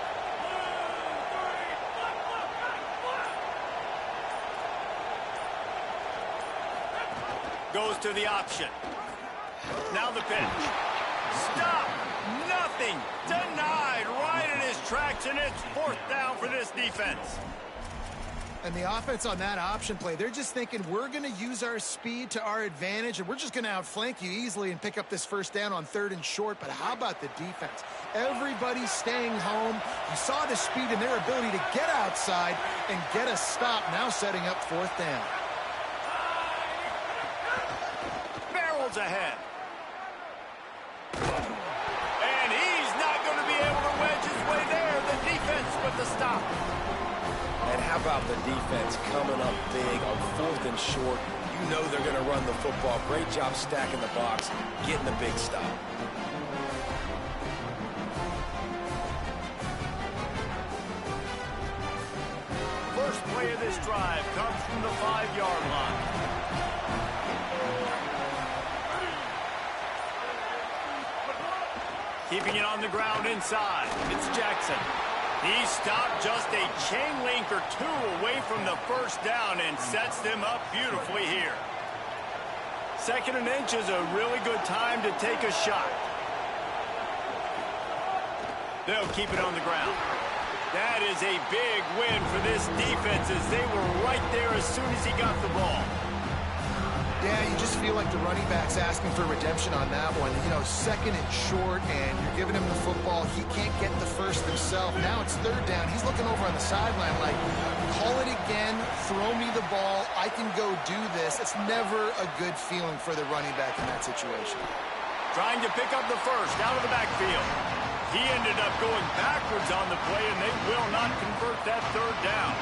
Goes to the option. Now the pitch. Stop! Nothing! Denied right in his tracks, and it's 4th down for this defense. And the offense on that option play, they're just thinking we're going to use our speed to our advantage, and we're just going to outflank you easily and pick up this 1st down on 3rd and short. But how about the defense? Everybody's staying home. You saw the speed and their ability to get outside and get a stop, now setting up 4th down. Barrels ahead. And he's not going to be able to wedge his way there. The defense with the stop. And how about the defense coming up big on 4th and short? You know they're going to run the football. Great job stacking the box, getting the big stop. First play of this drive comes from the 5-yard line. Keeping it on the ground inside. It's Jackson. He stopped just a chain link or 2 away from the 1st down and sets them up beautifully here. 2nd and inch is a really good time to take a shot. They'll keep it on the ground. That is a big win for this defense as they were right there as soon as he got the ball. Yeah, you just feel like the running back's asking for redemption on that one. You know, 2nd and short, and you're giving him the football. He can't get the 1st himself. Now it's 3rd down. He's looking over on the sideline like, call it again, throw me the ball, I can go do this. It's never a good feeling for the running back in that situation. Trying to pick up the 1st out of the backfield. He ended up going backwards on the play, and they will not convert that 3rd down.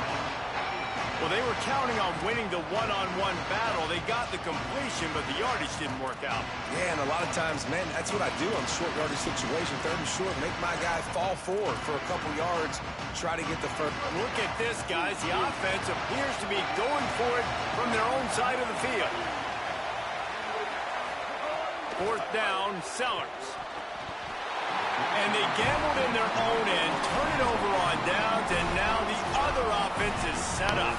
Well, they were counting on winning the one-on-one battle. They got the completion, but the yardage didn't work out. Yeah, and a lot of times, man, that's what I do on short yardage situation. 3rd and short, make my guy fall forward for a couple yards, try to get the 1st. Look at this, guys. The offense appears to be going for it from their own side of the field. 4th down, Sellers. And they gambled in their own end, turn it over on downs, and now the other offense is set up.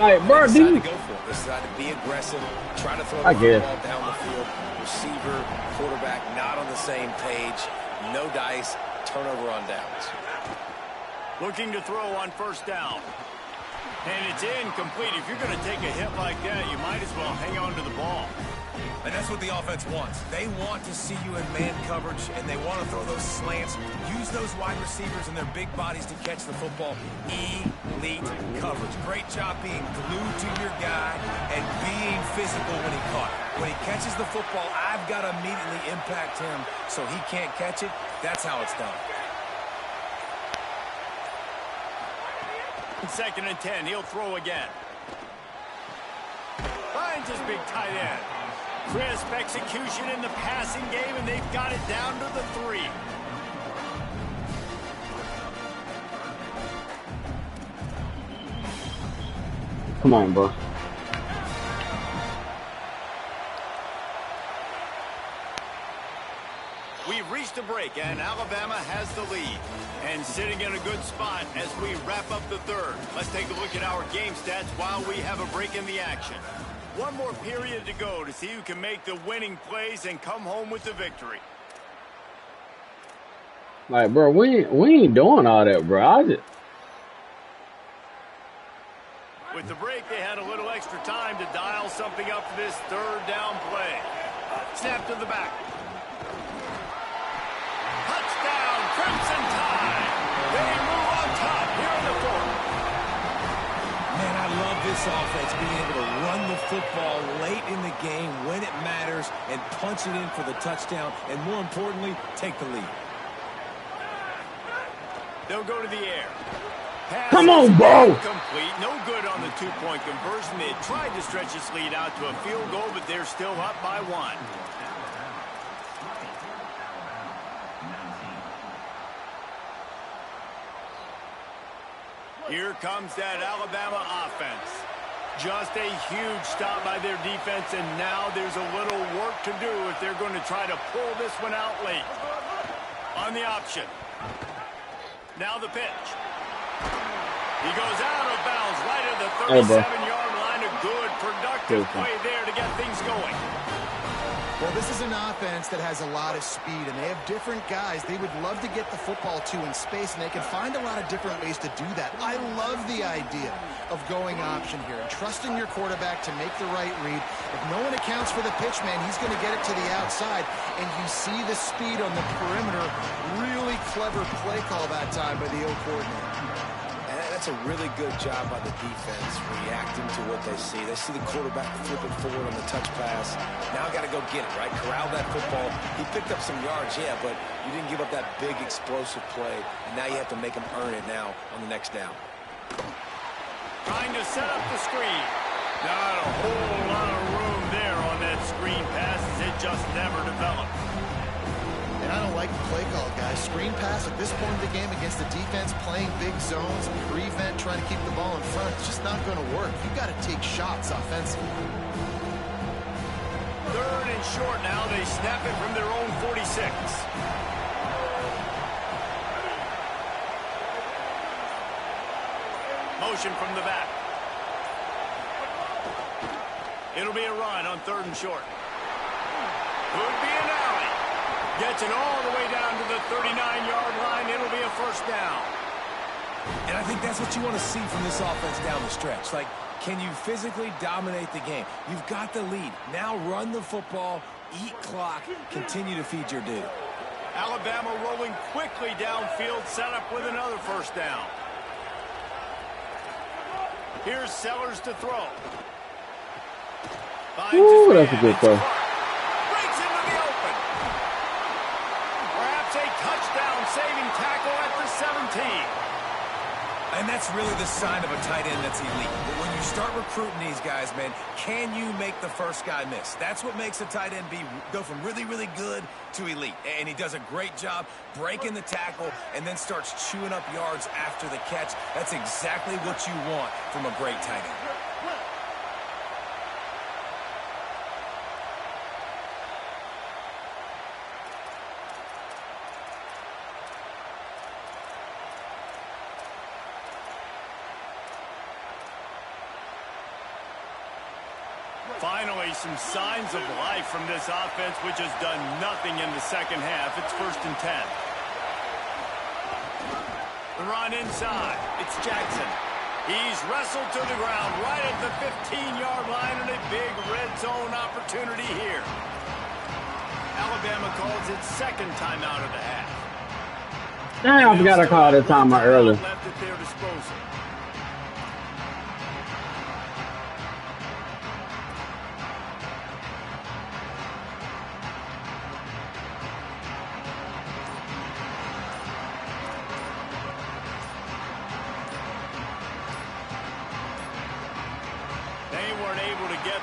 Like, bro, They decided to go for it. They decided to be aggressive, try to throw the ball down the field. Receiver, quarterback, not on the same page. No dice, turnover on downs. Looking to throw on 1st down. And it's incomplete. If you're going to take a hit like that, you might as well hang on to the ball. And that's what the offense wants. They want to see you in man coverage, and they want to throw those slants, use those wide receivers and their big bodies to catch the football. Elite coverage. Great job being glued to your guy and being physical when he caught it. When he catches the football, I've got to immediately impact him so he can't catch it. That's how it's done. 2nd and 10. He'll throw again. Finds his big tight end. Crisp execution in the passing game, and they've got it down to the 3. Come on, bro. We've reached a break, and Alabama has the lead. And sitting in a good spot as we wrap up the 3rd. Let's take a look at our game stats while we have a break in the action. One more period to go to see who can make the winning plays and come home with the victory. Like, bro, we ain't doing all that, bro. With the break, they had a little extra time to dial something up for this 3rd down play. Snap to the back. Touchdown, Crimson Tide. They move on top here in the 4th. Man, I love this offense being able to run the football late in the game when it matters and punch it in for the touchdown, and more importantly, take the lead. They'll go to the air. Pass Come on, bro. Complete. No good on the 2-point conversion. They tried to stretch this lead out to a field goal, but they're still up by 1. Here comes that Alabama offense. Just a huge stop by their defense, and now there's a little work to do if they're going to try to pull this one out late. On the option. Now the pitch. He goes out of bounds right at the 37-yard line. A good, productive play there to get things going. Well, this is an offense that has a lot of speed, and they have different guys they would love to get the football to in space, and they can find a lot of different ways to do that. I love the idea of going option here and trusting your quarterback to make the right read. If no one accounts for the pitch, man, he's going to get it to the outside, and you see the speed on the perimeter. Really clever play call that time by the O coordinator. That's a really good job by the defense, reacting to what they see. They see the quarterback flipping forward on the touch pass. Now got to go get it, right? Corral that football. He picked up some yards, yeah, but you didn't give up that big explosive play. And now you have to make him earn it now on the next down. Trying to set up the screen. Not a whole lot of room there on that screen pass. It just never developed. And I don't like the play call, guys. Screen pass at this point of the game against the defense playing big zones, prevent, trying to keep the ball in front. It's just not going to work. You've got to take shots offensively. 3rd and short now. They snap it from their own 46. Motion from the back. It'll be a run on 3rd and short. Could be an alley. Gets it all the way down to the 39-yard line. It'll be a 1st down. And I think that's what you want to see from this offense down the stretch. Like, can you physically dominate the game? You've got the lead. Now run the football, eat clock, continue to feed your dude. Alabama rolling quickly downfield, set up with another 1st down. Here's Sellers to throw. Ooh, that's a good throw. Saving tackle at the 17. And that's really the sign of a tight end that's elite. But when you start recruiting these guys, man, can you make the first guy miss? That's what makes a tight end go from really, really good to elite. And he does a great job breaking the tackle and then starts chewing up yards after the catch. That's exactly what you want from a great tight end. Finally, some signs of life from this offense, which has done nothing in the 2nd half. It's 1st and 10. The run inside. It's Jackson. He's wrestled to the ground right at the 15-yard line, and a big red its own opportunity here. Alabama calls its second timeout of the half. Damn, I forgot I called that timeout earlier. Left at their disposal.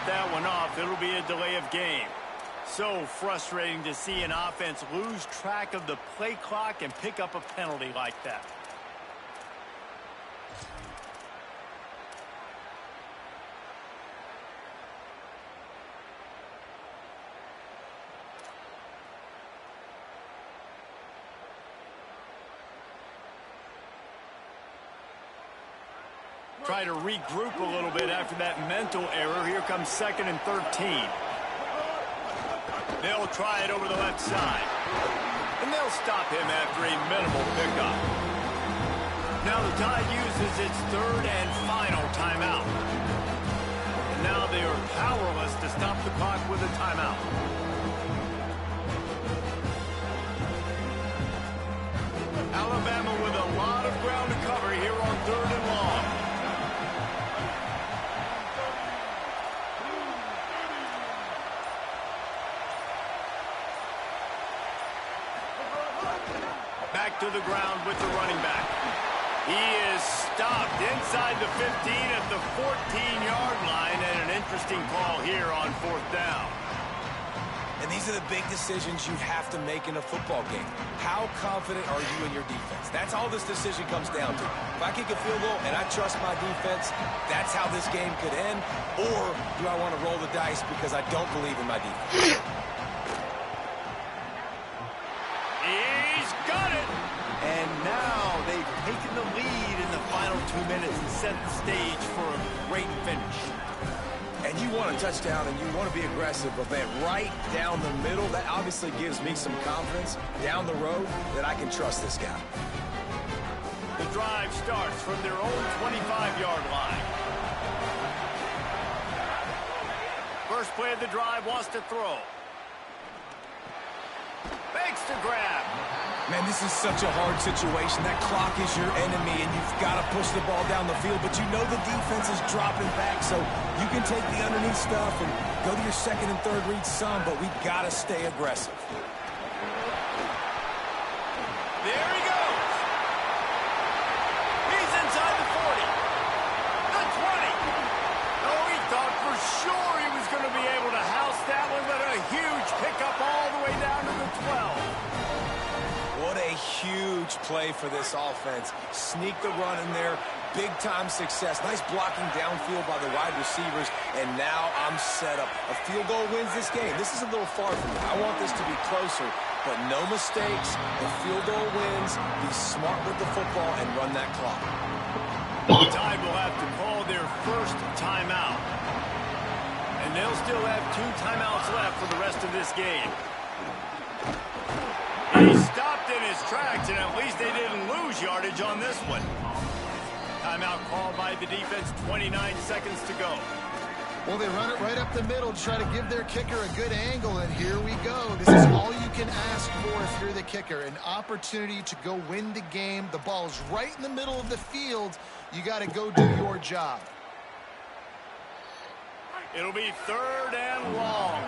That one off. It'll be a delay of game. So frustrating to see an offense lose track of the play clock and pick up a penalty like that. Try to regroup a little bit after that mental error. Here comes 2nd and 13. They'll try it over the left side. And they'll stop him after a minimal pickup. Now the Tide uses its third and final timeout. And now they are powerless to stop the clock with a timeout. Alabama with a lot of ground to cover here on 3rd and long. Back to the ground with the running back. He is stopped inside the 15 at the 14-yard line, and an interesting call here on 4th down. And these are the big decisions you have to make in a football game. How confident are you in your defense? That's all this decision comes down to. If I kick a field goal and I trust my defense, that's how this game could end. Or do I want to roll the dice because I don't believe in my defense? He's got it! And now they've taken the lead in the final 2 minutes and set the stage for a great finish. And you want a touchdown and you want to be aggressive, but man, right down the middle, that obviously gives me some confidence down the road that I can trust this guy. The drive starts from their own 25-yard line. First play of the drive, wants to throw. Fakes to grab. Man, this is such a hard situation. That clock is your enemy, and you've got to push the ball down the field, but you know the defense is dropping back, so you can take the underneath stuff and go to your 2nd and 3rd read some, but we've got to stay aggressive. There he goes. He's inside the 40. The 20. Oh, he thought for sure he was going to be able to house that one, but a huge pickup all the way down to the 12. What a huge play for this offense. Sneak the run in there. Big-time success. Nice blocking downfield by the wide receivers. And now I'm set up. A field goal wins this game. This is a little far from me. I want this to be closer, but no mistakes. The field goal wins. Be smart with the football and run that clock. The Tide will have to call their first timeout. And they'll still have 2 timeouts left for the rest of this game. He stopped in his tracks, and at least they didn't lose yardage on this one. Timeout called by the defense, 29 seconds to go. Well, they run it right up the middle to try to give their kicker a good angle, and here we go. This is all you can ask for if you're the kicker, an opportunity to go win the game. The ball is right in the middle of the field. You got to go do your job. It'll be 3rd and long.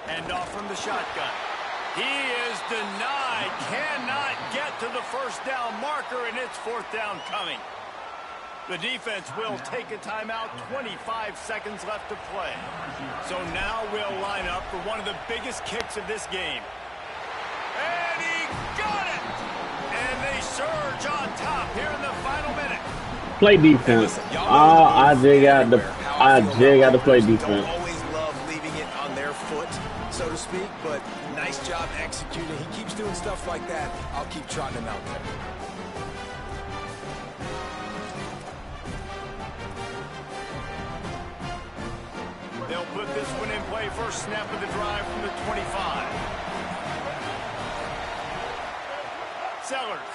Hand off from the shotgun. He is denied. Cannot get to the first down marker, and it's 4th down coming. The defense will take a timeout. 25 seconds left to play. So now we'll line up for one of the biggest kicks of this game. And he got it! And they surge on top here in the final minute. Play defense. I just got to play defense. So to speak, but nice job executing. He keeps doing stuff like that. I'll keep trotting him out there. They'll put this one in play. First snap of the drive from the 25. Sellers.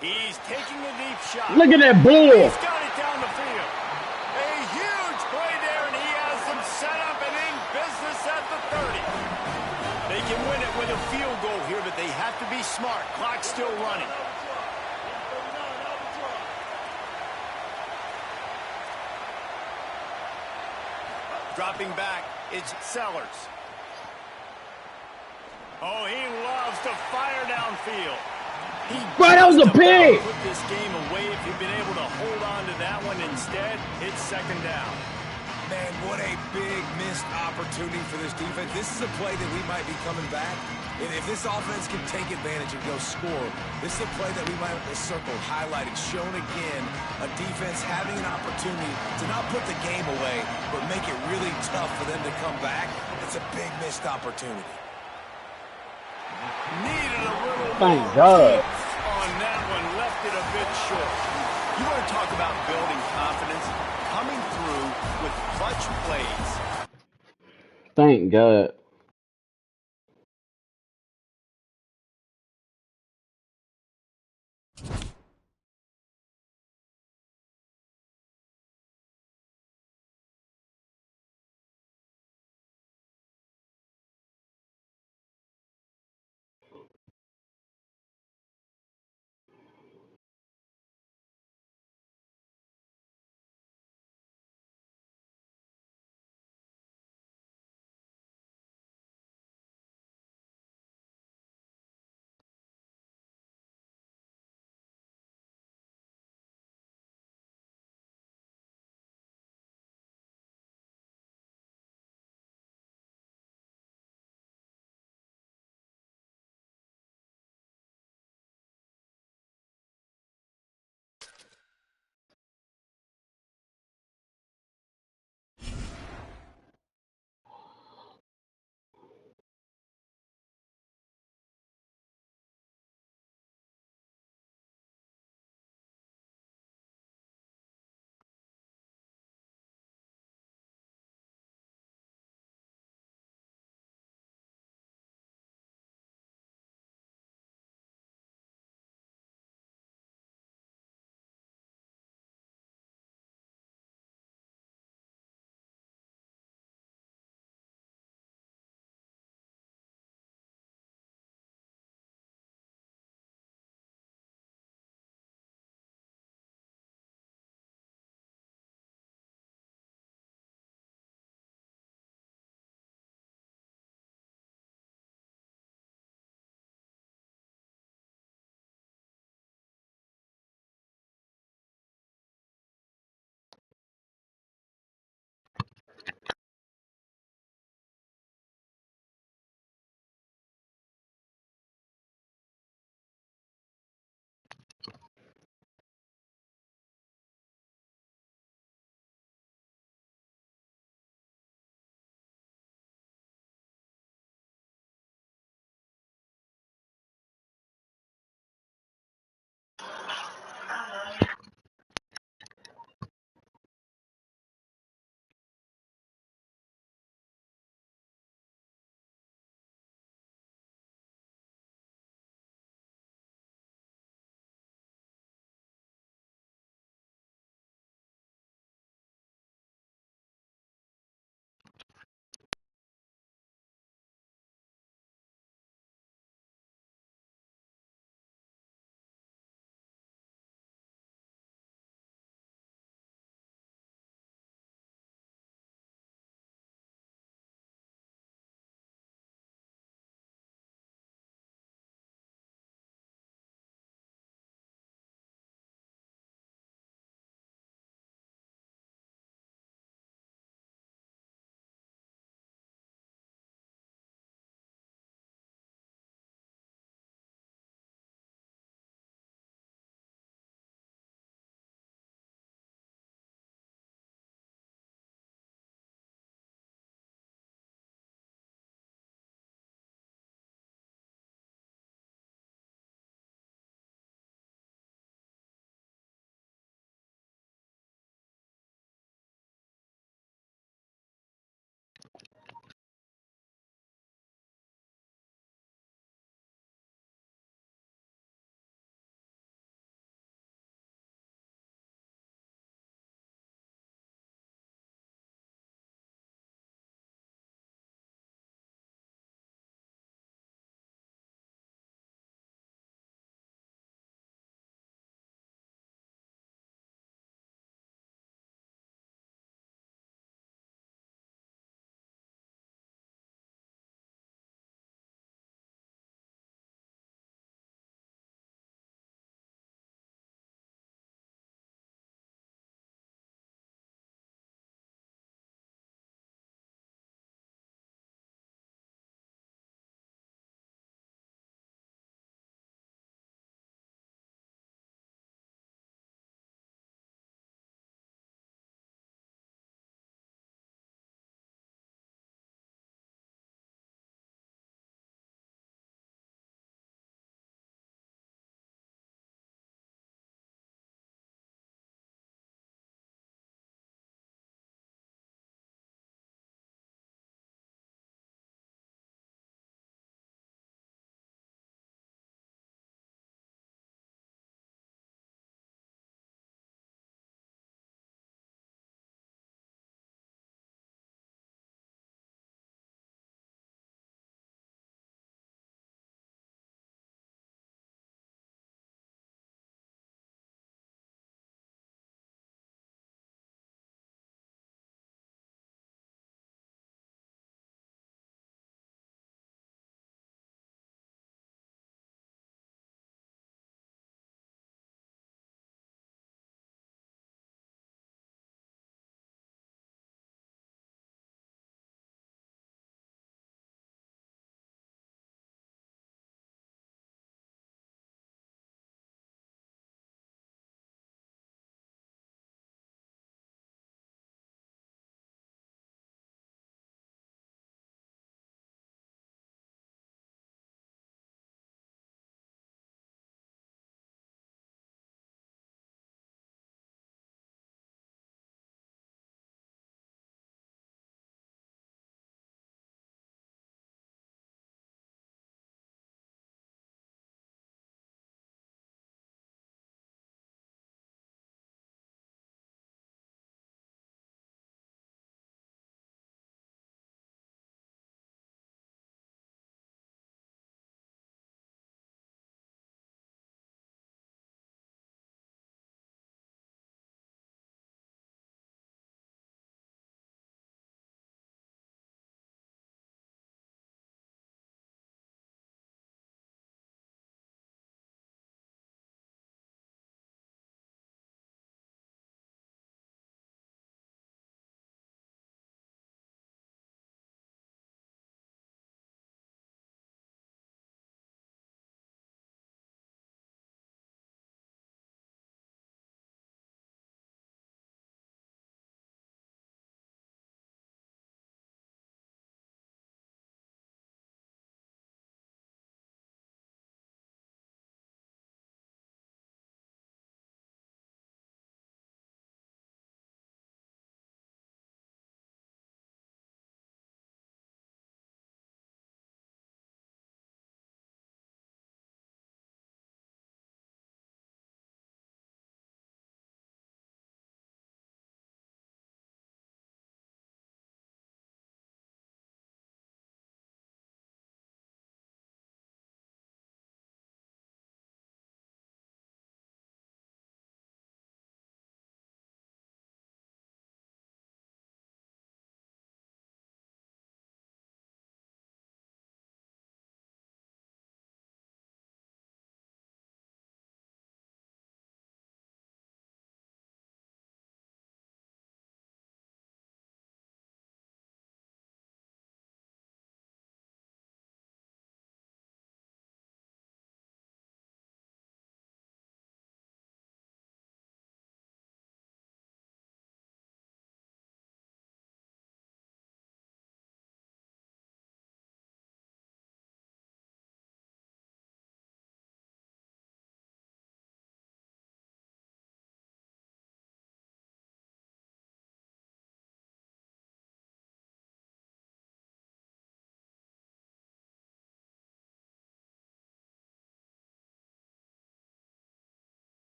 He's taking a deep shot. Look at that bull. He's got it down the field. A huge play there, and he has them set up and in business at the 30. They can win it with a field goal here, but they have to be smart. Clock's still running. Dropping back, it's Sellers. Oh, he loves to fire downfield. Bro, that was a pig. Put this game away if he'd been able to hold on to that one. Instead, it's second down. Man, what a big missed opportunity for this defense. This is a play that we might be coming back. And if this offense can take advantage and go score, this is a play that we might have circled, highlighted, shown again. A defense having an opportunity to not put the game away, but make it really tough for them to come back. It's a big missed opportunity. Needed a little Thank more God. on that one, left it a bit short. You want to talk about building confidence, coming through with clutch plays. Thank God.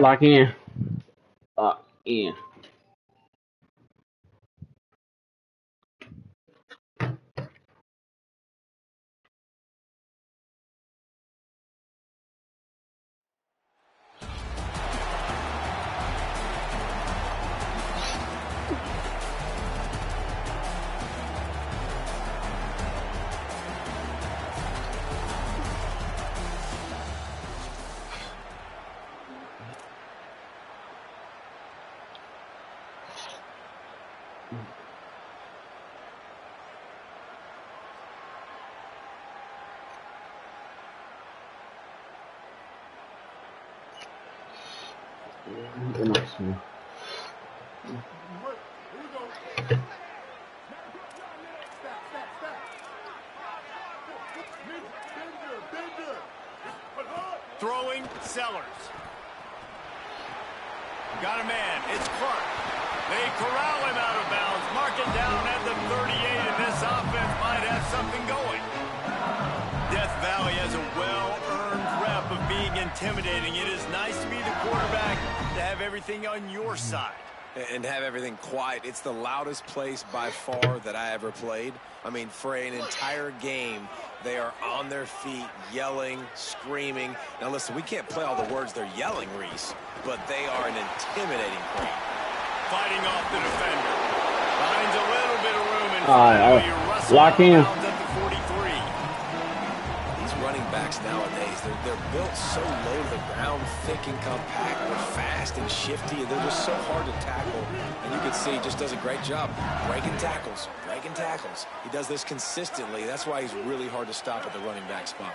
Lock in. Lock in. Throwing Sellers. Got a man. It's Clark. They corral him out of bounds. Mark it down at the 38, and this offense might have something going. Death Valley has a well-earned rep of being intimidating. It is nice to be the quarterback, to have everything on your side. And have everything quiet. It's the loudest place by far that I ever played. I mean, for an entire game, they are on their feet, yelling, screaming. Now, listen, we can't play all the words they're yelling, Reese, but they are an intimidating crowd. Fighting off the defender. Finds a little bit of room in front. Lock in. At the 43. These running backs nowadays, they're built so low to the ground, thick and compact, they're fast and shifty, and they're just so hard to tackle. And you can see he just does a great job breaking tackles, breaking tackles. He does this consistently. That's why he's really hard to stop at the running back spot.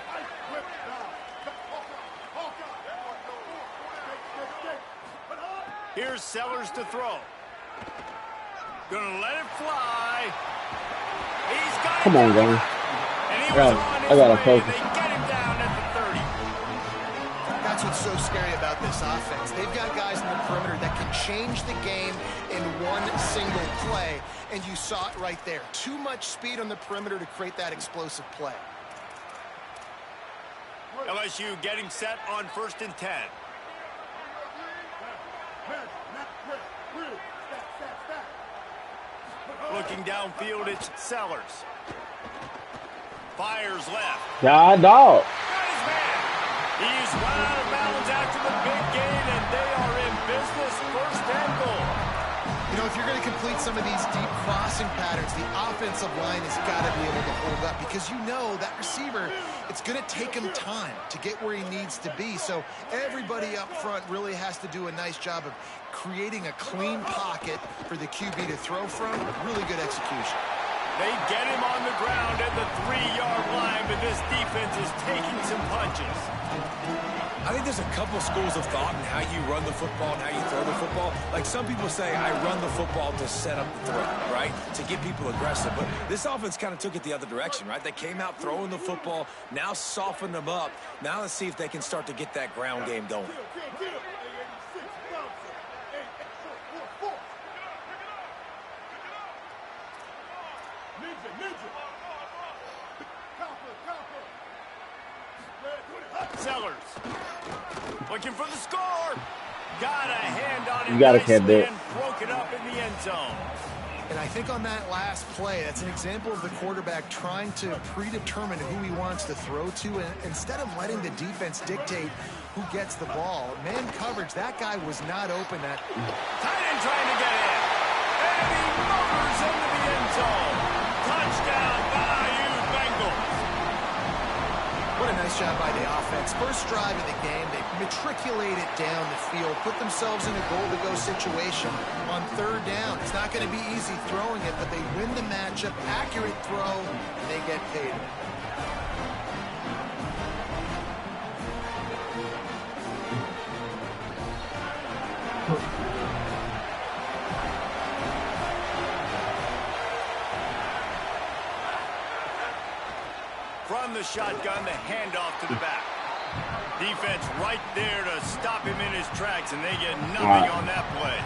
Here's Sellers to throw. Gonna let it fly. He's got Come on, guys. I got a focus. They get him down at the 30. That's what's so scary about this offense. They've got guys in the perimeter that can change the game in one single play, and you saw it right there. Too much speed on the perimeter to create that explosive play. LSU getting set on 1st and 10. Looking downfield, it's Sellers. Fires left. God, dog. Got his man. He's run out of bounds after the big gain, and they are in business. 1st and goal. You know, if you're going to complete some of these deep crossing patterns, the offensive line has got to be able to hold up, because you know that receiver, it's going to take him time to get where he needs to be. So everybody up front really has to do a nice job of creating a clean pocket for the QB to throw from. Really good execution. They get him on the ground at the 3-yard line, but this defense is taking some punches. I think there's a couple schools of thought in how you run the football and how you throw the football. Like, some people say, I run the football to set up the throw, right? To get people aggressive. But this offense kind of took it the other direction, right? They came out throwing the football, now softened them up. Now let's see if they can start to get that ground game going. Sellers looking for the score. Got a hand on it. You gotta catch that. Broke it up in the end zone. And I think on that last play, that's an example of the quarterback trying to predetermine who he wants to throw to, and instead of letting the defense dictate who gets the ball. Man coverage, that guy was not open. That tight end trying to get in. And he motors into the end zone. Touchdown, Bayou Bengals. What a nice job by the offense. First drive of the game, they matriculated down the field, put themselves in a goal-to-go situation on 3rd down. It's not going to be easy throwing it, but they win the matchup, accurate throw, and they get paid. From the shotgun, the handoff to the back. Defense right there to stop him in his tracks, and they get nothing on that play.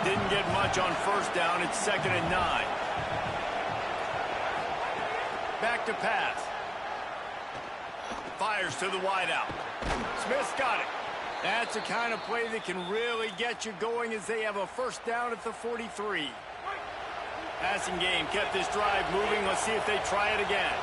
Didn't get much on 1st down. It's 2nd and 9. Back to pass. Fires to the wideout. Smith's got it. That's the kind of play that can really get you going as they have a first down at the 43. Passing game kept this drive moving. Let's see if they try it again.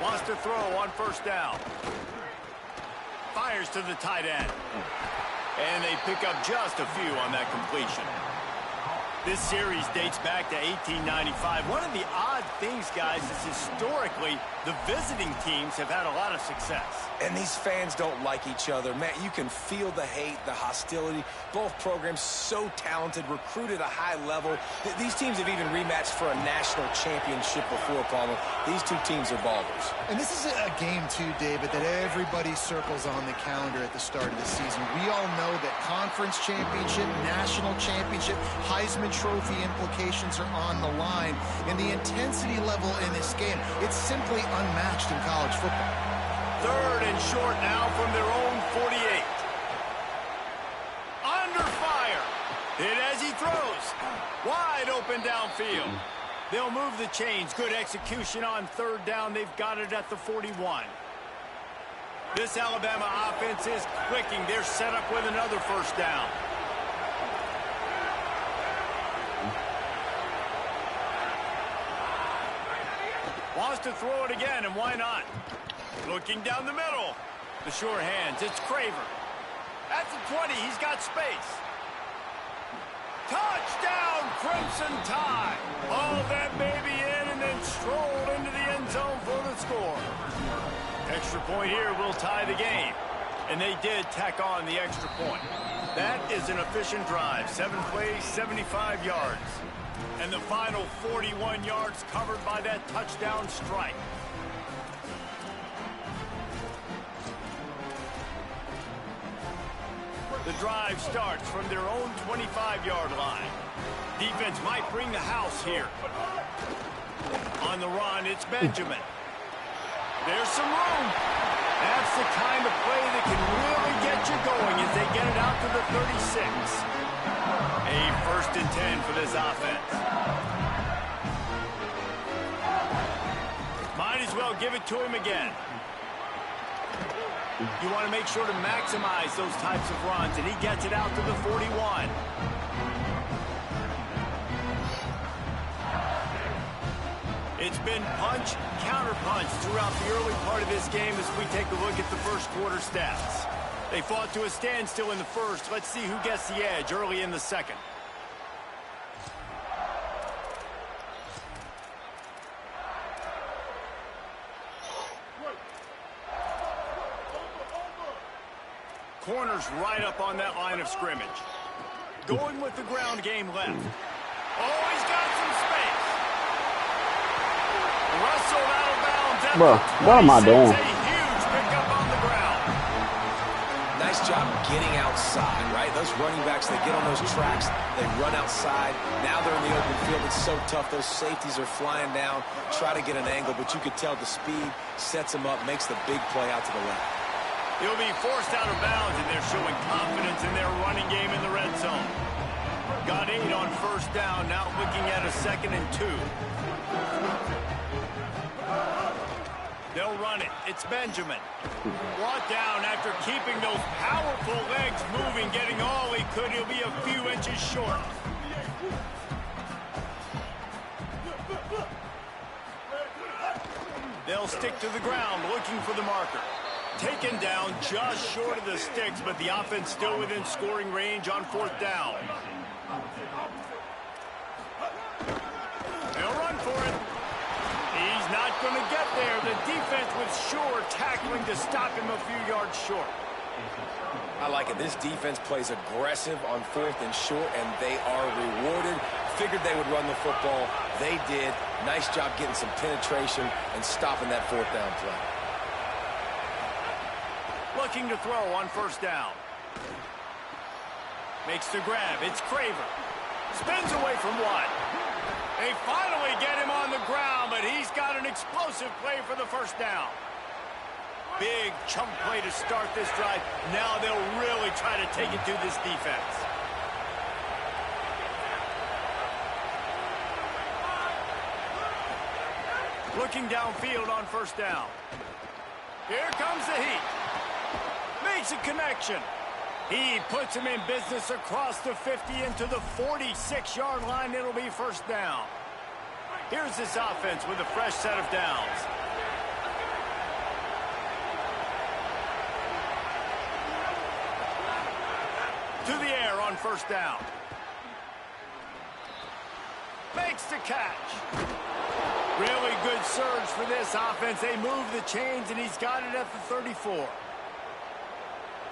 Wants to throw on first down. Fires to the tight end. And they pick up just a few on that completion. This series dates back to 1895. One of the odd things, guys, is historically the visiting teams have had a lot of success. And these fans don't like each other. Man, you can feel the hate, the hostility. Both programs so talented, recruited at a high level. These teams have even rematched for a national championship before, Palmer. These two teams are ballers. And this is a game, too, David, that everybody circles on the calendar at the start of the season. We all know that conference championship, national championship, Heisman Trophy implications are on the line. And the intensity level in this game, it's simply unmatched in college football. Third and short now from their own 48. Under fire. Hit as he throws. Wide open downfield. They'll move the chains. Good execution on third down. They've got it at the 41. This Alabama offense is clicking. They're set up with another first down. Wants to throw it again, and why not? Looking down the middle. The sure hands. It's Craver. At the 20, he's got space. Touchdown, Crimson Tide. Hauled that baby in and then strolled into the end zone for the score. Extra point here will tie the game. And they did tack on the extra point. That is an efficient drive. 7 plays, 75 yards. And the final 41 yards covered by that touchdown strike. The drive starts from their own 25-yard line. Defense might bring the house here. On the run, it's Benjamin. There's some room. That's the kind of play that can really get you going as they get it out to the 36. A 1st and 10 for this offense. Might as well give it to him again. You want to make sure to maximize those types of runs, and he gets it out to the 41. It's been punch, counter-punch throughout the early part of this game as we take a look at the first quarter stats. They fought to a standstill in the first. Let's see who gets the edge early in the second. Corners right up on that line of scrimmage. Going with the ground game left. Oh, he's got some space. Russell out of bounds. Bro, what am I doing? A huge pickup on the ground. Nice job getting outside, right? Those running backs, they get on those tracks, they run outside. Now they're in the open field. It's so tough. Those safeties are flying down, try to get an angle, but you could tell the speed sets them up, makes the big play out to the left. He'll be forced out of bounds, and they're showing confidence in their running game in the red zone. Got 8 on first down, now looking at a 2nd and 2. They'll run it. It's Benjamin. Brought down after keeping those powerful legs moving, getting all he could. He'll be a few inches short. They'll stick to the ground, looking for the marker. Taken down just short of the sticks, but the offense still within scoring range on 4th down. They'll run for it. He's not going to get there. The defense with sure tackling to stop him a few yards short. I like it. This defense plays aggressive on 4th and short, and they are rewarded. Figured they would run the football. They did. Nice job getting some penetration and stopping that 4th down play. Looking to throw on first down. Makes the grab. It's Craver. Spins away from one. They finally get him on the ground, but he's got an explosive play for the first down. Big chunk play to start this drive. Now they'll really try to take it to this defense. Looking downfield on first down. Here comes the heat. Makes a connection. He puts him in business across the 50 into the 46-yard line. It'll be first down. Here's this offense with a fresh set of downs. To the air on first down. Makes the catch. Really good surge for this offense. They move the chains, and he's got it at the 34.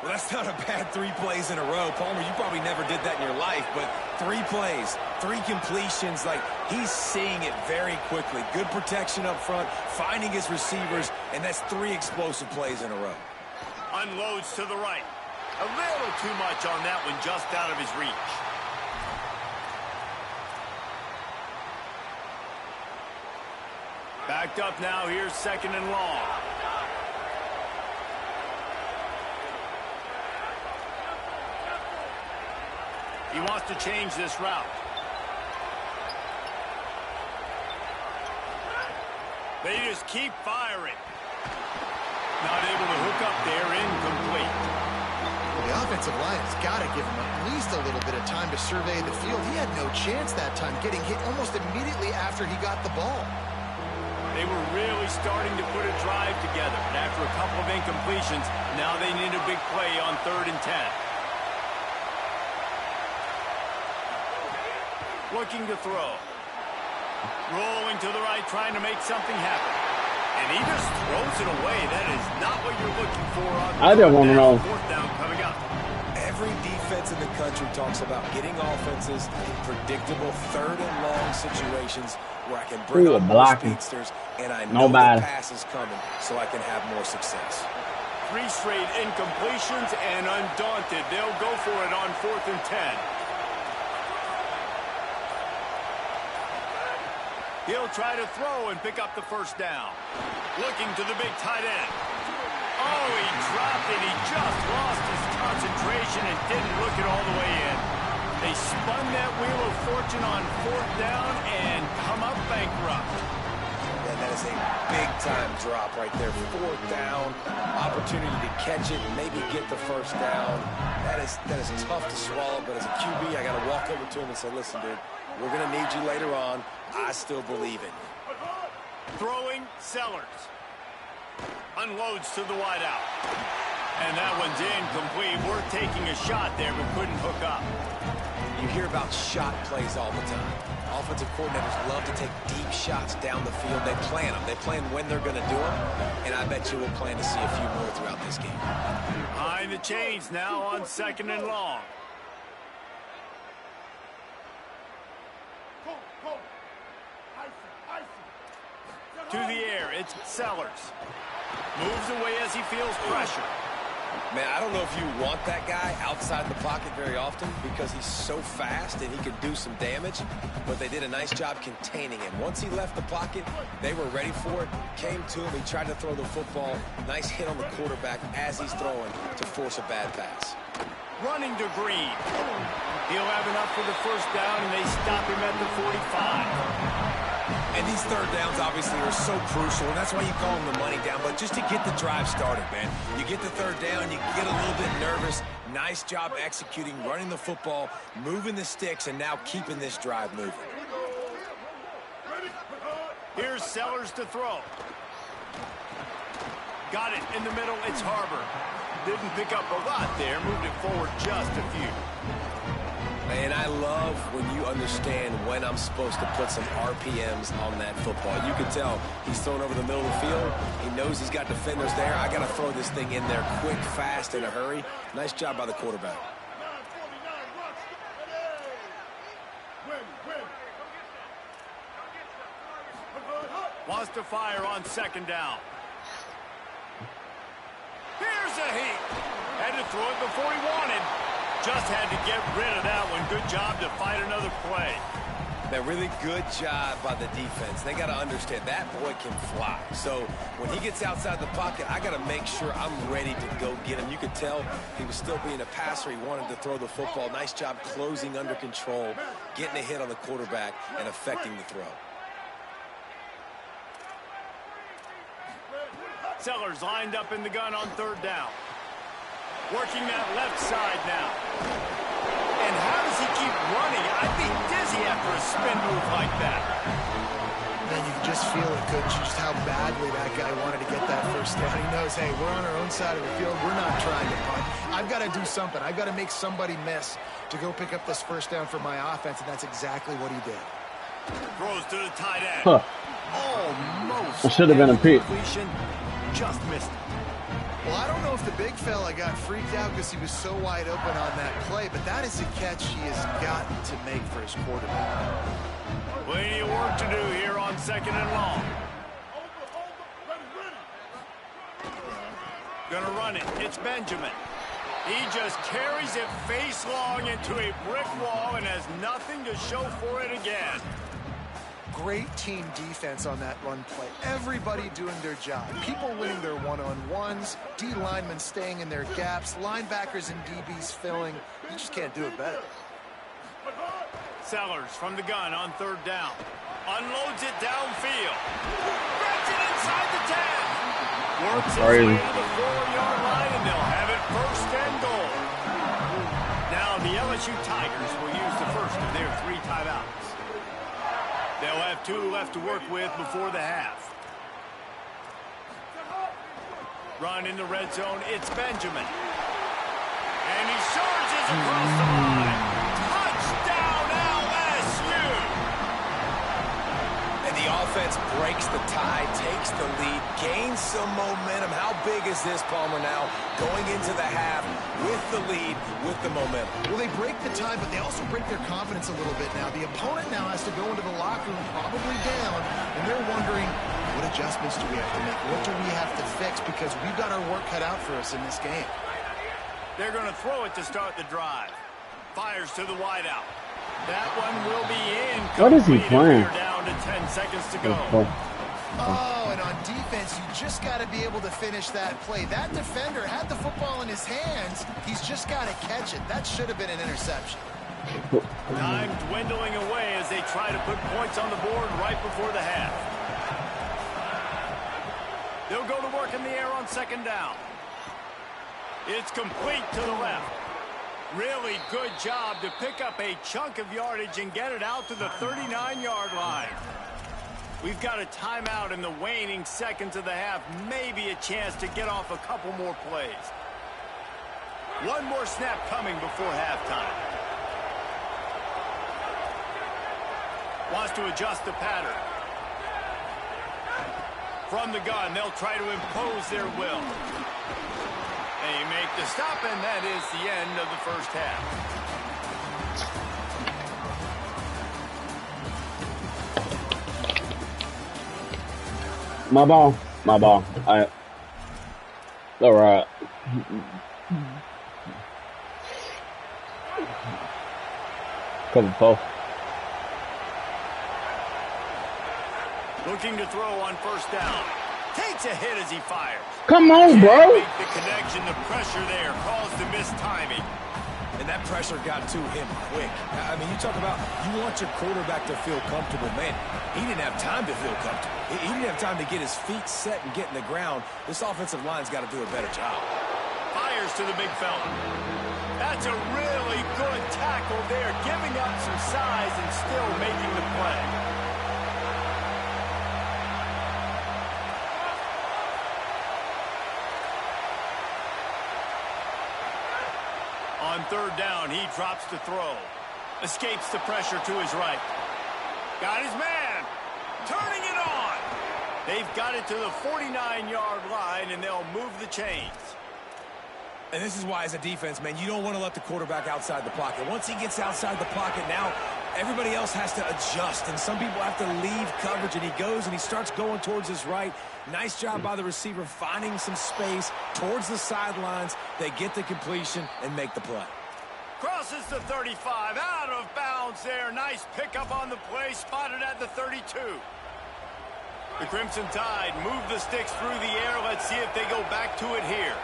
Well, that's not a bad 3 plays in a row. Palmer, you probably never did that in your life, but 3 plays, 3 completions, like he's seeing it very quickly. Good protection up front, finding his receivers, and that's 3 explosive plays in a row. Unloads to the right. A little too much on that one, just out of his reach. Backed up now, here's second and long. He wants to change this route. They just keep firing. Not able to hook up there, incomplete. The offensive line has got to give him at least a little bit of time to survey the field. He had no chance that time, getting hit almost immediately after he got the ball. They were really starting to put a drive together. And after a couple of incompletions, now they need a big play on 3rd and 10. Looking to throw. Rolling to the right, trying to make something happen. And he just throws it away. That is not what you're looking for on I don't want to know. 4th down coming up. Every defense in the country talks about getting offenses in predictable 3rd and long situations where I can bring up more speedsters and I know the pass is coming so I can have more success. 3 straight incompletions and undaunted. They'll go for it on 4th and 10. He'll try to throw and pick up the first down. Looking to the big tight end. Oh, he dropped it. He just lost his concentration and didn't look it all the way in. They spun that wheel of fortune on 4th down and come up bankrupt. And that is a big-time drop right there. 4th down, opportunity to catch it, maybe get the first down. That is tough to swallow, but as a QB, I got to walk over to him and say, listen, dude, we're going to need you later on. I still believe in you. Throwing, Sellers. Unloads to the wideout. And that one's incomplete. We're taking a shot there, but couldn't hook up. You hear about shot plays all the time. Offensive coordinators love to take deep shots down the field. They plan them. They plan when they're going to do them. And I bet you we'll plan to see a few more throughout this game. Behind the chains now on 2nd and long. To the air, it's Sellers. Moves away as he feels pressure. Man, I don't know if you want that guy outside the pocket very often because he's so fast and he can do some damage, but they did a nice job containing him. Once he left the pocket, they were ready for it, came to him, he tried to throw the football. Nice hit on the quarterback as he's throwing to force a bad pass. Running to Green. He'll have enough for the first down, and they stop him at the 45. And these 3rd downs obviously are so crucial, and that's why you call them the money down. But just to get the drive started, man, you get the 3rd down, you get a little bit nervous. Nice job executing, running the football, moving the sticks, and now keeping this drive moving. Here's Sellers to throw. Got it in the middle. It's Harbor. Didn't pick up a lot there. Moved it forward just a few. And I love when you understand when I'm supposed to put some RPMs on that football. You can tell he's throwing over the middle of the field. He knows he's got defenders there. I got to throw this thing in there quick, fast, in a hurry. Nice job by the quarterback. Wants to fire on 2nd down. Here's a heat. Had to throw it before he wanted. Just had to get rid of that one. Good job to fight another play. That really good job by the defense. They got to understand that boy can fly. So when he gets outside the pocket, I got to make sure I'm ready to go get him. You could tell he was still being a passer. He wanted to throw the football. Nice job closing under control, getting a hit on the quarterback, and affecting the throw. Sellers lined up in the gun on third down. Working that left side now. And how does he keep running? I'd be dizzy after a spin move like that. Man, you can just feel it, coach, just how badly that guy wanted to get that first down. He knows, hey, we're on our own side of the field. We're not trying to punt. I've got to do something. I've got to make somebody miss to go pick up this first down for my offense, and that's exactly what he did. Throws to the tight end. Huh. Almost. It should have been a pick. Just missed it. Well, I don't know if the big fella got freaked out because he was so wide open on that play, but that is a catch he has got to make for his quarterback. Plenty of work to do here on 2nd and long. Gonna run it. It's Benjamin. He just carries it face long into a brick wall and has nothing to show for it again. Great team defense on that run play. Everybody doing their job. People winning their one-on-ones, D linemen staying in their gaps, linebackers and DBs filling. You just can't do it better. Sellers from the gun on third down. Unloads it downfield. Grabs it inside the 10. Works his way to the 4-yard line, and they'll have it 1st and goal. Now the LSU Tigers will use the first of their 3 timeouts. They'll have 2 left to work with before the half. Run in the red zone. It's Benjamin. And he charges across the line. Touchdown, LSU! And the offense breaks the tie, takes the lead, gains some momentum. How big is this, Palmer, now? Going into the half with the lead, with the momentum. Well, they break the tie, but they also break their confidence a little bit now. The opponent now has to go into the locker room probably down, and they're wondering, what adjustments do we have to make? What do we have to fix? Because we've got our work cut out for us in this game. They're going to throw it to start the drive. Fires to the wideout. That one will be in. What is he playing? Down to 10 seconds to go. Oh, and on defense, you just got to be able to finish that play. That defender had the football in his hands. He's just got to catch it. That should have been an interception. Time dwindling away as they try to put points on the board right before the half. They'll go to work in the air on 2nd down. It's complete to the left. Really good job to pick up a chunk of yardage and get it out to the 39-yard line. We've got a timeout in the waning seconds of the half. Maybe a chance to get off a couple more plays. One more snap coming before halftime. Wants to adjust the pattern. From the gun, they'll try to impose their will. They make the stop, and that is the end of the first half. My ball. All right. Couple four. Looking to throw on 1st down. Takes a hit as he fires. Come on, bro. Make the connection. The pressure there caused the missed timing. And that pressure got to him quick. I mean, you talk about you want your quarterback to feel comfortable. Man, he didn't have time to feel comfortable. He didn't have time to get his feet set and get in the ground. This offensive line's got to do a better job. Fires to the big fella. That's a really good tackle there, giving up some size and still making the play. On 3rd down, he drops to throw. Escapes the pressure to his right. Got his man. Turning it on. They've got it to the 49-yard line, and they'll move the chains. And this is why, as a defense, man, you don't want to let the quarterback outside the pocket. Once he gets outside the pocket, now everybody else has to adjust, and some people have to leave coverage, and he goes and he starts going towards his right. Nice job by the receiver finding some space towards the sidelines. They get the completion and make the play. Crosses the 35, out of bounds there. Nice pickup on the play, spotted at the 32. The Crimson Tide move the sticks through the air. Let's see if they go back to it here.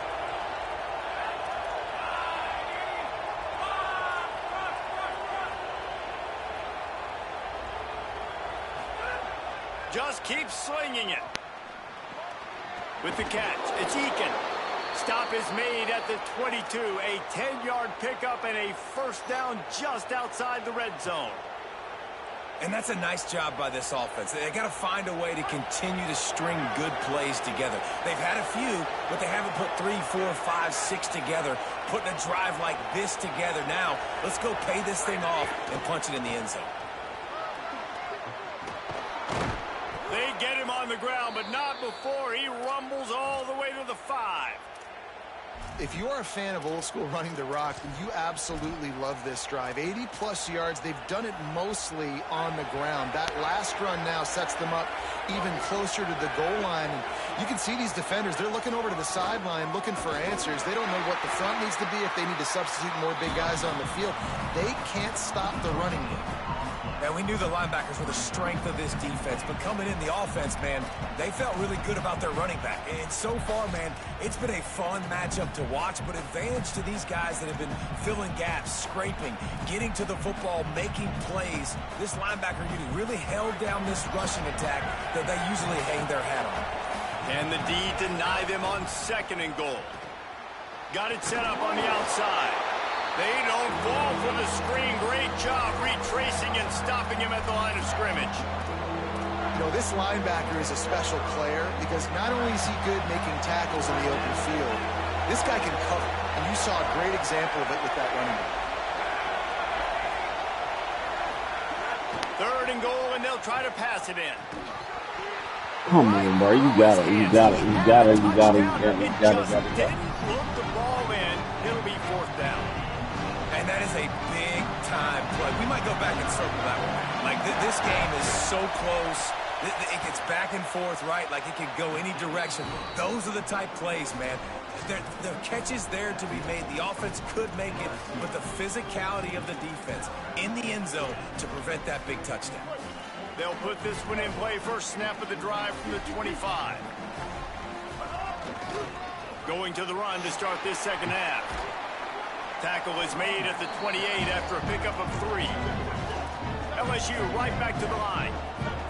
Just keep slinging it. With the catch, it's Eakin. Stop is made at the 22. A 10-yard pickup and a first down just outside the red zone. And that's a nice job by this offense. They got to find a way to continue to string good plays together. They've had a few, but they haven't put 3, 4, 5, 6 together. Putting a drive like this together now, let's go pay this thing off and punch it in the end zone. They get him on the ground, but not before he rumbles all the way to the 5. If you are a fan of old school running the rock, then you absolutely love this drive. 80-plus yards. They've done it mostly on the ground. That last run now sets them up even closer to the goal line. And you can see these defenders, they're looking over to the sideline, looking for answers. They don't know what the front needs to be, if they need to substitute more big guys on the field. They can't stop the running game. Now, we knew the linebackers were the strength of this defense, but coming in the offense, man, they felt really good about their running back. And so far, man, it's been a fun matchup to watch, but advantage to these guys that have been filling gaps, scraping, getting to the football, making plays. This linebacker unit really held down this rushing attack that they usually hang their hat on. And the D deny them on 2nd and goal. Got it set up on the outside. They don't fall for the screen. Great job retracing and stopping him at the line of scrimmage. You know, this linebacker is a special player because not only is he good making tackles in the open field, this guy can cover. And you saw a great example of it with that running back. 3rd and goal, and they'll try to pass it in. Come on, bro. You got it. Didn't look the ball in. It'll be 4th down. And that is a big-time play. We might go back and circle that one. Like, this game is so close. It gets back and forth, right? Like, it could go any direction. Those are the type plays, man. The catch is there to be made. The offense could make it, but the physicality of the defense in the end zone to prevent that big touchdown. They'll put this one in play. First snap of the drive from the 25. Going to the run to start this 2nd half. Tackle is made at the 28 after a pickup of 3. LSU right back to the line.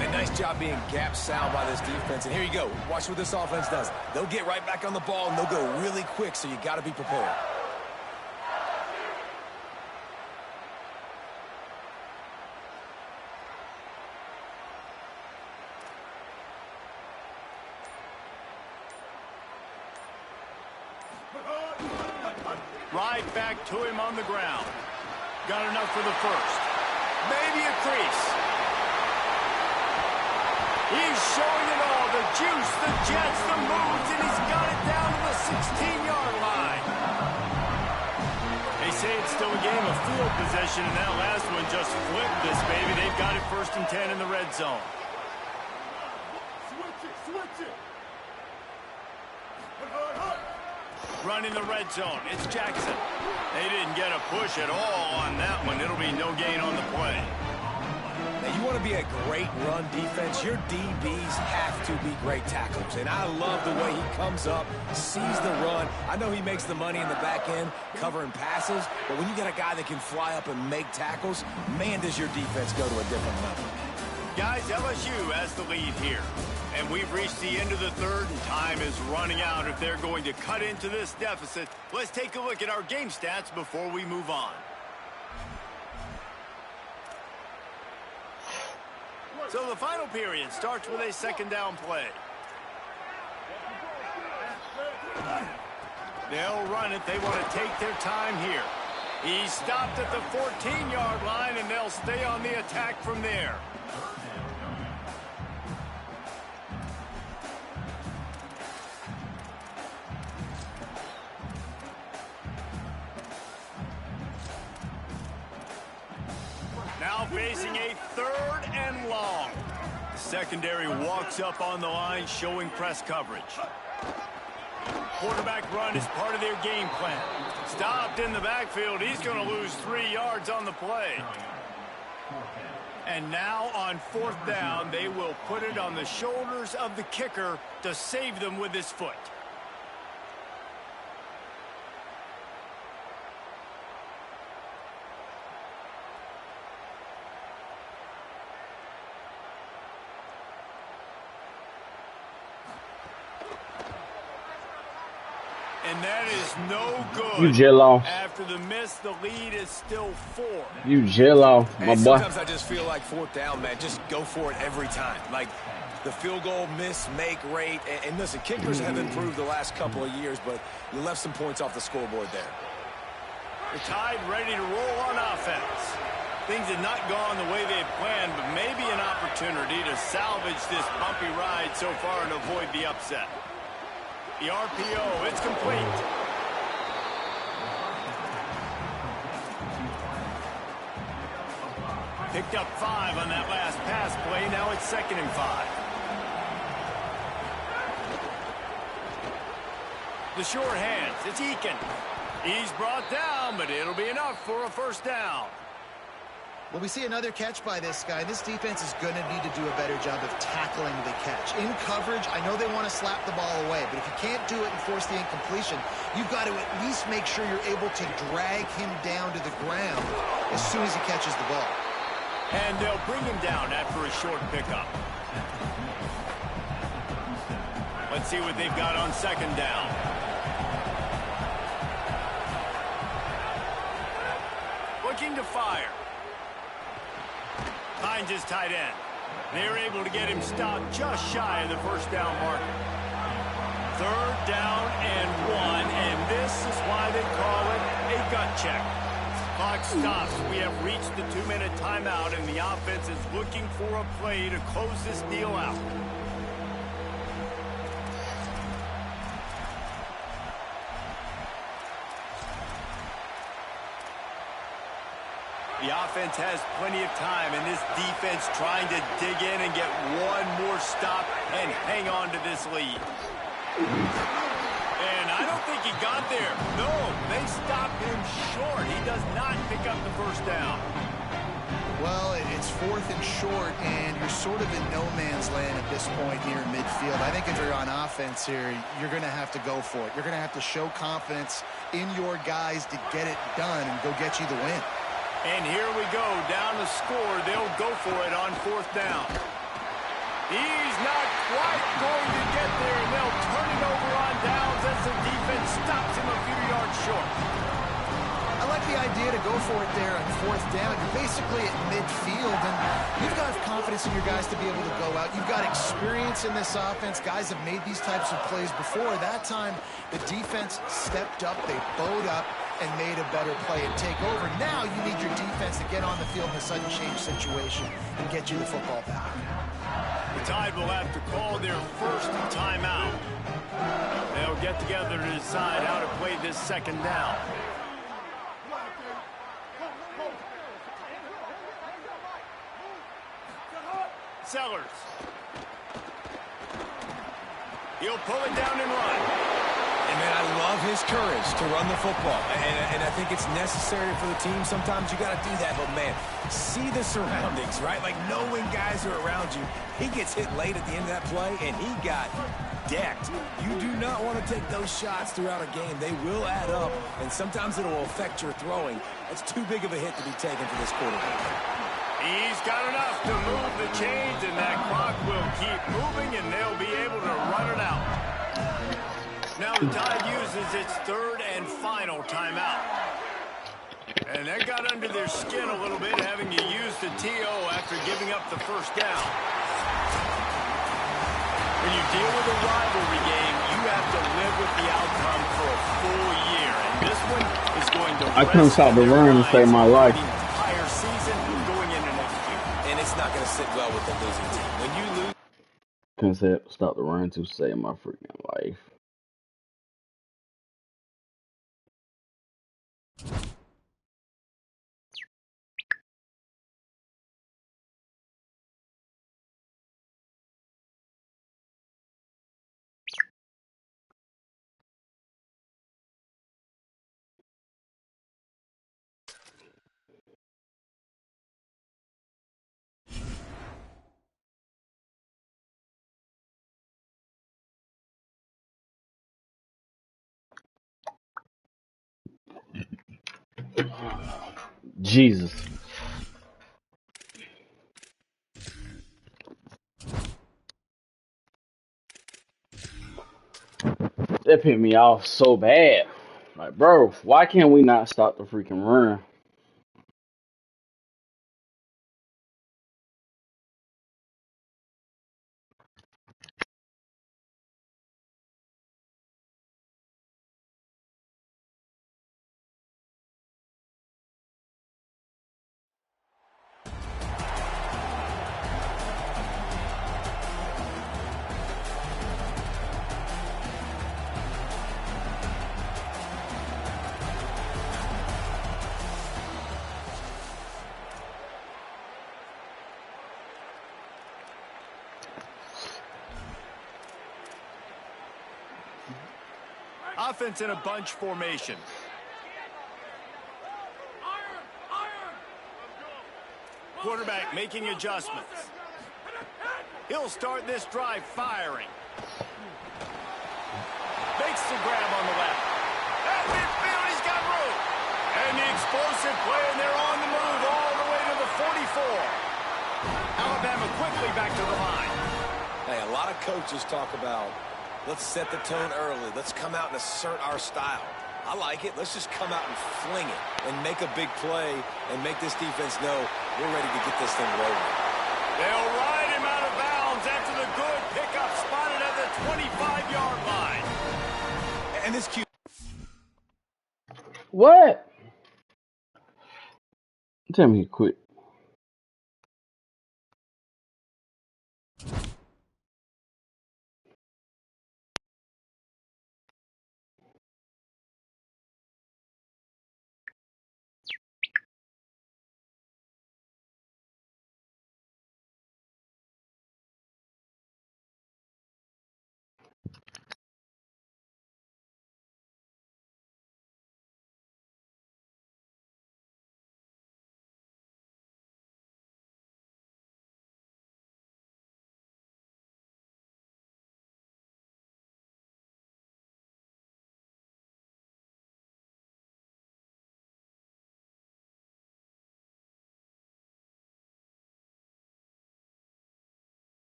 A nice job being gap sound by this defense. And here you go. Watch what this offense does. They'll get right back on the ball, and they'll go really quick, so you got to be prepared. Right back to him on the ground. Got enough for the first. Maybe a crease. He's showing it all. The juice, the jets, the moves, and he's got it down to the 16-yard line. They say it's still a game of field possession, and that last one just flipped this baby. They've got it 1st and 10 in the red zone. Switch it. Run in the red zone. It's Jackson. They didn't get a push at all on that one. It'll be no gain on the play. Now, you want to be a great run defense, your DBs have to be great tacklers. And I love the way he comes up, sees the run. I know he makes the money in the back end covering passes, but when you got a guy that can fly up and make tackles, man, does your defense go to a different level. Guys, LSU has the lead here. And we've reached the end of the 3rd, and time is running out if they're going to cut into this deficit. Let's take a look at our game stats before we move on. So the final period starts with a 2nd down play. They'll run it. They want to take their time here. He stopped at the 14-yard line, and they'll stay on the attack from there. Now facing a 3rd and long. Secondary walks up on the line, showing press coverage. Quarterback run is part of their game plan. Stopped in the backfield. He's going to lose 3 yards on the play. And now on 4th down, they will put it on the shoulders of the kicker to save them with his foot. And that is no good. You jello. After the miss, the lead is still 4. You jello, my boy. Sometimes I just feel like 4th down, man. Just go for it every time. Like the field goal miss, make rate. And listen, kickers have improved the last couple of years, but you left some points off the scoreboard there. The Tide ready to roll on offense. Things had not gone the way they had planned, but maybe an opportunity to salvage this bumpy ride so far and avoid the upset. The RPO, it's complete. Picked up 5 on that last pass play. Now it's 2nd and 5. The short hands, it's Eakin. He's brought down, but it'll be enough for a 1st down. Well, we see another catch by this guy. This defense is going to need to do a better job of tackling the catch. In coverage, I know they want to slap the ball away, but if you can't do it and force the incompletion, you've got to at least make sure you're able to drag him down to the ground as soon as he catches the ball. And they'll bring him down after a short pickup. Let's see what they've got on 2nd down. Looking to fire. Finds his tight end. They're able to get him stopped just shy of the 1st down mark. 3rd down and 1, and this is why they call it a gut check. Clock stops. We have reached the 2-minute timeout, and the offense is looking for a play to close this deal out. The offense has plenty of time, and this defense trying to dig in and get one more stop and hang on to this lead. And I don't think he got there. No, they stopped him short. He does not pick up the 1st down. Well, it's 4th and short, and you're sort of in no man's land at this point here in midfield. I think if you're on offense here, you're going to have to go for it. You're going to have to show confidence in your guys to get it done and go get you the win. And here we go, down the score. They'll go for it on 4th down. He's not quite going to get there, and they'll turn it over on downs as the defense stops him a few yards short. I like the idea to go for it there on 4th down. You're basically at midfield, and you've got confidence in your guys to be able to go out. You've got experience in this offense. Guys have made these types of plays before. That time, the defense stepped up. They bowed up and made a better play and take over. Now you need your defense to get on the field in a sudden change situation and get you the football back. The Tide will have to call their 1st timeout. They'll get together to decide how to play this 2nd down. Sellers. He'll pull it down and run. And, man, I love his courage to run the football. And I think it's necessary for the team. Sometimes you got to do that. But, man, see the surroundings, right? Like, knowing guys are around you. He gets hit late at the end of that play, and he got decked. You do not want to take those shots throughout a game. They will add up, and sometimes it will affect your throwing. That's too big of a hit to be taken for this quarterback. He's got enough to move the chains, and that clock will keep moving, and they'll be able to run it out. Now the Tide uses its 3rd and final timeout. And that got under their skin a little bit, having to use the TO after giving up the 1st down. When you deal with a rivalry game, you have to live with the outcome for a full year. And this one is going to I couldn't stop the run to save my life. The entire season going into next year. And it's not going to sit well with the losing team. When you lose... Couldn't stop the run to save my freaking life. Jesus. That pissed me off so bad. Like, bro, why can't we not stop the freaking run? Offense in a bunch formation. Quarterback making adjustments. He'll start this drive firing. Makes the grab on the left. At midfield, he's got room. And the explosive play, and they're on the move all the way to the 44. Alabama quickly back to the line. Hey, a lot of coaches talk about, let's set the tone early. Let's come out and assert our style. I like it. Let's just come out and fling it and make a big play and make this defense know we're ready to get this thing rolling. They'll ride him out of bounds after the good pickup spotted at the 25-yard line. And this cue. What? Tell me quick.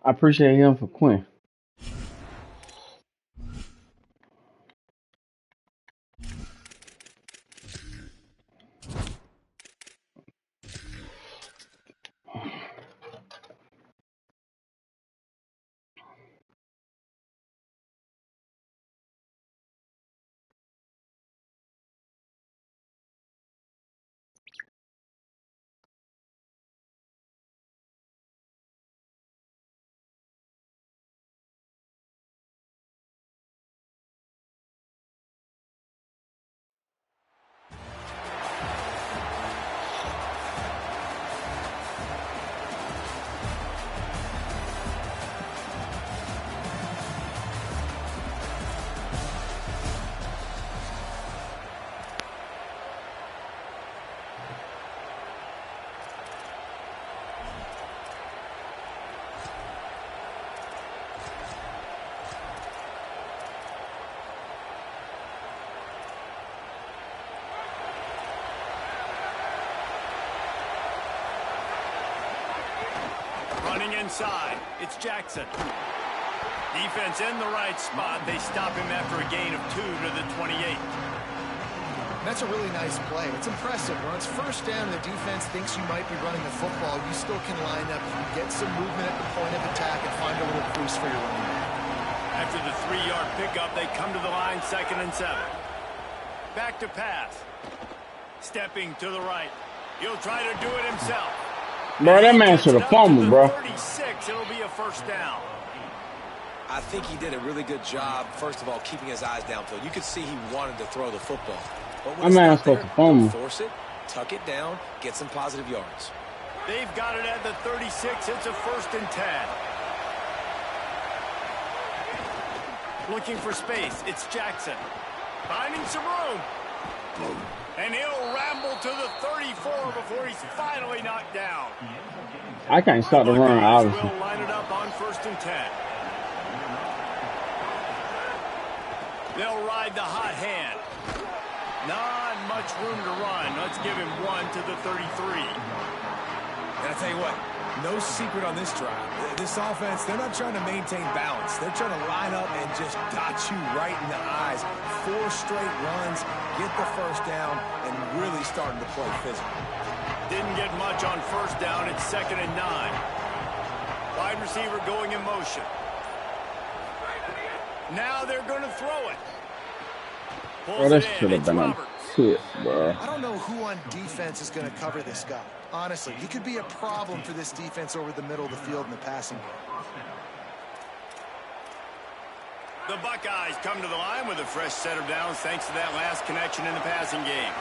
I appreciate him for Quinn. Running inside, it's Jackson. Defense in the right spot. They stop him after a gain of 2 to the 28. That's a really nice play. It's impressive. When it's first down and the defense thinks you might be running the football, you still can line up, get some movement at the point of attack, and find a little crease for your running back. After the 3-yard pickup, they come to the line, 2nd and 7. Back to pass. Stepping to the right. He'll try to do it himself. Bro, that man should have fumbled, bro. 36, it'll be a first down. I think he did a really good job, first of all, keeping his eyes downfield. You could see he wanted to throw the football. But when I'm it's supposed not to fumble. there, force it, tuck it down, get some positive yards. They've got it at the 36. It's a 1st and 10. Looking for space. It's Jackson. Finding some room. And he'll ramble to the 34 before he's finally knocked down. I can't stop the run, obviously. Will line it up on 1st and 10. They'll ride the hot hand. Not much room to run. Let's give him 1 to the 33. And I'll tell you what, no secret on this drive. This offense, they're not trying to maintain balance. They're trying to line up and just dot you right in the eyes. 4 straight runs, get the first down, and really starting to play physical. Didn't get much on first down. It's 2nd and 9. Wide receiver going in motion. Now they're going to throw it. Oh, that should have been a tip, bro. I don't know who on defense is going to cover this guy. Honestly, he could be a problem for this defense over the middle of the field in the passing game. The Buckeyes come to the line with a fresh set of downs thanks to that last connection in the passing game.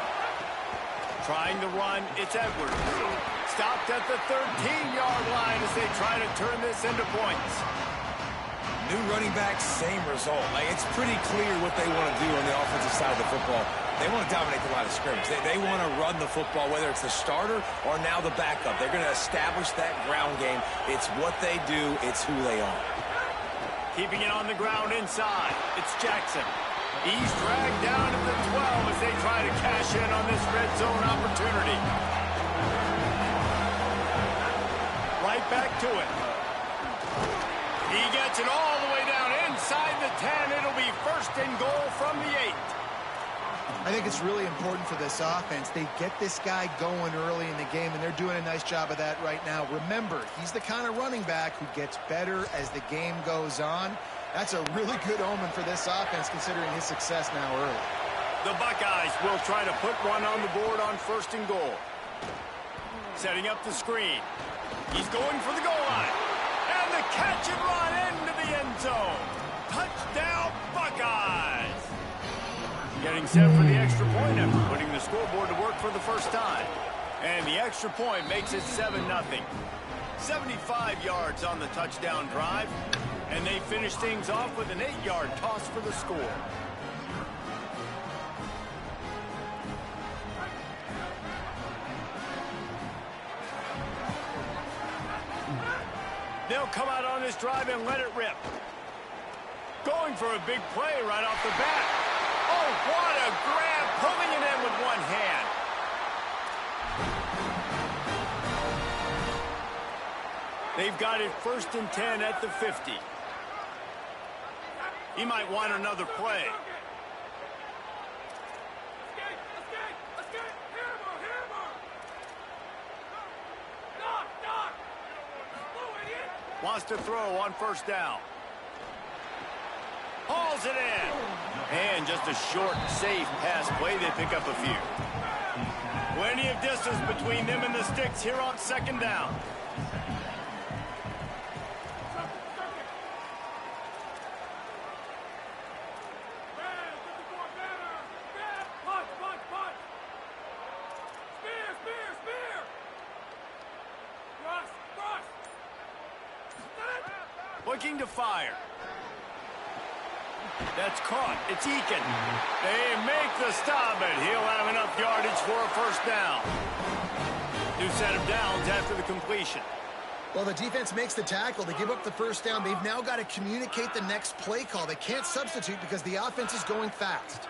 Trying to run, it's Edwards. Stopped at the 13-yard line as they try to turn this into points. New running back, same result. Like, it's pretty clear what they want to do on the offensive side of the football. They want to dominate the line of scrimmage. They want to run the football, whether it's the starter or now the backup. They're going to establish that ground game. It's what they do. It's who they are. Keeping it on the ground inside. It's Jackson. He's dragged down to the 12 as they try to cash in on this red zone opportunity. Right back to it. He gets it all the way down inside the 10. It'll be 1st and goal from the 8. I think it's really important for this offense. They get this guy going early in the game, and they're doing a nice job of that right now. Remember, he's the kind of running back who gets better as the game goes on. That's a really good omen for this offense, considering his success now early. The Buckeyes will try to put one on the board on 1st and goal. Setting up the screen. He's going for the goal line. And the catch and run into the end zone. Touchdown, Buckeyes! Getting set for the extra point after putting the scoreboard to work for the first time. And the extra point makes it 7-0. 75 yards on the touchdown drive. And they finish things off with an 8-yard toss for the score. They'll come out on this drive and let it rip. Going for a big play right off the bat. Oh, what a grab, pulling it in with one hand. They've got it 1st and 10 at the 50. He might want another play. Wants to throw on 1st down. Hauls it in. And just a short, safe pass play. They pick up a few. Plenty of distance between them and the sticks here on 2nd down. Looking to fire. That's caught. It's Eakin. They make the stop, and he'll have enough yardage for a 1st down. New set of downs after the completion. Well, the defense makes the tackle. They give up the 1st down. They've now got to communicate the next play call. They can't substitute because the offense is going fast.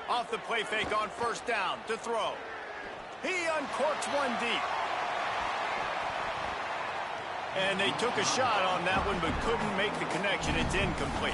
Off the play fake on 1st down to throw. He uncorks one deep. And they took a shot on that one but couldn't make the connection. It's incomplete.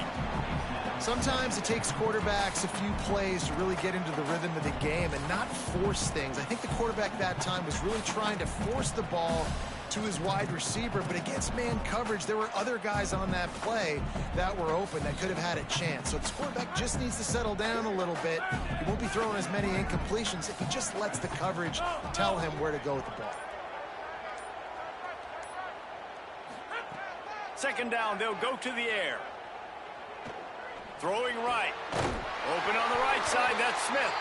Sometimes it takes quarterbacks a few plays to really get into the rhythm of the game and not force things. I think the quarterback that time was really trying to force the ball to his wide receiver, but against man coverage, there were other guys on that play that were open that could have had a chance. So this quarterback just needs to settle down a little bit. He won't be throwing as many incompletions if he just lets the coverage tell him where to go with the ball. 2nd down, they'll go to the air. Throwing right. Open on the right side, that's Smith.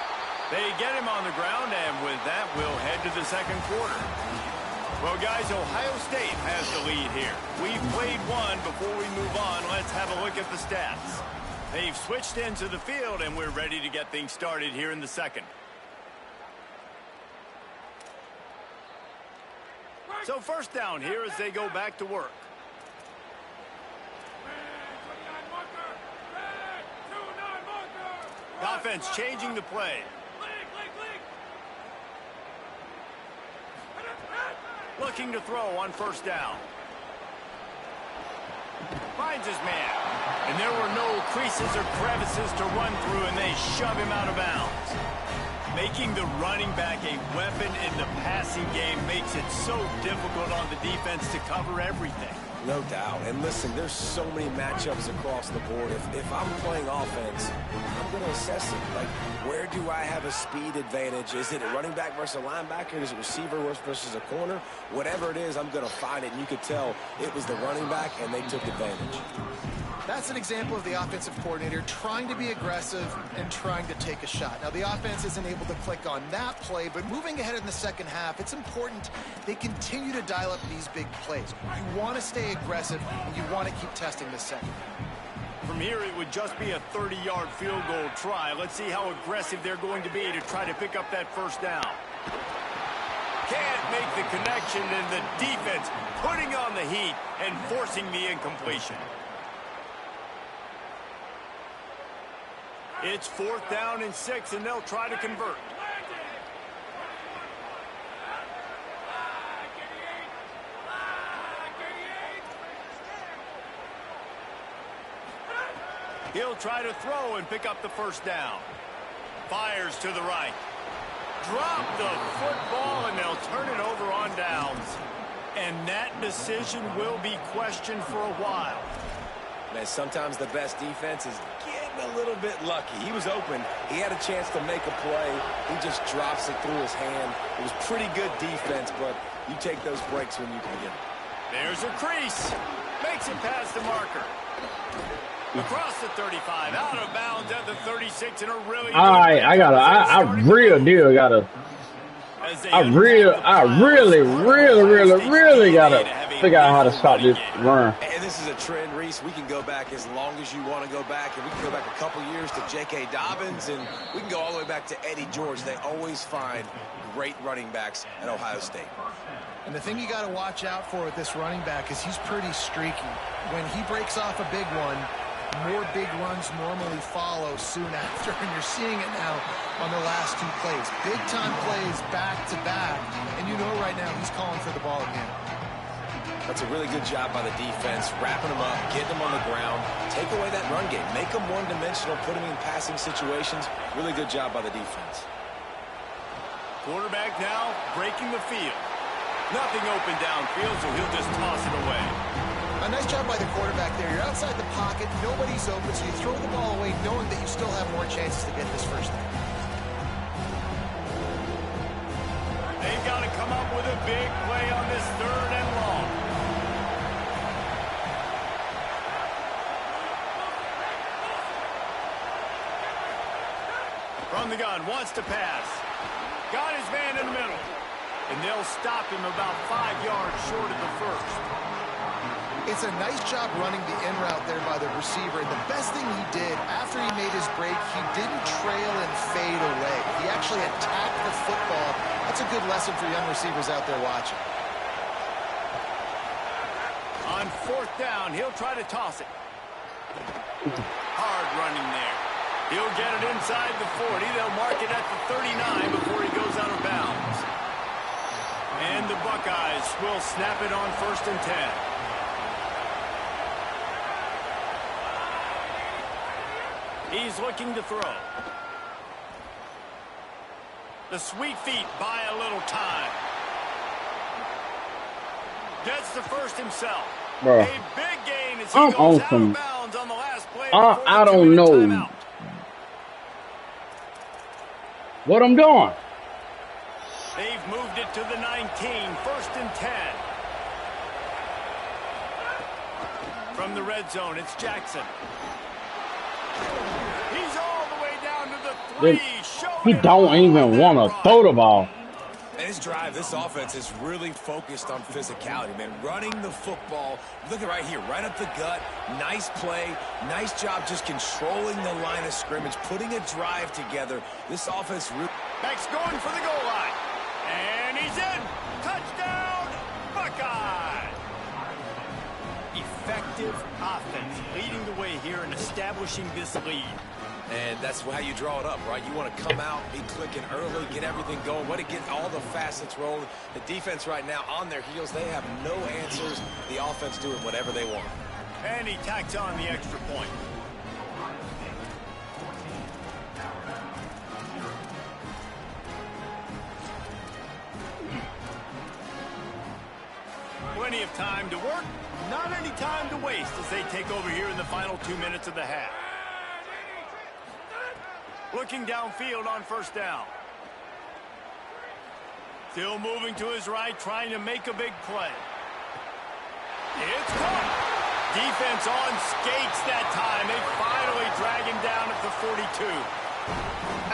They get him on the ground, and with that, we'll head to the 2nd quarter. Well, guys, Ohio State has the lead here. We've played one. Before we move on, let's have a look at the stats. They've switched into the field, and we're ready to get things started here in the second. So first down here as they go back to work. The offense changing the play. Looking to throw on first down. Finds his man. And there were no creases or crevices to run through, and they shove him out of bounds. Making the running back a weapon in the passing game makes it so difficult on the defense to cover everything. No doubt. And listen, there's so many matchups across the board. If I'm playing offense, I'm going to assess it. Like, where do I have a speed advantage? Is it a running back versus a linebacker? Is it receiver versus a corner? Whatever it is, I'm going to find it. And you could tell it was the running back, and they took advantage. That's an example of the offensive coordinator trying to be aggressive and trying to take a shot. Now, the offense isn't able to click on that play, but moving ahead in the second half, it's important they continue to dial up these big plays. You want to stay aggressive, and you want to keep testing the second. From here, it would just be a 30-yard field goal try. Let's see how aggressive they're going to be to try to pick up that first down. Can't make the connection, and the defense putting on the heat and forcing the incompletion. It's 4th down and 6, and they'll try to convert. He'll try to throw and pick up the first down. Fires to the right. Drop the football, and they'll turn it over on downs. And that decision will be questioned for a while. Man, sometimes the best defense is getting a little bit lucky. He was open. He had a chance to make a play. He just drops it through his hand. It was pretty good defense, but you take those breaks when you can get them. There's a crease. Makes it past the marker. Across the 35, out of bounds at the 36, and a really... All right, I really gotta figure out how to stop this run. And this is a trend, Reese. We can go back as long as you want to go back, and we can go back a couple years to J.K. Dobbins, and we can go all the way back to Eddie George. They always find great running backs at Ohio State. And the thing you got to watch out for with this running back is he's pretty streaky. When he breaks off a big one, more big runs normally follow soon after, and you're seeing it now on the last two plays. Big-time plays back-to-back, and you know right now he's calling for the ball again. That's a really good job by the defense, wrapping them up, getting them on the ground, take away that run game, make them one-dimensional, put them in passing situations. Really good job by the defense. Quarterback now breaking the field. Nothing open downfield, so he'll just toss it away. A nice job by the quarterback there. You're outside the pocket, nobody's open, so you throw the ball away knowing that you still have more chances to get this first down. They've got to come up with a big play on this 3rd and long. From the gun, wants to pass. Got his man in the middle. And they'll stop him about 5 yards short of the first. It's a nice job running the in route there by the receiver. And the best thing he did after he made his break, he didn't trail and fade away. He actually attacked the football. That's a good lesson for young receivers out there watching. On 4th down, he'll try to toss it. Hard running there. He'll get it inside the 40. They'll mark it at the 39 before he goes out of bounds. And the Buckeyes will snap it on 1st and 10. He's looking to throw. The sweet feet buy a little time. Gets the first himself. Bro, A big gain as he goes out of bounds on the last play. I don't know timeout. what I'm doing. They've moved it to the 19, 1st and 10. From the red zone, it's Jackson. He's all the way down to the 3. He don't even want to throw the ball. And this drive, this offense is really focused on physicality, man. Running the football. Look at right here, right up the gut. Nice play. Nice job just controlling the line of scrimmage, putting a drive together. This offense really... Beck's going for the goal line. And he's in. Touchdown, Buckeye. Effective offense leading the way here and establishing this lead. And that's how you draw it up, right? You want to come out, be clicking early, get everything going, want to get all the facets rolling. The defense right now on their heels, they have no answers. The offense doing whatever they want. And he tacks on the extra point. Plenty of time to work, not any time to waste as they take over here in the final 2 minutes of the half. Looking downfield on first down. Still moving to his right, trying to make a big play. It's caught. Defense on skates that time. They finally drag him down at the 42.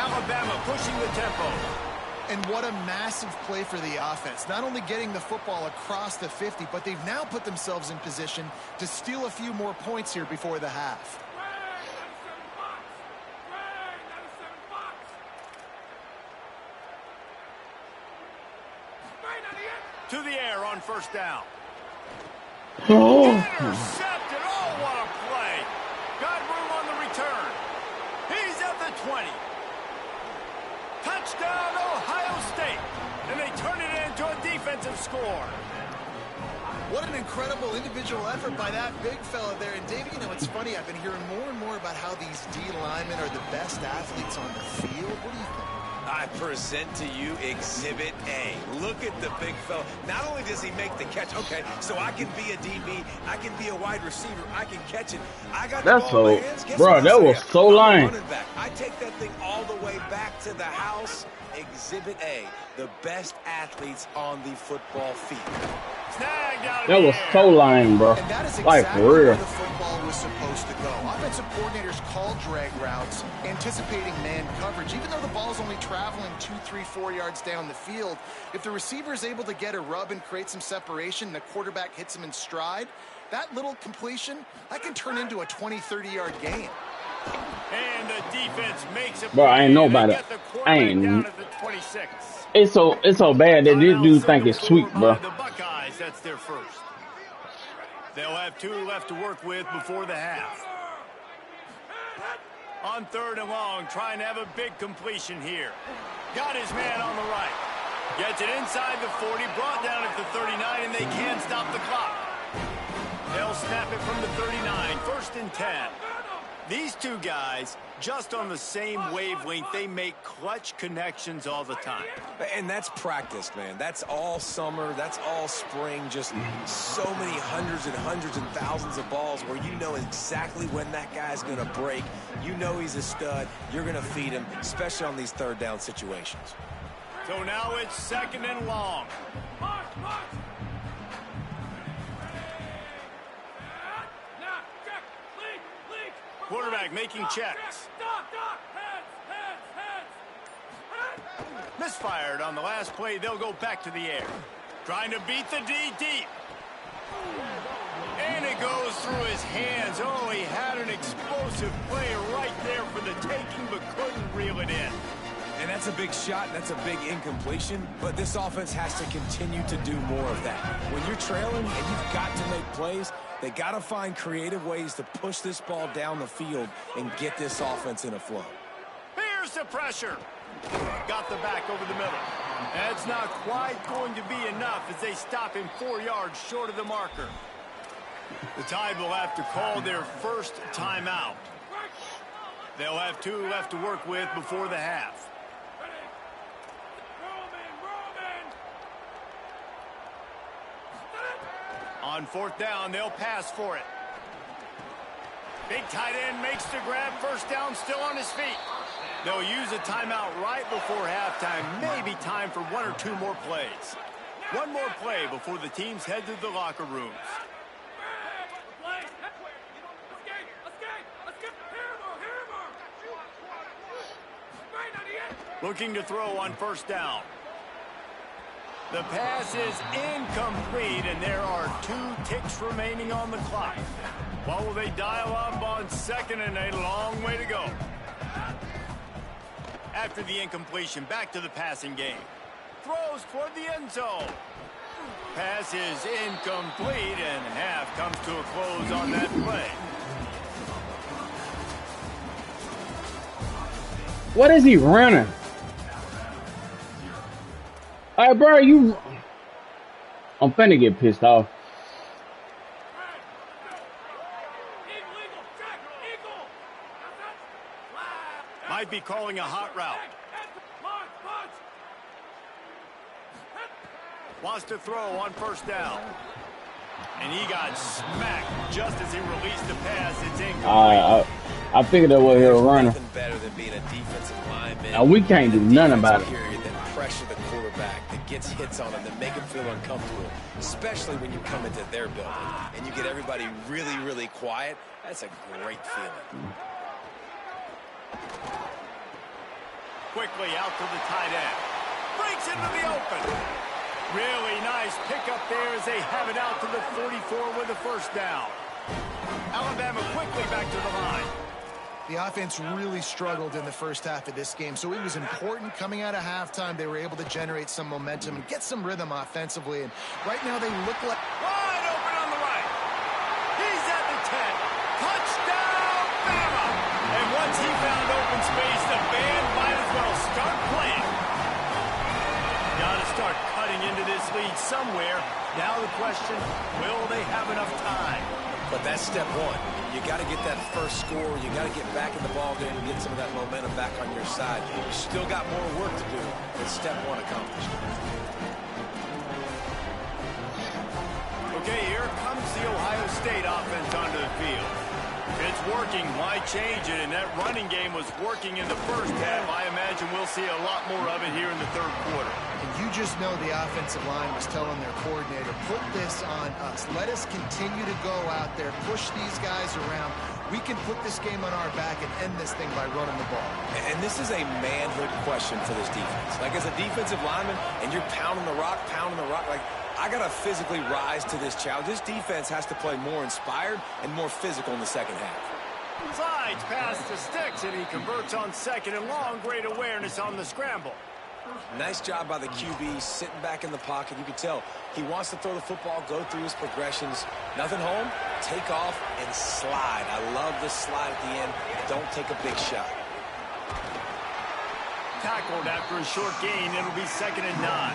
Alabama pushing the tempo. And what a massive play for the offense. Not only getting the football across the 50, but they've now put themselves in position to steal a few more points here before the half. To the air on first down. Oh. Intercepted. Oh, what a play. Got room on the return. He's at the 20. Touchdown, Ohio State. And they turn it into a defensive score. What an incredible individual effort by that big fella there. And, Dave, you know, it's funny. I've been hearing more and more about how these D linemen are the best athletes on the field. What do you think? I present to you Exhibit A. Look at the big fella. Not only does he make the catch, okay, so I can be a DB, I can be a wide receiver, I can catch it. I got the ball in my hands. Guess bro, what that I was say? so I'm a lame. running back. I take that thing all the way back to the house. Exhibit A, the best athletes on the football field. Snagged out of That the was air. so lame, bro. And that is Like, exactly for real. where the football was supposed to go. Offensive coordinators call drag routes, anticipating man coverage. Even though the ball's only traveling 2, 3, 4 yards down the field, if the receiver is able to get a rub and create some separation and the quarterback hits him in stride, that little completion, that can turn into a 20, 30-yard gain. And the defense makes it. Bro, I ain't know about They it. get the I quarterback ain't- down at the 26. It's so bad that this dude think it's sweet, bro. The Buckeyes, that's their first. They'll have 2 left to work with before the half. On 3rd and long, trying to have a big completion here. Got his man on the right. Gets it inside the 40, brought down at the 39, and they can't stop the clock. They'll snap it from the 39, 1st and 10. These two guys, just on the same wavelength, they make clutch connections all the time. And that's practice, man. That's all summer. That's all spring. Just so many hundreds and hundreds and thousands of balls where you know exactly when that guy's going to break. You know he's a stud. You're going to feed him, especially on these 3rd down situations. So now it's 2nd and long. Quarterback making checks. Misfired on the last play. They'll go back to the air. Trying to beat the D deep. And it goes through his hands. Oh, he had an explosive play right there for the taking, but couldn't reel it in. And that's a big shot. That's a big incompletion. But this offense has to continue to do more of that. When you're trailing and you've got to make plays, they got to find creative ways to push this ball down the field and get this offense in a flow. Here's the pressure. Got the back over the middle. That's not quite going to be enough as they stop him 4 yards short of the marker. The Tide will have to call their first timeout. They'll have 2 left to work with before the half. On 4th down, they'll pass for it. Big tight end makes the grab. 1st down, still on his feet. They'll use a timeout right before halftime. Maybe time for 1 or 2 more plays. 1 more play before the teams head to the locker rooms. Looking to throw on 1st down. The pass is incomplete, and there are 2 ticks remaining on the clock. What will they dial up on second and a long way to go? After the incompletion, back to the passing game. Throws toward the end zone. Pass is incomplete, and half comes to a close on that play. What is he running? All right, bro, I'm finna get pissed off. Might be calling a hot route. Wants to throw on first down. And he got smacked just as he released the pass. It's incomplete. I figured that was a runner. Nothing better than being a defensive lineman. Now, we can't do nothing about it. Period, that pressure the quarterback, that gets hits on him, that make him feel uncomfortable, especially when you come into their building and you get everybody really, really quiet. That's a great feeling. Quickly out to the tight end. Breaks into the open. Really nice pickup there as they have it out to the 44 with a first down. Alabama quickly back to the line. The offense really struggled in the first half of this game, so it was important coming out of halftime. They were able to generate some momentum and get some rhythm offensively. And right now they look like... Wide open on the right. He's at the 10. Touchdown, Bama! And once he found open space, the band might as well start playing. Got to start cutting into this lead somewhere. Now the question, will they have enough time? But that's step one. You got to get that first score. You got to get back in the ball game and get some of that momentum back on your side. You still got more work to do, but step one accomplished. Okay, here comes the Ohio State offense onto the field. It's working. Why change it? And that running game was working in the first half. I imagine we'll see a lot more of it here in the third quarter. And you just know the offensive line was telling their coordinator, put this on us. Let us continue to go out there, push these guys around. We can put this game on our back and end this thing by running the ball. And this is a manhood question for this defense. Like, as a defensive lineman, and you're pounding the rock, like, I got to physically rise to this challenge. This defense has to play more inspired and more physical in the second half. Slides past the sticks, and he converts on second and long. Great awareness on the scramble. Nice job by the QB, sitting back in the pocket. You can tell he wants to throw the football, go through his progressions. Nothing home, take off, and slide. I love the slide at the end. Don't take a big shot. Tackled after a short gain. It'll be 2nd and 9.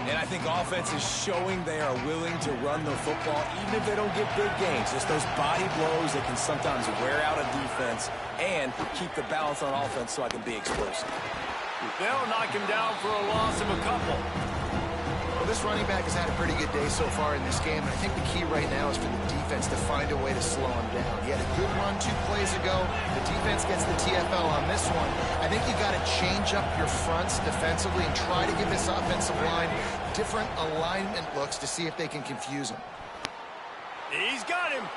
And I think offense is showing they are willing to run the football, even if they don't get big gains. Just those body blows that can sometimes wear out a defense and keep the balance on offense so I can be explosive. They'll knock him down for a loss of a couple. Well, this running back has had a pretty good day so far in this game, and I think the key right now is for the defense to find a way to slow him down. He had a good run 2 plays ago. The defense gets the TFL on this one. I think you got to change up your fronts defensively and try to give this offensive line different alignment looks to see if they can confuse him. He's got him.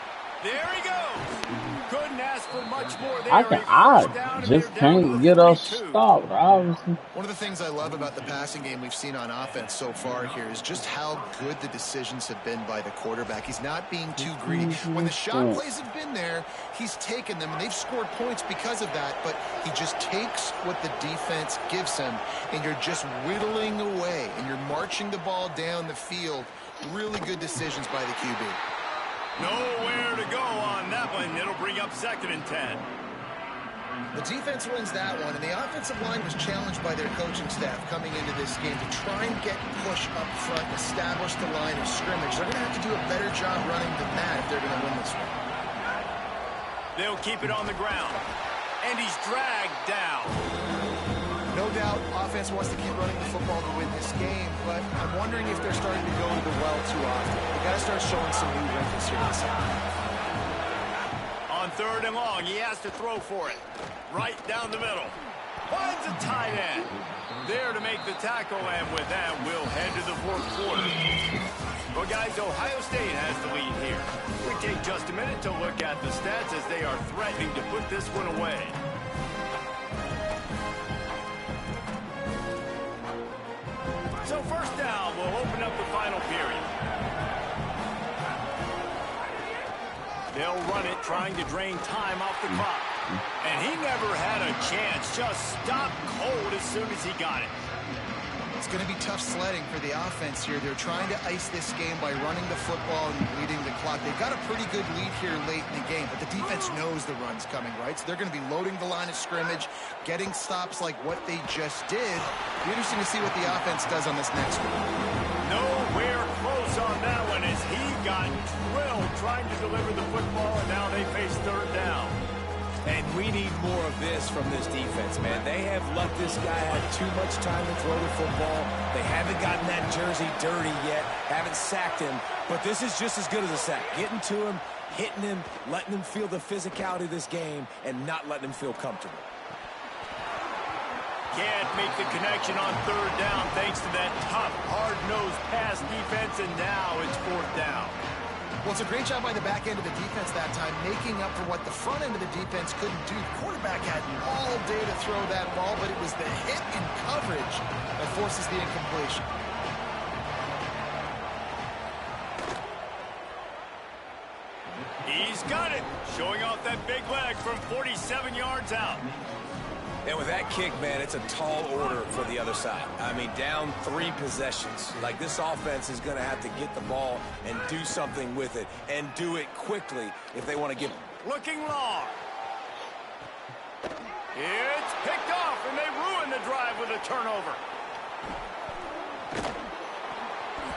There he goes. Couldn't ask for much more there. I just can't get us stopped, obviously. One of the things I love about the passing game we've seen on offense so far here is just how good the decisions have been by the quarterback. He's not being too greedy. When the shot plays have been there, he's taken them, and they've scored points because of that, but he just takes what the defense gives him, and you're just whittling away, and you're marching the ball down the field. Really good decisions by the QB. Nowhere to go on that one. It'll bring up 2nd and 10. The defense wins that one, and the offensive line was challenged by their coaching staff coming into this game to try and get push up front, establish the line of scrimmage. They're going to have to do a better job running than that if they're going to win this one. They'll keep it on the ground, and he's dragged down. No doubt, offense wants to keep running the football to win this game, but I'm wondering if they're starting to go to the well too often. They got to start showing some new wrinkles here in the second half. On 3rd and long, he has to throw for it. Right down the middle. Finds a tight end. There to make the tackle, and with that, we'll head to the 4th quarter. Well, guys, Ohio State has the lead here. We take just a minute to look at the stats as they are threatening to put this one away. So first final period. They'll run it, trying to drain time off the clock. And he never had a chance. Just stopped cold as soon as he got it. It's going to be tough sledding for the offense here. They're trying to ice this game by running the football and leading the clock. They've got a pretty good lead here late in the game, but the defense knows the run's coming, right? So they're going to be loading the line of scrimmage, getting stops like what they just did. It'll be interesting to see what the offense does on this next one. Nowhere close on that one as he got drilled trying to deliver the football, and now they face third down. And we need more of this from this defense, man. They have let this guy have too much time to throw the football. They haven't gotten that jersey dirty yet, haven't sacked him. But this is just as good as a sack. Getting to him, hitting him, letting him feel the physicality of this game, and not letting him feel comfortable. Can't make the connection on third down thanks to that tough, hard-nosed pass defense, and now it's fourth down. Well, it's a great job by the back end of the defense that time, making up for what the front end of the defense couldn't do. The quarterback had all day to throw that ball, but it was the hit and coverage that forces the incompletion. He's got it, showing off that big leg from 47 yards out. And with that kick, man, it's a tall order for the other side. I mean, down 3 possessions. Like, this offense is going to have to get the ball and do something with it, and do it quickly if they want to get... Looking long. It's picked off, and they ruin the drive with a turnover.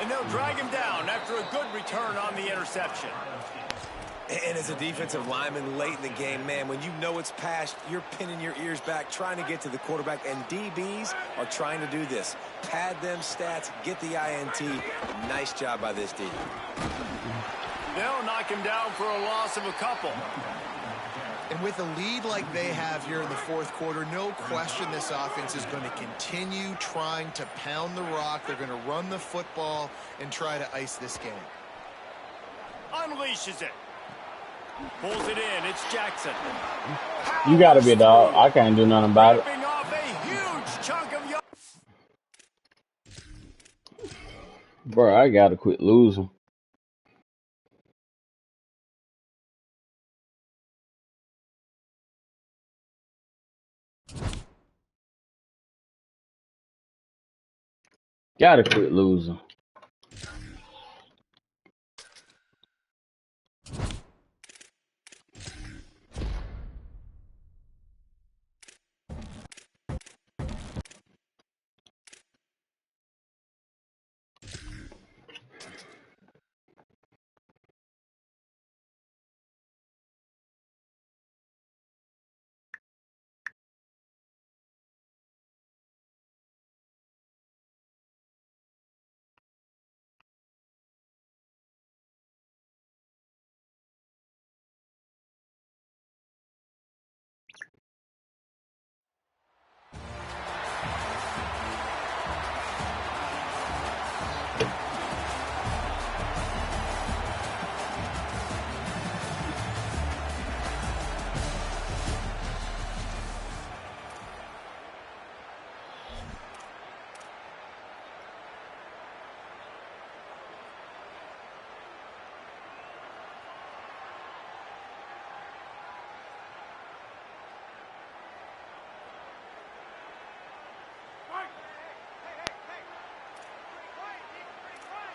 And they'll drag him down after a good return on the interception. And as a defensive lineman late in the game, man, when you know it's past, you're pinning your ears back, trying to get to the quarterback, and DBs are trying to do this. Pad them stats, get the INT. Nice job by this D. They'll knock him down for a loss of a couple. And with a lead like they have here in the fourth quarter, no question this offense is going to continue trying to pound the rock. They're going to run the football and try to ice this game. Unleashes it. Pulls it in. It's Jackson. You got to be a dog. I can't do nothing about it. Ripping off a huge chunk of yards. Bro, I got to quit losing. Got to quit losing.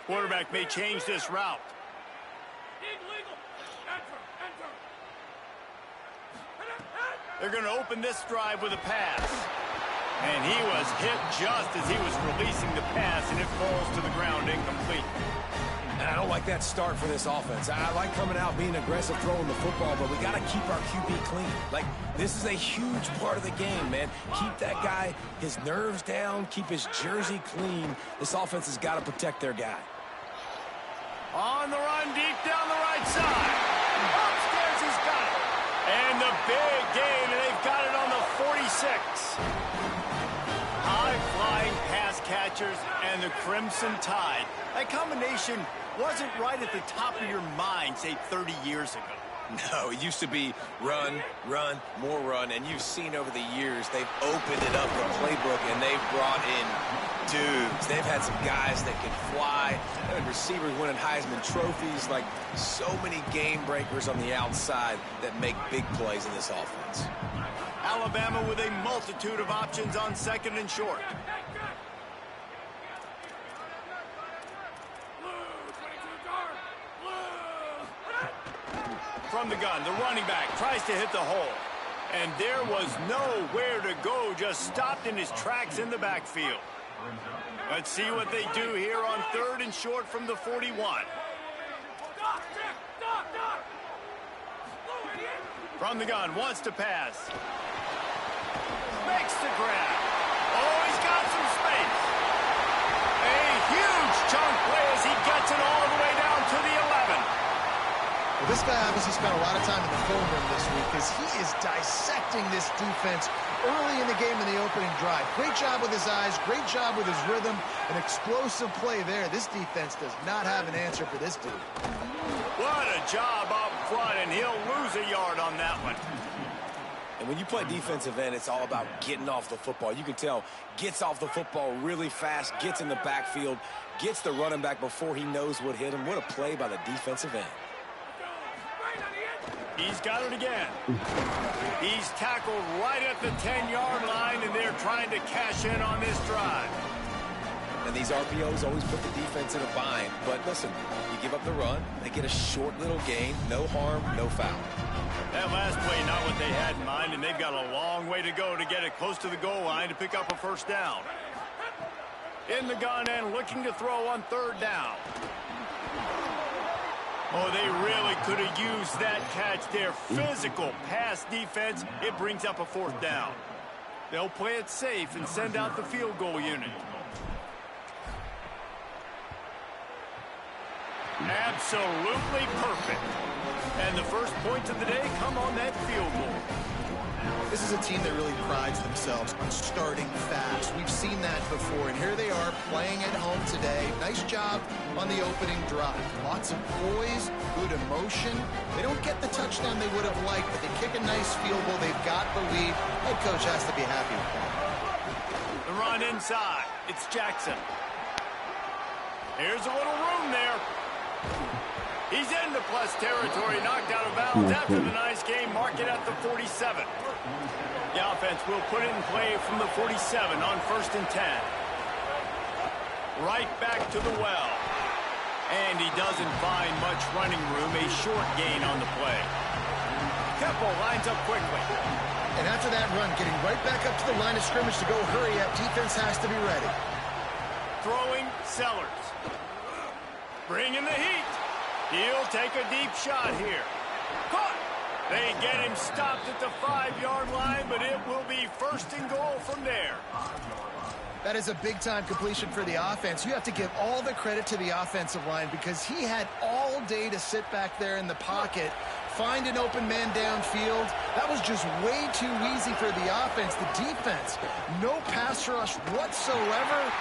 Quarterback may change this route. They're going to open this drive with a pass. And he was hit just as he was releasing the pass, and it falls to the ground incomplete. And I don't like that start for this offense. I like coming out, being aggressive, throwing the football, but we got to keep our QB clean. Like, this is a huge part of the game, man. Keep that guy, his nerves down, keep his jersey clean. This offense has got to protect their guy. On the run, deep down the right side. Upstairs, he's got it. And the big gain, and they've got it on the 46. High-flying pass catchers and the Crimson Tide. That combination wasn't right at the top of your mind, say, 30 years ago. No, it used to be run, run, more run, and you've seen over the years they've opened it up, the playbook, and they've brought in dudes. They've had some guys that can fly, and receivers winning Heisman trophies, like so many game breakers on the outside that make big plays in this offense. Alabama with a multitude of options on 2nd and short. From the gun, the running back tries to hit the hole. And there was nowhere to go, just stopped in his tracks in the backfield. Let's see what they do here on 3rd and short from the 41. From the gun, wants to pass. Makes the grab. Oh, he's got some space. A huge chunk play as he gets it all the way down to the 11. Well, this guy obviously spent a lot of time in the film room this week because he is dissecting this defense early in the game in the opening drive. Great job with his eyes, great job with his rhythm, an explosive play there. This defense does not have an answer for this dude. What a job up front, and he'll lose a yard on that one. And when you play defensive end, it's all about getting off the football. You can tell, gets off the football really fast, gets in the backfield, gets the running back before he knows what hit him. What a play by the defensive end. He's got it again. He's tackled right at the 10-yard line, and they're trying to cash in on this drive. And these RPOs always put the defense in a bind. But listen, you give up the run, they get a short little gain, no harm, no foul. That last play, not what they had in mind, and they've got a long way to go to get it close to the goal line to pick up a first down. In the gun and looking to throw on 3rd down. Oh, they really could have used that catch there. Physical pass defense. It brings up a 4th down. They'll play it safe and send out the field goal unit. Absolutely perfect. And the first points of the day come on that field goal. This is a team that really prides themselves on starting fast. We've seen that before, and here they are playing at home today. Nice job on the opening drive. Lots of poise, good emotion. They don't get the touchdown they would have liked, but they kick a nice field goal. They've got the lead. Head coach has to be happy with that. The run inside. It's Jackson. Here's a little room there. He's into plus territory, knocked out of bounds after the nice game. Mark it at the 47. The offense will put it in play from the 47 on 1st and 10. Right back to the well. And he doesn't find much running room. A short gain on the play. Keppel lines up quickly. And after that run, getting right back up to the line of scrimmage to go hurry up, defense has to be ready. Throwing Sellers. Bringing the heat. He'll take a deep shot here. Caught. They get him stopped at the 5-yard line, but it will be 1st and goal from there. That is a big-time completion for the offense. You have to give all the credit to the offensive line because he had all day to sit back there in the pocket, find an open man downfield. That was just way too easy for the offense. The defense, no pass rush whatsoever,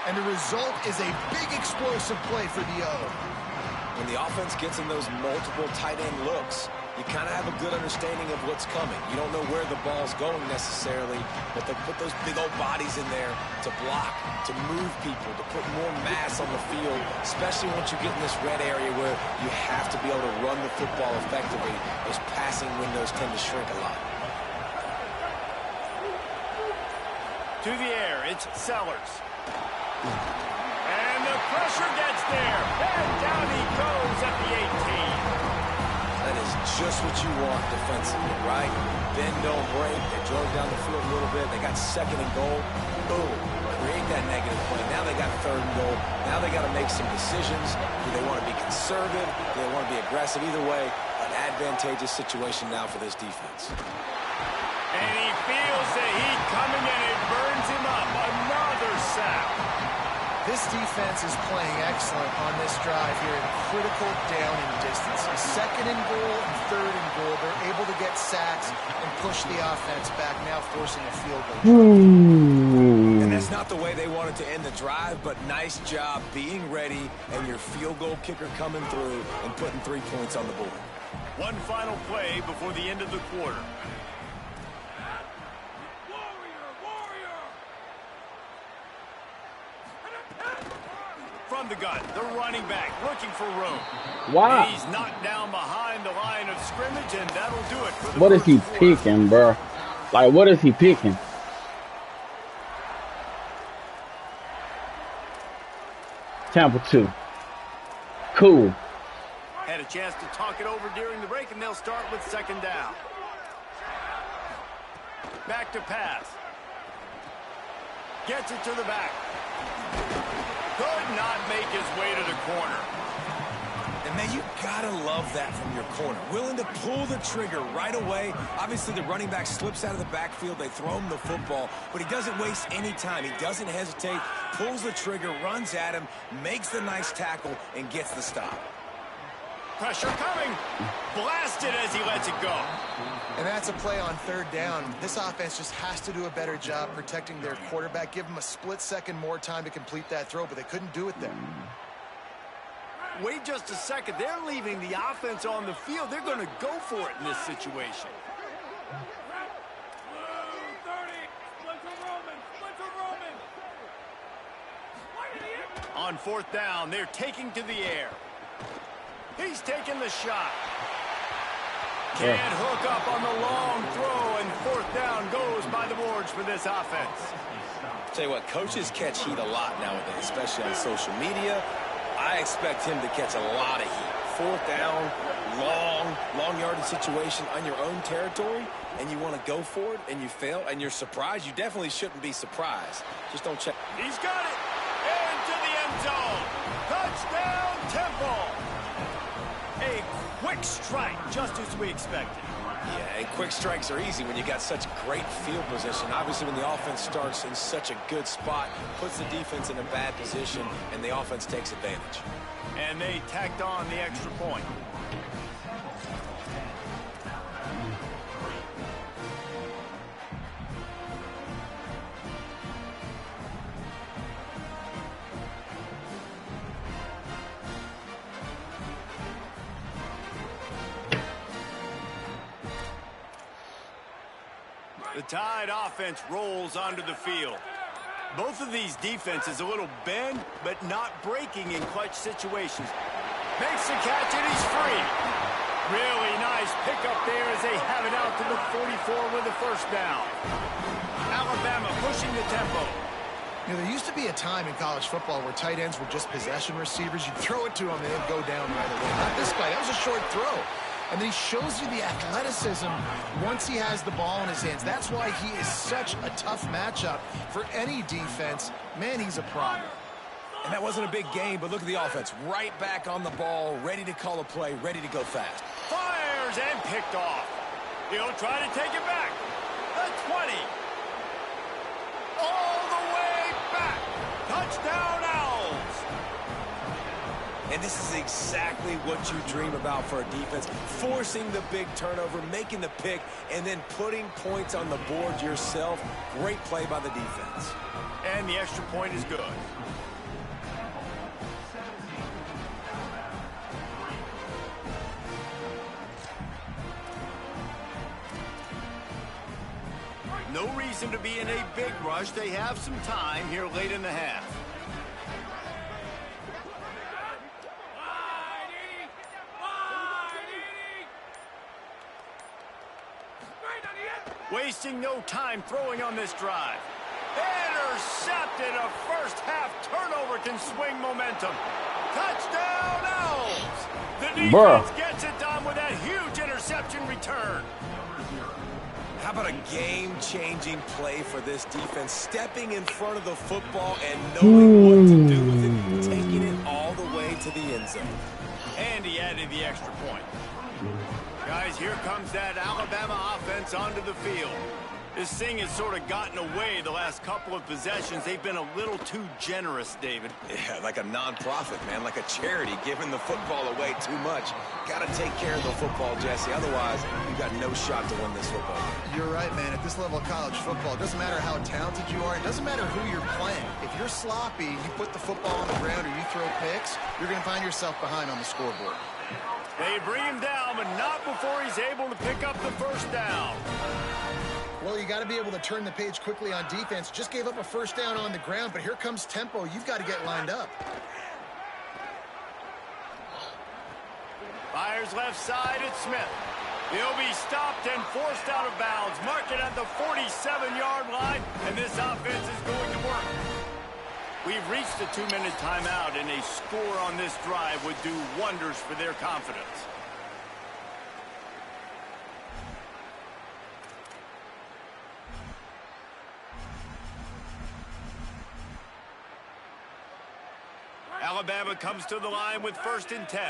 and the result is a big explosive play for the O. When the offense gets in those multiple tight end looks, you kind of have a good understanding of what's coming. You don't know where the ball's going necessarily, but they'll put those big old bodies in there to block, to move people, to put more mass on the field, especially once you get in this red area where you have to be able to run the football effectively. Those passing windows tend to shrink a lot. To the air, it's Sellers. And the pressure gets there. And down he goes at the 18. That is just what you want defensively, right? Bend, don't break. They drove down the field a little bit. They got 2nd and goal. Boom. Create that negative play. Now they got 3rd and goal. Now they got to make some decisions. Do they want to be conservative? Do they want to be aggressive? Either way, an advantageous situation now for this defense. And he feels the heat coming and it burns him up. Another sack. This defense is playing excellent on this drive here in critical down and distance. 2nd and goal and 3rd and goal. They're able to get sacks and push the offense back, now forcing a field goal. And that's not the way they wanted to end the drive, but nice job being ready and your field goal kicker coming through and putting 3 points on the board. One final play before the end of the quarter. From the gun, the running back looking for room. Wow. And he's knocked down behind the line of scrimmage, and that'll do it for the What is he quarter. picking, bro? Like, what is he picking? Tampa 2. Cool. Had a chance to talk it over during the break, and they'll start with second down. Back to pass. Gets it to the back. Could not make his way to the corner. And, man, you got to love that from your corner. Willing to pull the trigger right away. Obviously, the running back slips out of the backfield. They throw him the football, but he doesn't waste any time. He doesn't hesitate, pulls the trigger, runs at him, makes the nice tackle, and gets the stop. Pressure coming. Blasted as he lets it go. And that's a play on third down. This offense just has to do a better job protecting their quarterback. Give him a split second more time to complete that throw, but they couldn't do it there. Wait just a second. They're leaving the offense on the field. They're going to go for it in this situation. On fourth down, they're taking to the air. He's taking the shot. Can't hook up on the long throw, and fourth down goes by the boards for this offense. Tell you what, coaches catch heat a lot nowadays, especially on social media. I expect him to catch a lot of heat. Fourth down, long yardage situation on your own territory, and you want to go for it, and you fail, and you're surprised. You definitely shouldn't be surprised. Just don't check. He's got it. Into the end zone. Touchdown, Temple. A quick strike, just as we expected. Yeah, and quick strikes are easy when you got such great field position. Obviously, when the offense starts in such a good spot, puts the defense in a bad position, and the offense takes advantage. And they tacked on the extra point. The Tide offense rolls onto the field. Both of these defenses a little bend, but not breaking in clutch situations. Makes the catch, and he's free. Really nice pickup there as they have it out to the 44 with the first down. Alabama pushing the tempo. You know, there used to be a time in college football where tight ends were just possession receivers. You'd throw it to them and they'd go down right away. Not this guy. That was a short throw. And then he shows you the athleticism once he has the ball in his hands. That's why he is such a tough matchup for any defense. Man, he's a problem. And that wasn't a big game, but look at the offense. Right back on the ball, ready to call a play, ready to go fast. Fires and picked off. He'll try to take it back. The 20. All the way back. Touchdown, Owls. And this is exactly what you dream about for a defense. Forcing the big turnover, making the pick, and then putting points on the board yourself. Great play by the defense. And the extra point is good. No reason to be in a big rush. They have some time here late in the half. Wasting no time throwing on this drive. Intercepted. A first half turnover can swing momentum. Touchdown, Owls. The defense gets it done with that huge interception return. How about a game-changing play for this defense? Stepping in front of the football and knowing what to do with it, taking it all the way to the end zone. And he added the extra point. Guys, here comes that Alabama offense onto the field. This thing has sort of gotten away the last couple of possessions. They've been a little too generous, David. Yeah, like a non-profit, man, like a charity, giving the football away too much. Got to take care of the football, Jesse. Otherwise, you've got no shot to win this football game. You're right, man. At this level of college football, it doesn't matter how talented you are. It doesn't matter who you're playing. If you're sloppy, you put the football on the ground or you throw picks, you're going to find yourself behind on the scoreboard. They bring him down, but not before he's able to pick up the first down. Well, you got to be able to turn the page quickly on defense. Just gave up a first down on the ground, but here comes tempo. You've got to get lined up. Fires left side at Smith. He'll be stopped and forced out of bounds. Mark it at the 47-yard line, and this offense is going to work. We've reached the 2-minute timeout, and a score on this drive would do wonders for their confidence. Alabama comes to the line with 1st and 10.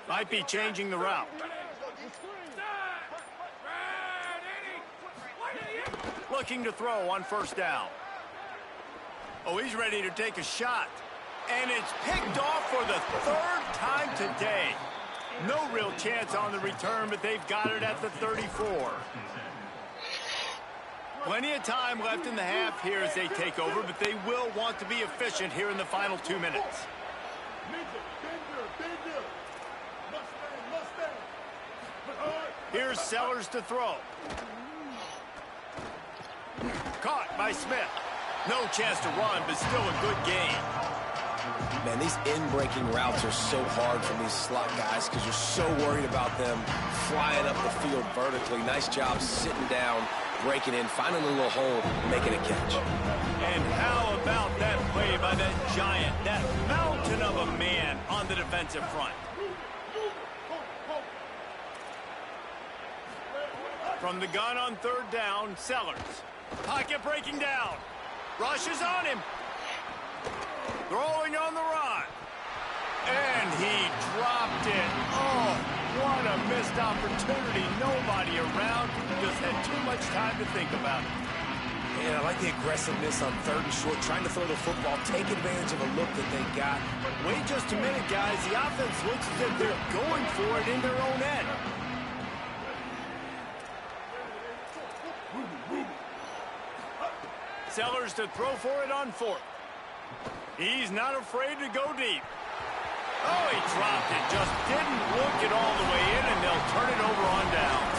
Might be changing the route. Looking to throw on 1st down. Oh, he's ready to take a shot. And it's picked off for the 3rd time today. No real chance on the return, but they've got it at the 34. Plenty of time left in the half here as they take over, but they will want to be efficient here in the final 2 minutes. Here's Sellers to throw. Caught by Smith. No chance to run, but still a good game. Man, these in-breaking routes are so hard for these slot guys because you're so worried about them flying up the field vertically. Nice job sitting down, breaking in, finding a little hole, making a catch. And how about that play by that giant, that mountain of a man on the defensive front? From the gun on 3rd down, Sellers. Pocket breaking down. Rushes on him. Throwing on the run. And he dropped it. Oh, what a missed opportunity. Nobody around. Just had too much time to think about it. Man, I like the aggressiveness on 3rd and short, trying to throw the football, take advantage of a look that they got. Wait just a minute, guys. The offense looks as if they're going for it in their own end. Sellers to throw for it on 4th. He's not afraid to go deep. Oh, he dropped it. Just didn't look it all the way in, and they'll turn it over on downs.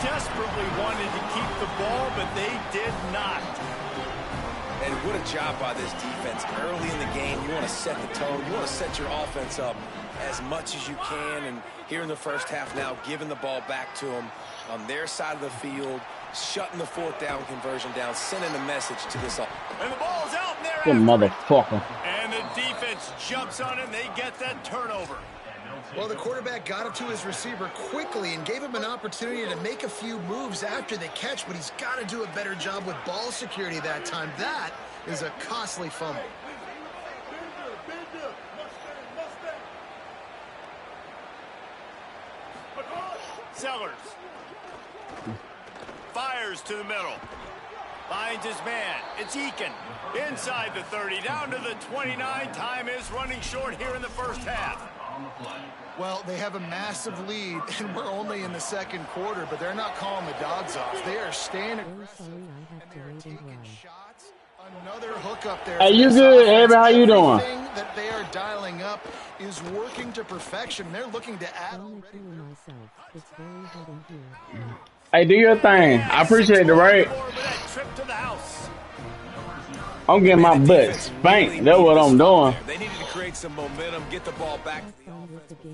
Desperately wanted to keep the ball, but they did not. And what a job by this defense. Early in the game, you want to set the tone. You want to set your offense up as much as you can. And here in the first half now, giving the ball back to them on their side of the field, shutting the 4th down conversion down, sending a message to this offense. And the ball's out in there. Good motherfucker. And the defense jumps on it, and they get that turnover. Well, the quarterback got it to his receiver quickly and gave him an opportunity to make a few moves after the catch, but he's got to do a better job with ball security that time. That is a costly fumble. Sellers. Fires to the middle. Finds his man. It's Eakin. Inside the 30, down to the 29. Time is running short here in the first half. Well, they have a massive lead, and we're only in the 2nd quarter, but they're not calling the dogs off. They are staying aggressive, and they're taking shots. Another hook up there. Hey, you good, Abby? How you doing? Everything that they are dialing up is working to perfection. They're looking to add already. It's very hot in here. Hey, do your thing. I appreciate the right. I'm getting my butt spanked. That's what I'm doing. They needed to create some momentum, get the ball back to the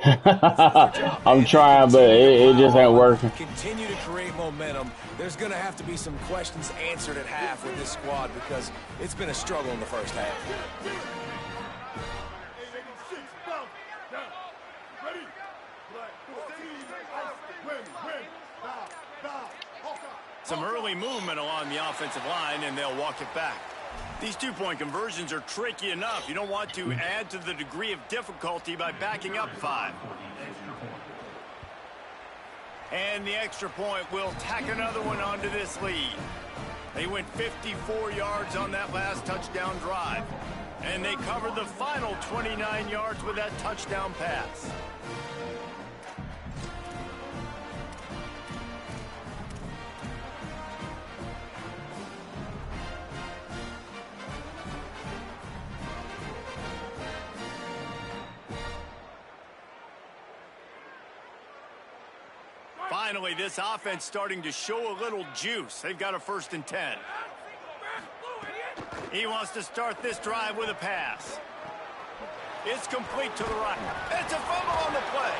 offense. I'm trying, but it just ain't working. Continue to create momentum. There's going to have to be some questions answered at half with this squad because it's been a struggle in the first half. Some early movement along the offensive line, and they'll walk it back. These two-point conversions are tricky enough. You don't want to add to the degree of difficulty by backing up 5. And the extra point will tack another one onto this lead. They went 54 yards on that last touchdown drive. And they covered the final 29 yards with that touchdown pass. Finally, this offense starting to show a little juice. They've got a 1st and 10. He wants to start this drive with a pass. It's complete to the right. It's a fumble on the play.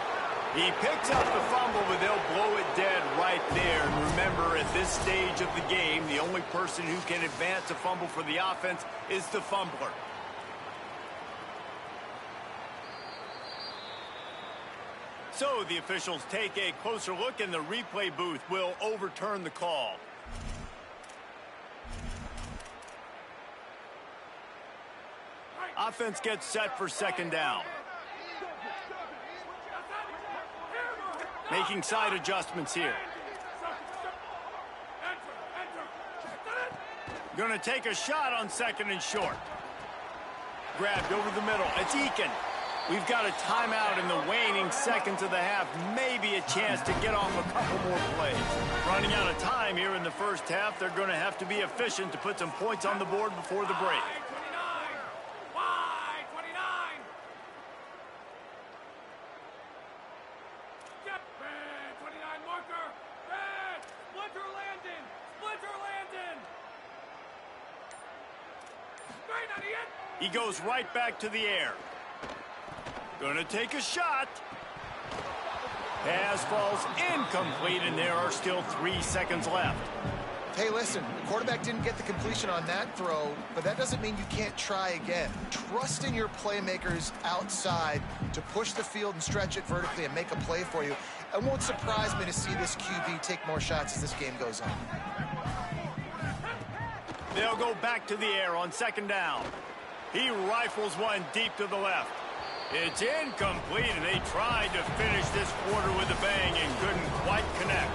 He picks up the fumble, but they'll blow it dead right there. And remember, at this stage of the game, the only person who can advance a fumble for the offense is the fumbler. So the officials take a closer look, and the replay booth will overturn the call. Offense gets set for 2nd down. Making side adjustments here. Going to take a shot on 2nd and short. Grabbed over the middle. It's Eakin. We've got a timeout in the waning seconds of the half. Maybe a chance to get off a couple more plays. Running out of time here in the 1st half. They're going to have to be efficient to put some points on the board before the break. He goes right back to the air. Gonna take a shot. Pass falls incomplete, and there are still 3 seconds left. Hey, listen, the quarterback didn't get the completion on that throw, but that doesn't mean you can't try again. Trust in your playmakers outside to push the field and stretch it vertically and make a play for you. It won't surprise me to see this QB take more shots as this game goes on. They'll go back to the air on 2nd down. He rifles one deep to the left. It's incomplete, and they tried to finish this quarter with a bang and couldn't quite connect.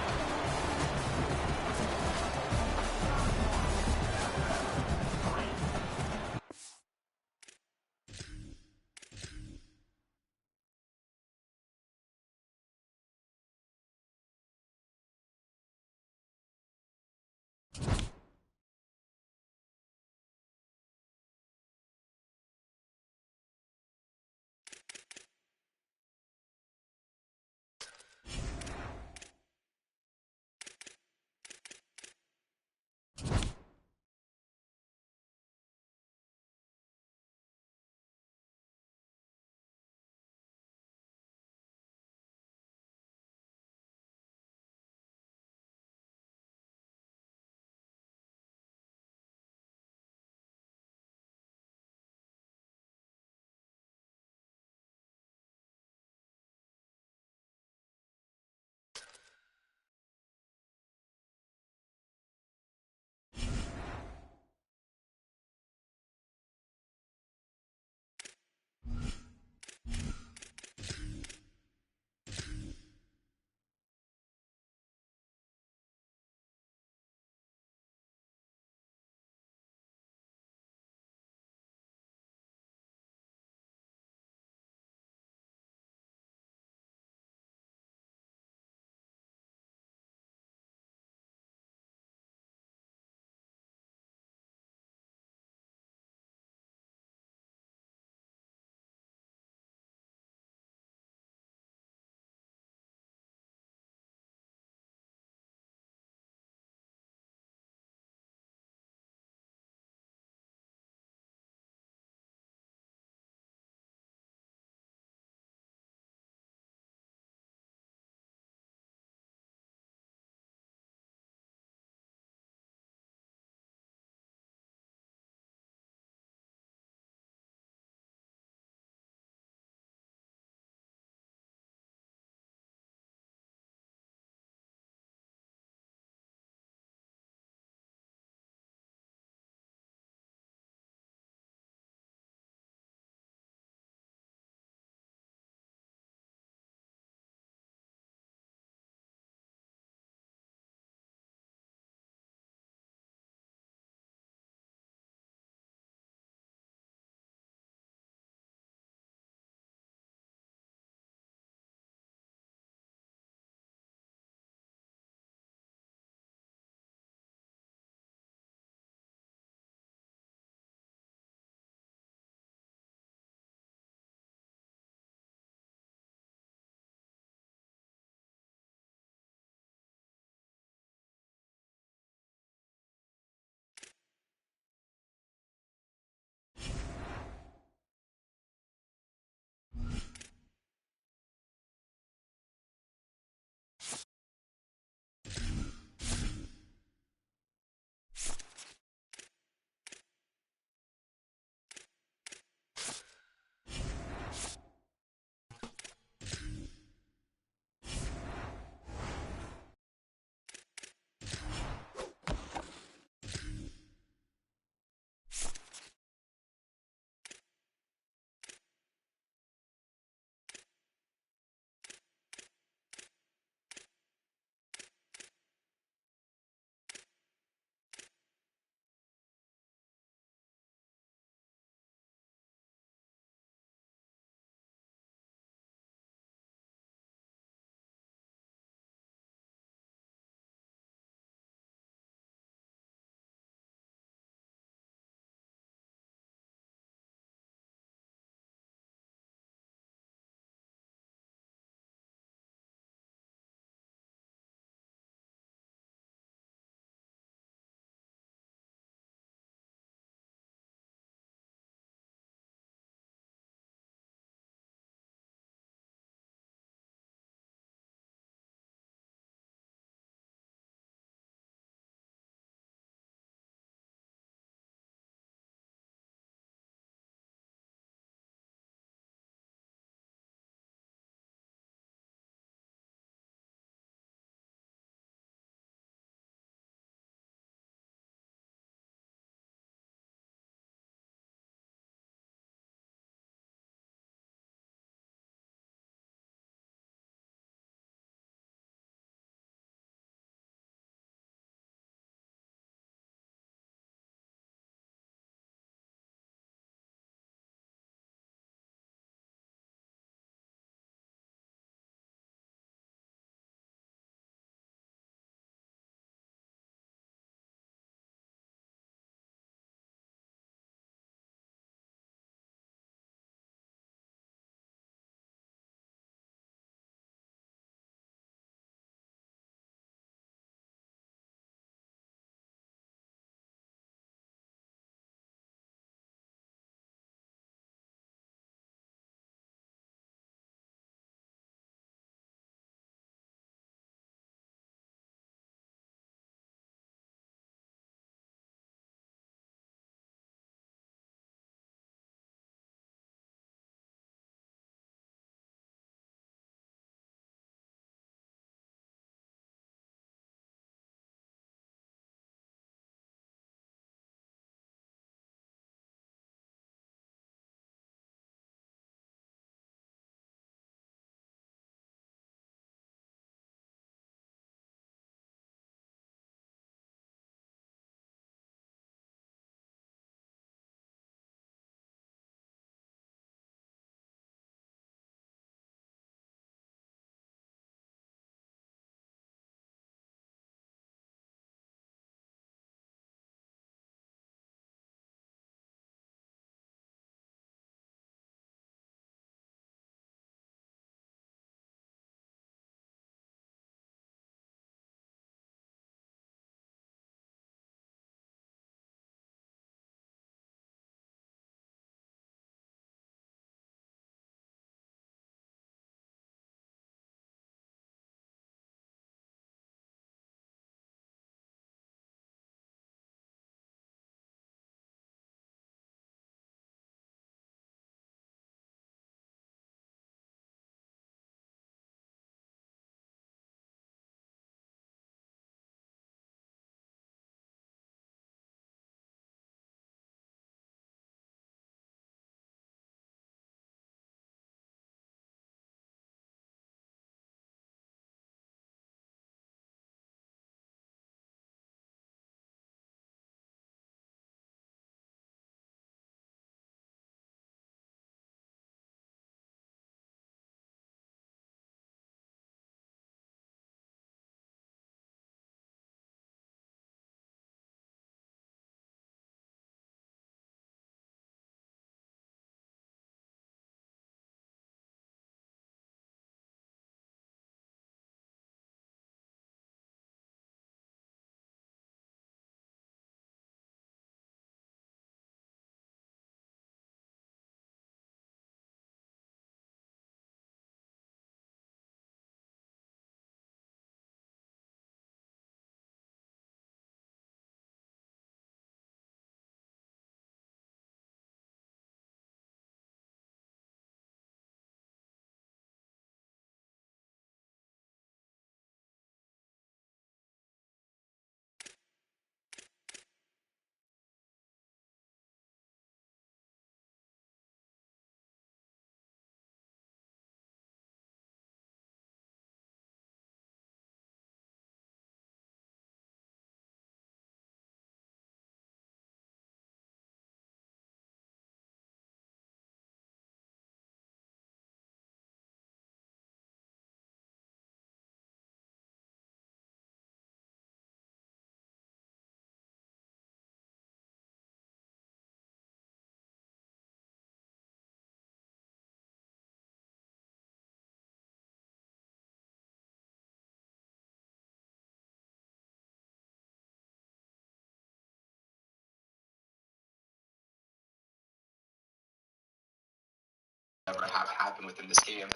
happen within this game.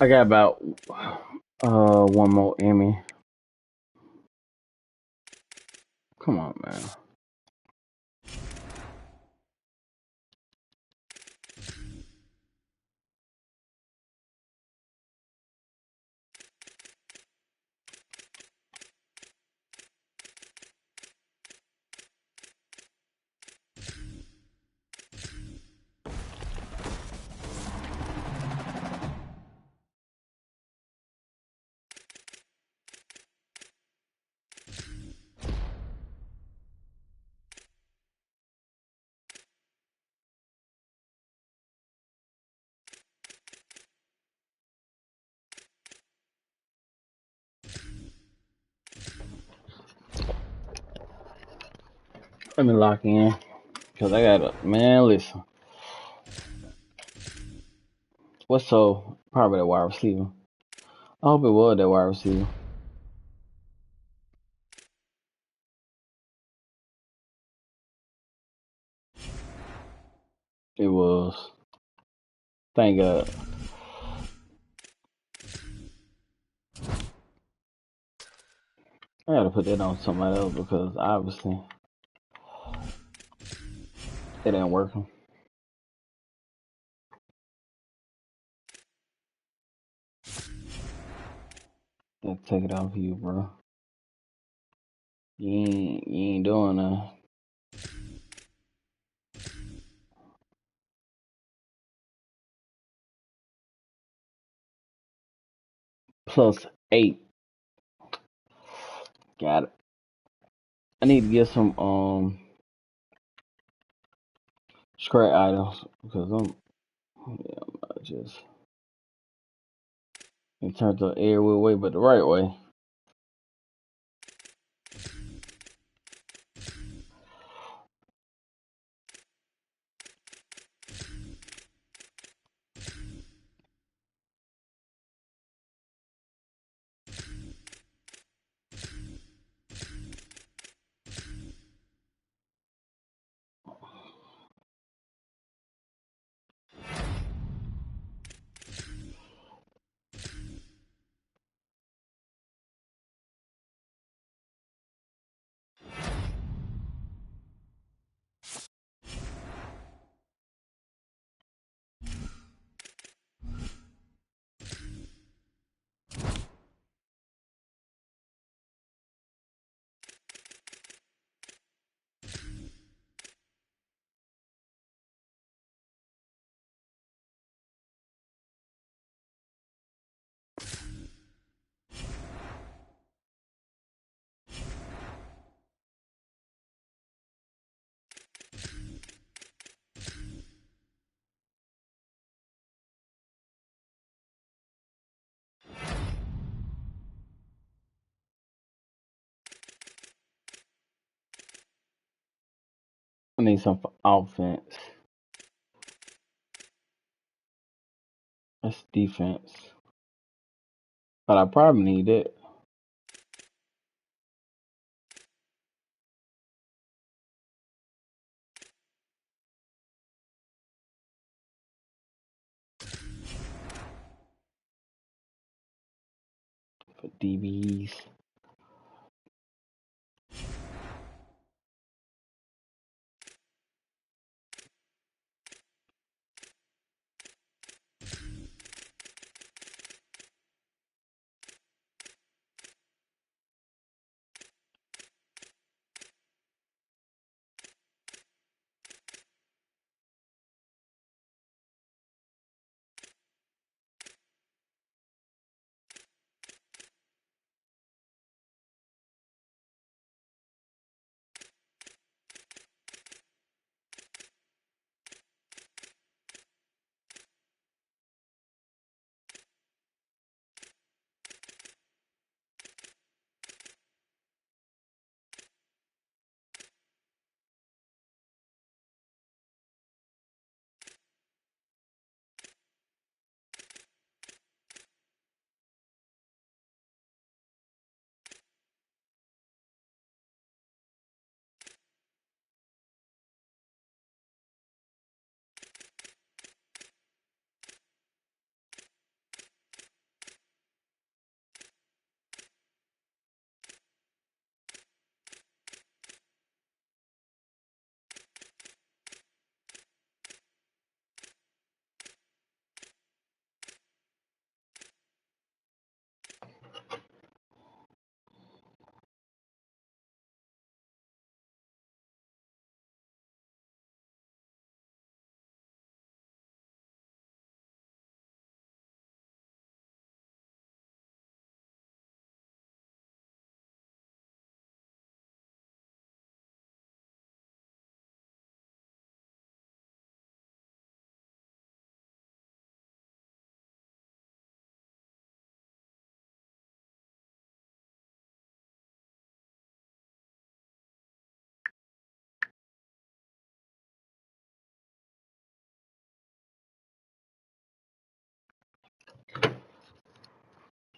I got about one more Emmy. Come on, man. Let me lock in. Because I got to, man, listen. What's so, probably that wide receiver. I hope it was that wide receiver. It was. Thank God. I gotta put that on somebody else because obviously it ain't working. Gotta take it off you, bro. You ain't doing that. +8. Got it. I need to get some scrap items because I'm just in terms of every way but the right way. I need some offense. That's defense. But I probably need it. For DBs.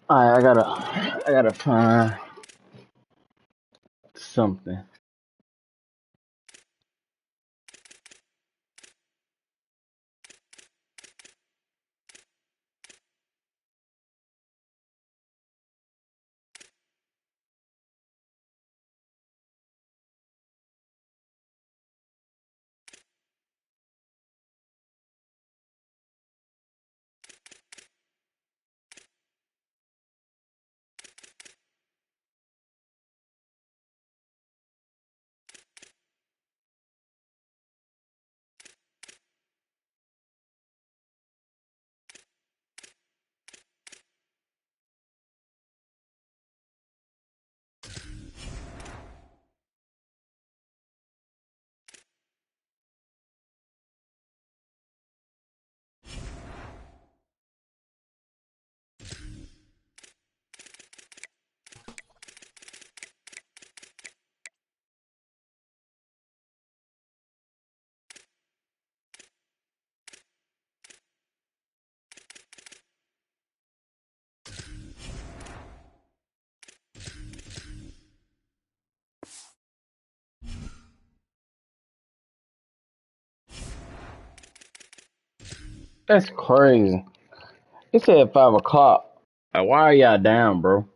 Alright, I gotta find something. That's crazy. It said 5 o'clock. Like, why are y'all down, bro?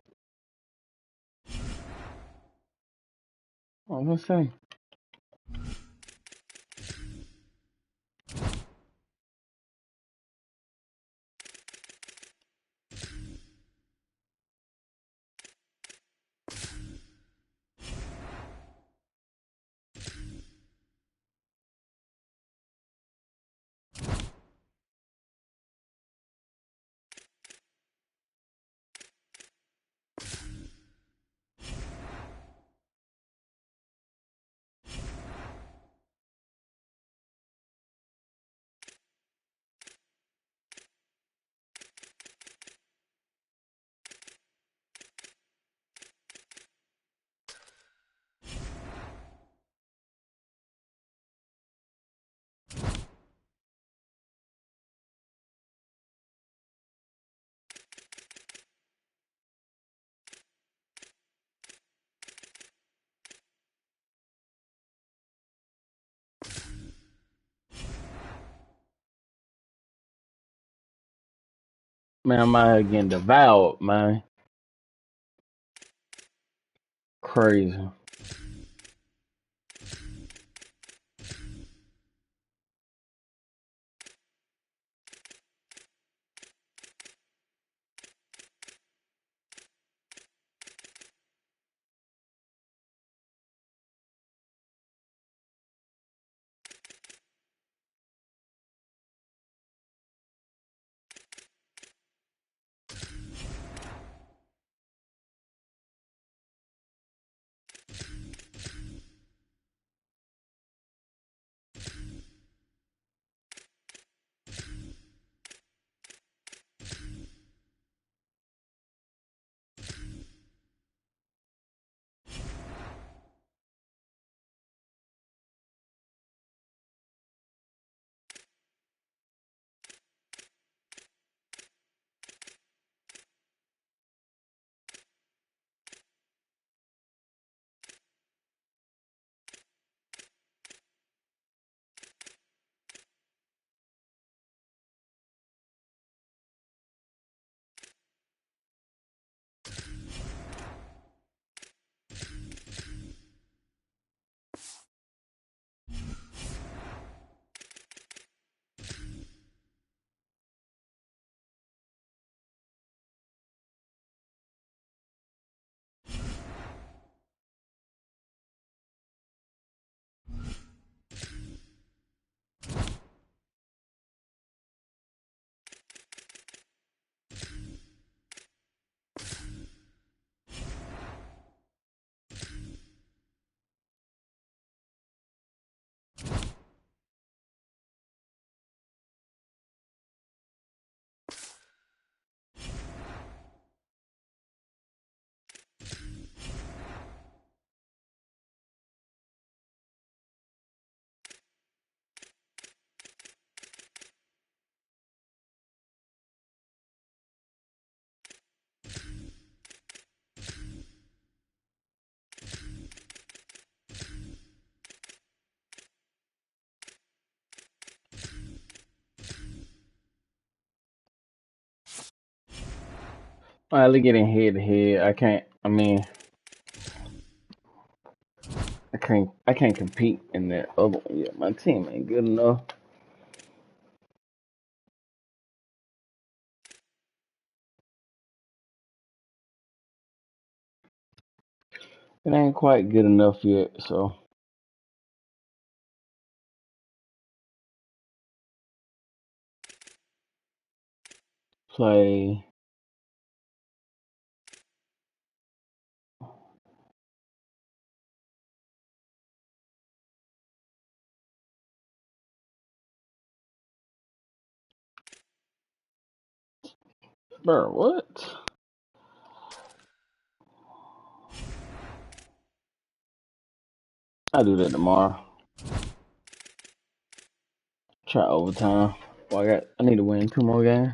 Oh, let's see. Man, I'm out here getting devoured, man. Crazy. Well, they're getting head to head. I can't. I mean, I can't compete in that other one. Yeah, my team ain't good enough. It ain't quite good enough yet. So play. Bro, what? I'll do that tomorrow. Try overtime. Well, I need to win 2 more games.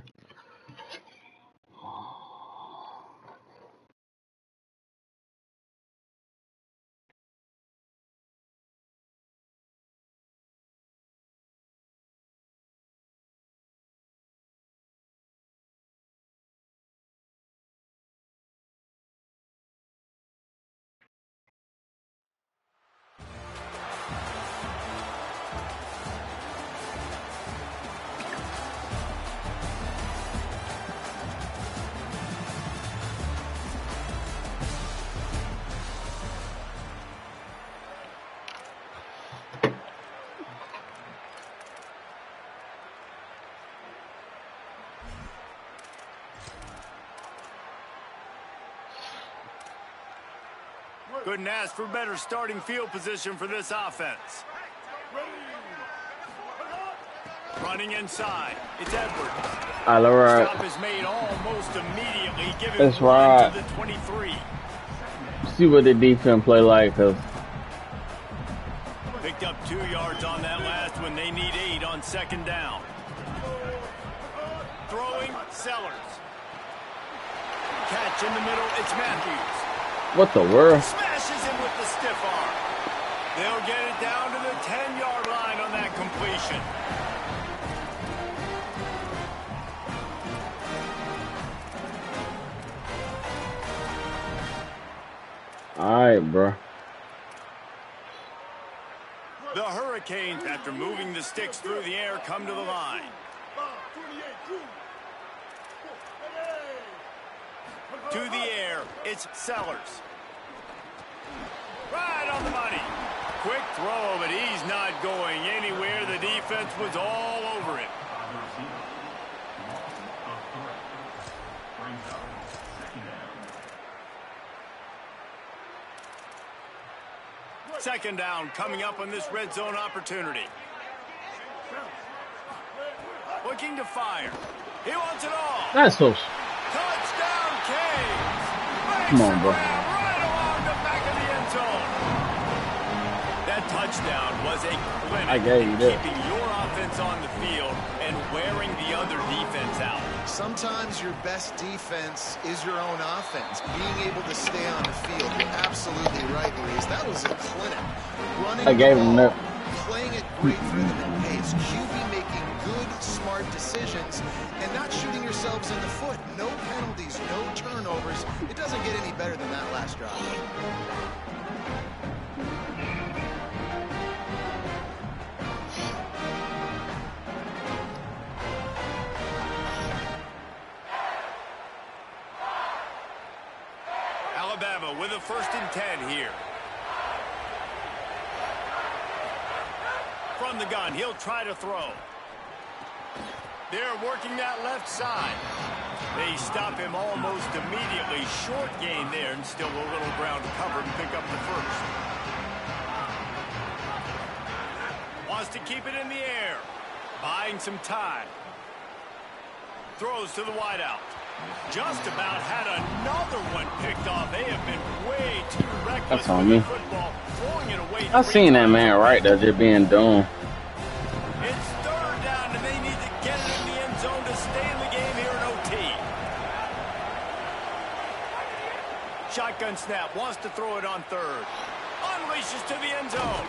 Couldn't ask for better starting field position for this offense. Running inside. It's Edwards. All right. Stop is made almost immediately, giving That's one right. to the 23. See what the defense play like, cause Picked up 2 yards on that last one. They need 8 on second down. Throwing, Sellers. Catch in the middle, it's Matthews. what the world? Smashes him with the stiff arm. They'll get it down to the 10-yard line on that completion. All right, bro. The Hurricanes, after moving the sticks through the air, come to the line. To the air, it's Sellers. Right on the money. Quick throw, but he's not going anywhere. The defense was all over it. Second down coming up on this red zone opportunity. Looking to fire. He wants it all. That's so. Touchdown, Canes. Come on, bro. Right along the back of the end zone. That touchdown was a clinic I gave you in that. keeping your offense on the field and wearing the other defense out. Sometimes your best defense is your own offense. Being able to stay on the field. You're absolutely right, Luis. That was a clinic. Running I gave him the that. ball, playing at great rhythm and pace. QB making good, smart decisions and not shooting yourselves in the foot. No penalties, no turnovers. It doesn't get any better than that last drive. Alabama with a 1st and 10 here. From the gun, he'll try to throw. They're working that left side. They stop him almost immediately. Short gain there, and still a little ground covered and pick up the first. Wants to keep it in the air. Buying some time. Throws to the wideout. Just about had another one picked off. They have been way too reckless That's on with me. the football, throwing it away. I seen that man right there just being dumb. It's 3rd down, and they need to get it in the end zone to stay in the game here in OT. Shotgun snap, wants to throw it on 3rd. Unleashes to the end zone.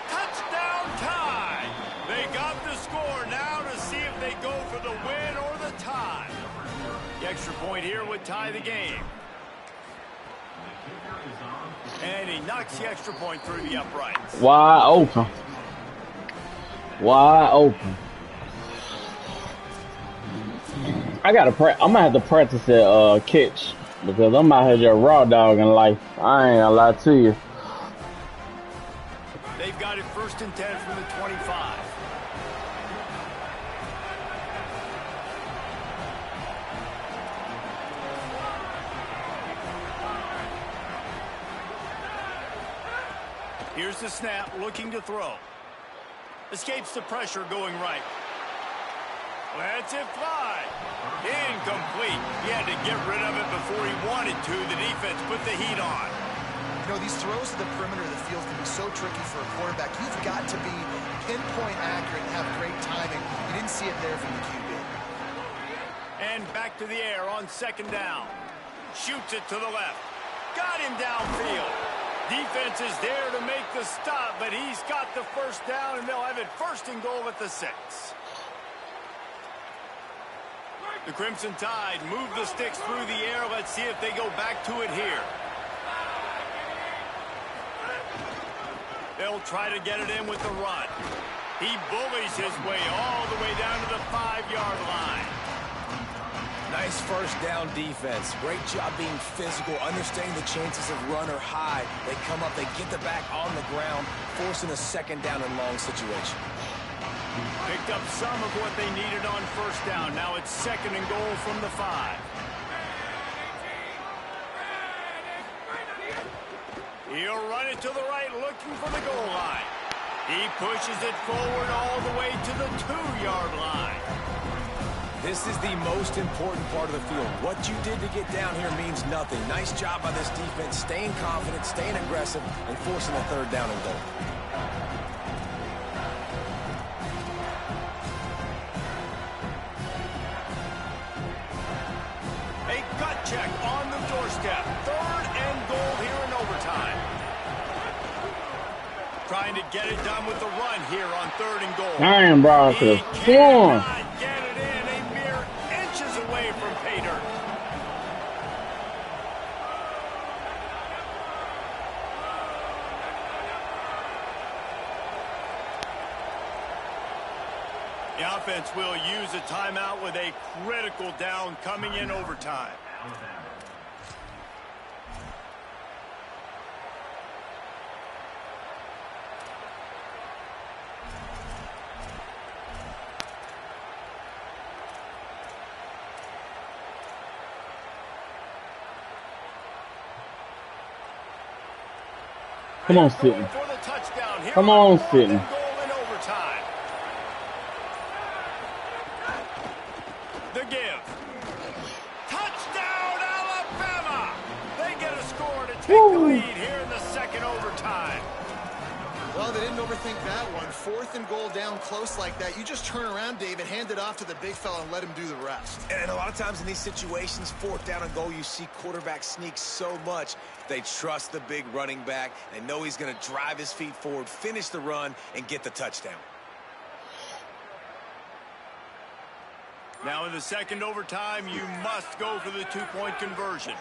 Touchdown tie. They got the score now to see if they go for the win or the tie. extra point here would tie the game. And he knocks the extra point through the uprights. Wide open. Wide open. I'm gonna have to practice that catch because I'm out here just raw dogging life. I ain't gonna lie to you. They've got it 1st and 10 from the 25. Here's the snap, looking to throw. Escapes the pressure, going right. Lets it fly. Incomplete. He had to get rid of it before he wanted to. The defense put the heat on. You know, these throws to the perimeter of the field can be so tricky for a quarterback. You've got to be pinpoint accurate and have great timing. You didn't see it there from the QB. And back to the air on 2nd down. Shoots it to the left. Got him downfield. Defense is there to make the stop, but he's got the 1st down, and they'll have it 1st and goal at the 6. The Crimson Tide move the sticks through the air. Let's see if they go back to it here. They'll try to get it in with the run. He bullies his way all the way down to the 5-yard line. Nice 1st down defense. Great job being physical, understanding the chances of run are high. They come up, they get the back on the ground, forcing a 2nd down and long situation. Picked up some of what they needed on 1st down. Now it's 2nd and goal from the 5. He'll run it to the right, looking for the goal line. He pushes it forward all the way to the 2-yard line. This is the most important part of the field. What you did to get down here means nothing. Nice job by this defense, staying confident, staying aggressive, and forcing a 3rd down and goal. A gut check on the doorstep. 3rd and goal here in overtime. Trying to get it done with the run here on 3rd and goal. Damn, bro. He cannot get it in. A mere inches away from pay dirt. The offense will use a timeout with a critical down coming in overtime. Come on, Sitton. Come on, Sitton. The give. Touchdown, Alabama! They get a score to take the lead here in the 2nd overtime. Well, they didn't overthink that one. 4th and goal down close like that. You just turn around, David, hand it off to the big fella and let him do the rest. And a lot of times in these situations, 4th down and goal, you see quarterbacks sneak so much. They trust the big running back. They know he's going to drive his feet forward, finish the run, and get the touchdown. Now in the 2nd overtime, you must go for the 2-point conversion.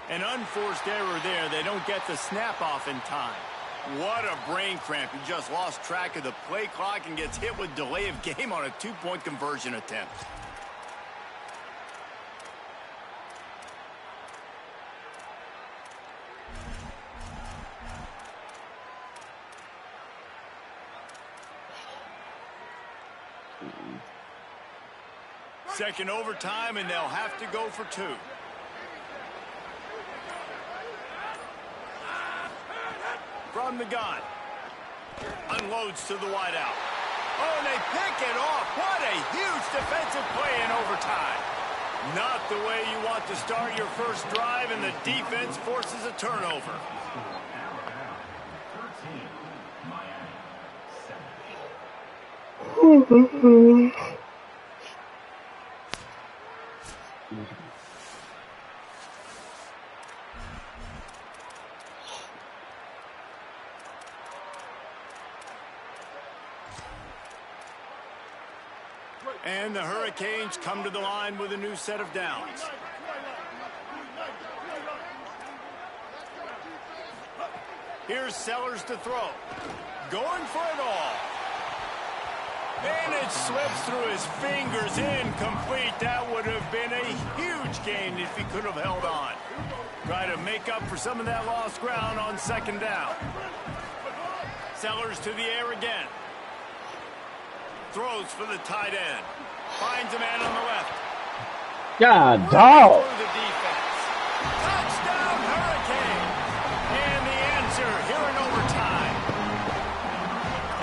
An unforced error there. They don't get the snap off in time. What a brain cramp. He just lost track of the play clock and gets hit with delay of game on a 2-point conversion attempt. Second overtime, and they'll have to go for 2. From the gun. Unloads to the wideout. Oh, and they pick it off. What a huge defensive play in overtime. Not the way you want to start your first drive, and the defense forces a turnover. And the Hurricanes come to the line with a new set of downs. Here's Sellers to throw. Going for it all. And it slips through his fingers, incomplete. That would have been a huge gain if he could have held on. Try to make up for some of that lost ground on second down. Sellers to the air again. Throws for the tight end. Finds a man on the left. God, dog. Through the defense. Touchdown, Hurricane. And the answer here in overtime.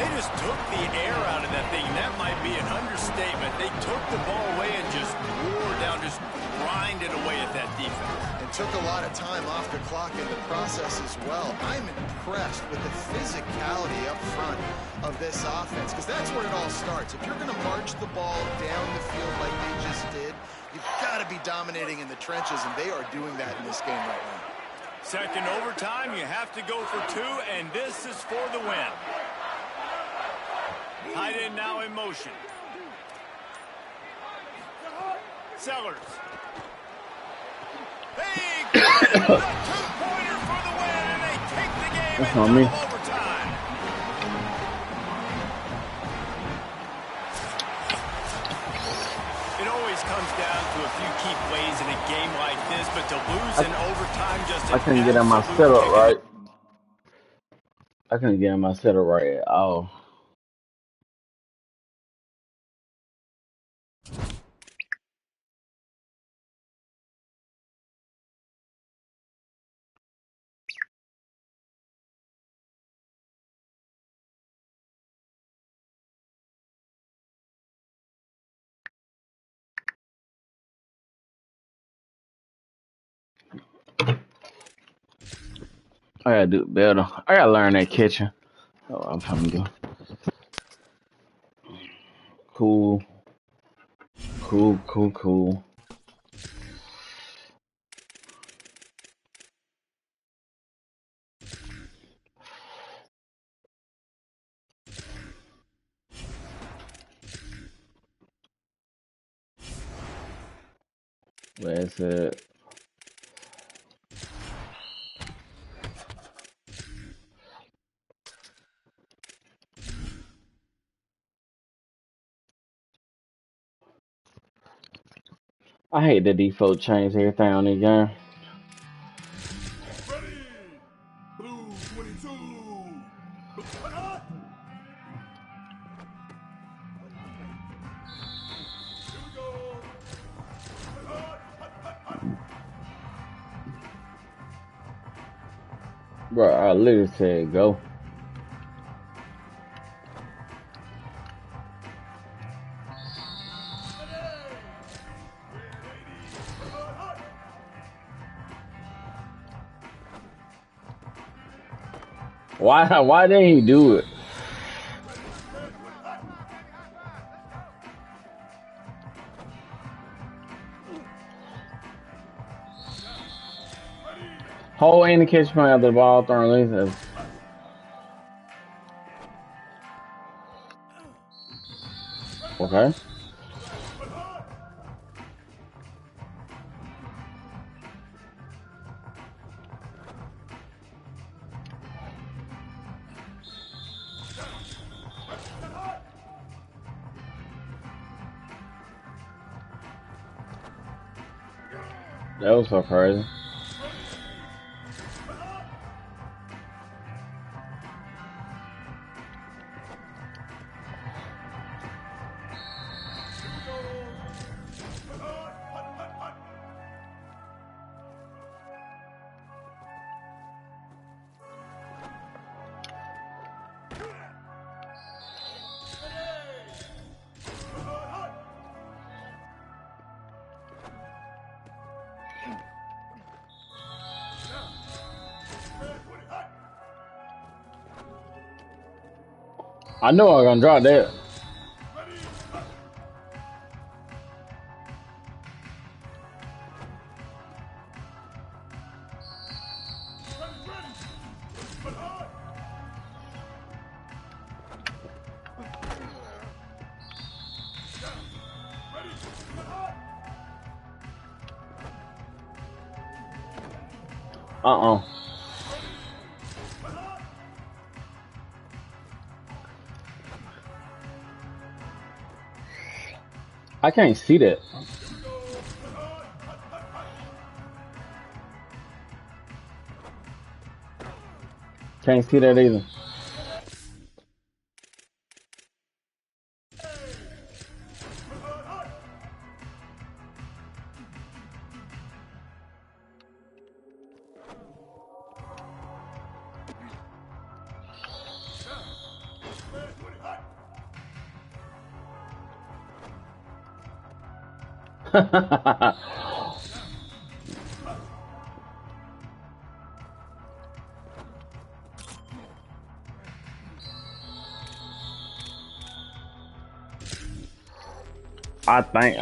They just took the air out of that thing. That might be an understatement. They took the ball away and just wore down, just grinded away at that defense. And took a lot of time off the clock in the process as well. I'm impressed with the physicality up front of this offense, because that's where it all starts. If you're going to march the ball down the field like they just did, you've got to be dominating in the trenches, and they are doing that in this game right now. Second overtime, you have to go for two, and this is for the win. Tight end now in motion. Sellers. They got it! The two-pointer for the win, and they take the game in double overtime. It always comes down to a few key plays in a game like this, but to lose in overtime just I couldn't get on my setup right. I couldn't get on my setup right at all. I gotta do it better. I gotta learn that kitchen. Oh, I'm trying to do. Cool. That's it. I hate the default change everything on this game. Blue 22. Bro, I literally said go. Why didn't he do it? Whole and the catch point after the ball thrown loose. Okay. That was so crazy. I know I'm gonna drop that. Uh-uh. I can't see that. Can't see that either.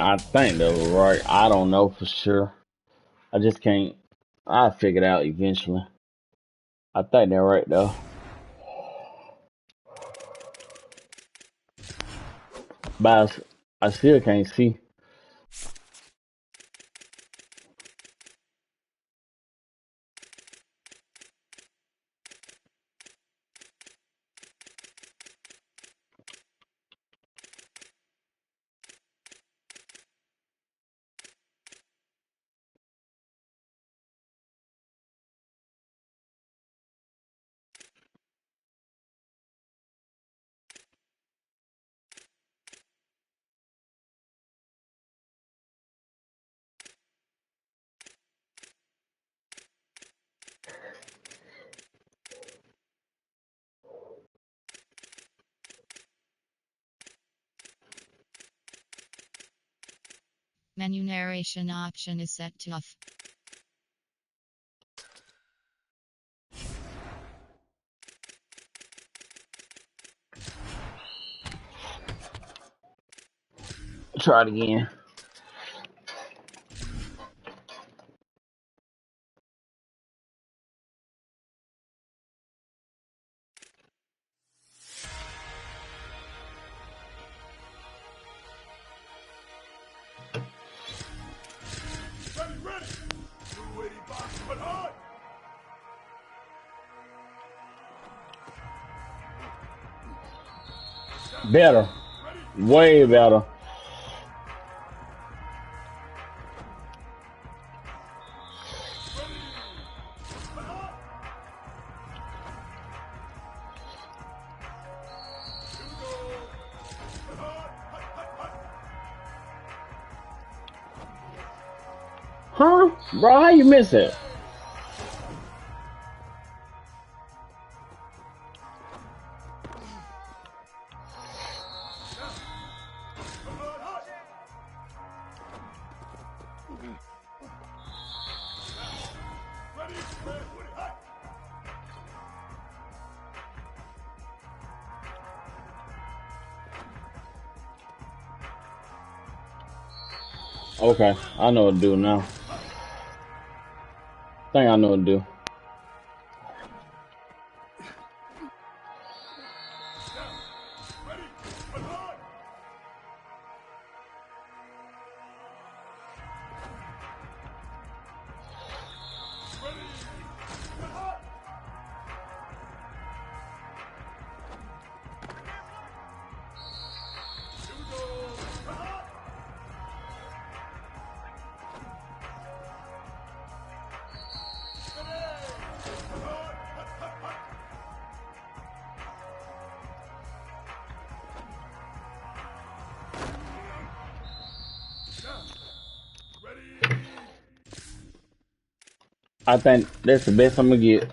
I think that was right. I don't know for sure. I just can't. I'll figure it out eventually. I think they're right though. But I still can't see. Menu narration option is set to off. Try it again. Ready, ready. 280 box, but hard. Better. Way better. Huh? Bro, how you miss it? Okay, I know what to do now. Think I know what to do. I think that's the best I'm gonna get.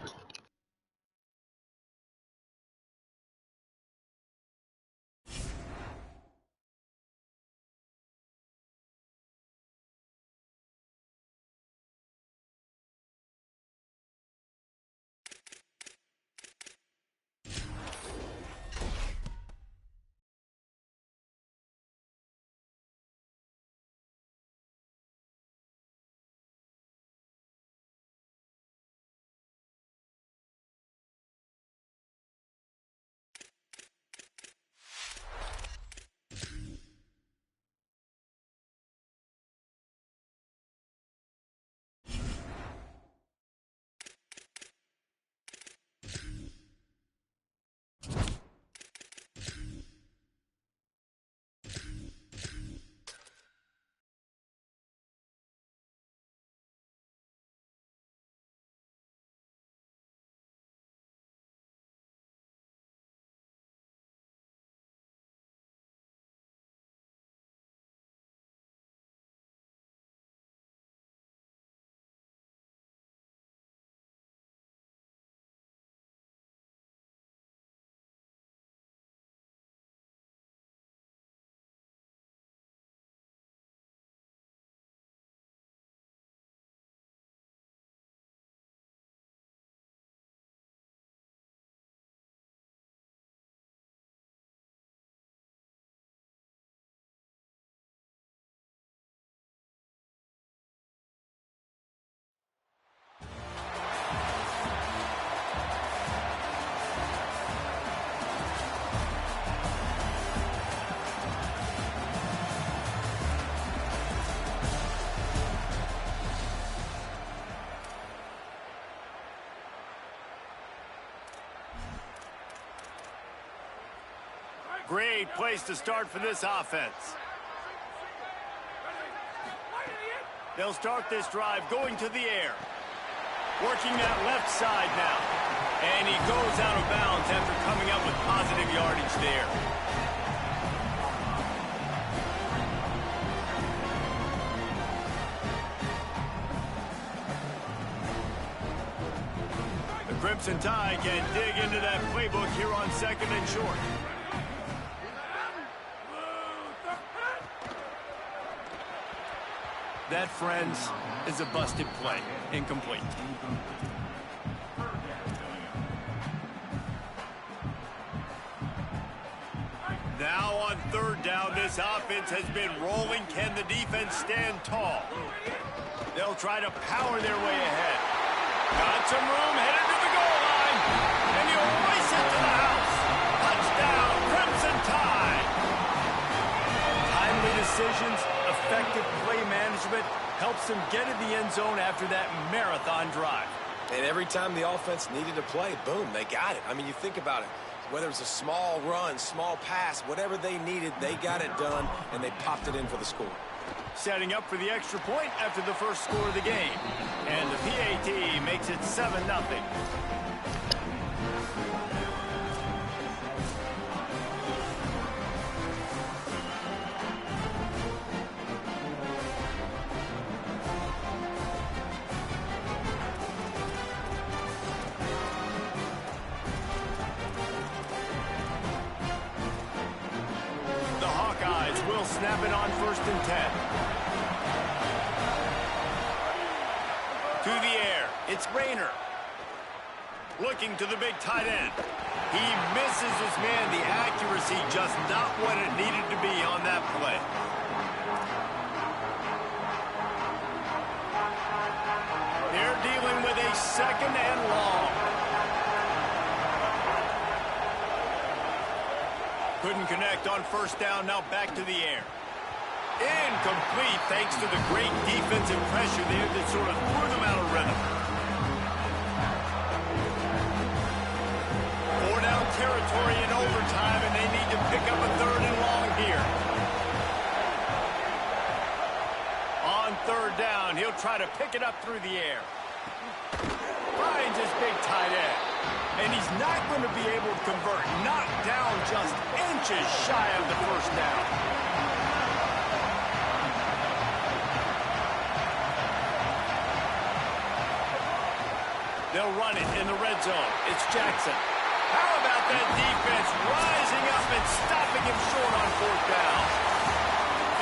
Great place to start for this offense. They'll start this drive going to the air. Working that left side now. And he goes out of bounds after coming up with positive yardage there. The Crimson Tide can dig into that playbook here on 2nd and short. That, friends, is a busted play. Incomplete. Now on 3rd down, this offense has been rolling. Can the defense stand tall? They'll try to power their way ahead. Got some room, headed to the goal line. And he'll race it to the house. Touchdown, Crimson Tide. Timely decisions, effective play management helps them get in the end zone after that marathon drive. And every time the offense needed to play, boom, they got it. I mean, you think about it. Whether it's a small run, small pass, whatever they needed, they got it done, and they popped it in for the score. Setting up for the extra point after the first score of the game. And the PAT makes it 7-0. Snap it on 1st and 10. To the air. It's Rayner. Looking to the big tight end. He misses his man. The accuracy just not what it needed to be on that play. They're dealing with a 2nd and long. Couldn't connect on 1st down, now back to the air. Incomplete thanks to the great defensive pressure there that sort of threw them out of rhythm. 4-down territory in overtime, and they need to pick up a 3rd and long here. On 3rd down, he'll try to pick it up through the air. Finds his big tight end. And he's not going to be able to convert. Knocked down just inches shy of the 1st down. They'll run it in the red zone. It's Jackson. How about that defense rising up and stopping him short on 4th down?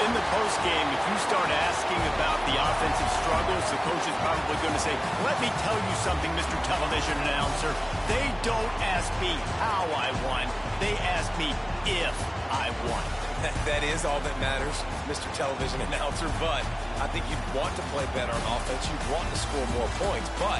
In the postgame, if you start asking about the offensive struggles, the coach is probably going to say, let me tell you something, Mr. Television Announcer. They don't ask me how I won. They ask me if I won. That is all that matters, Mr. Television Announcer, but I think you'd want to play better on offense. You'd want to score more points, but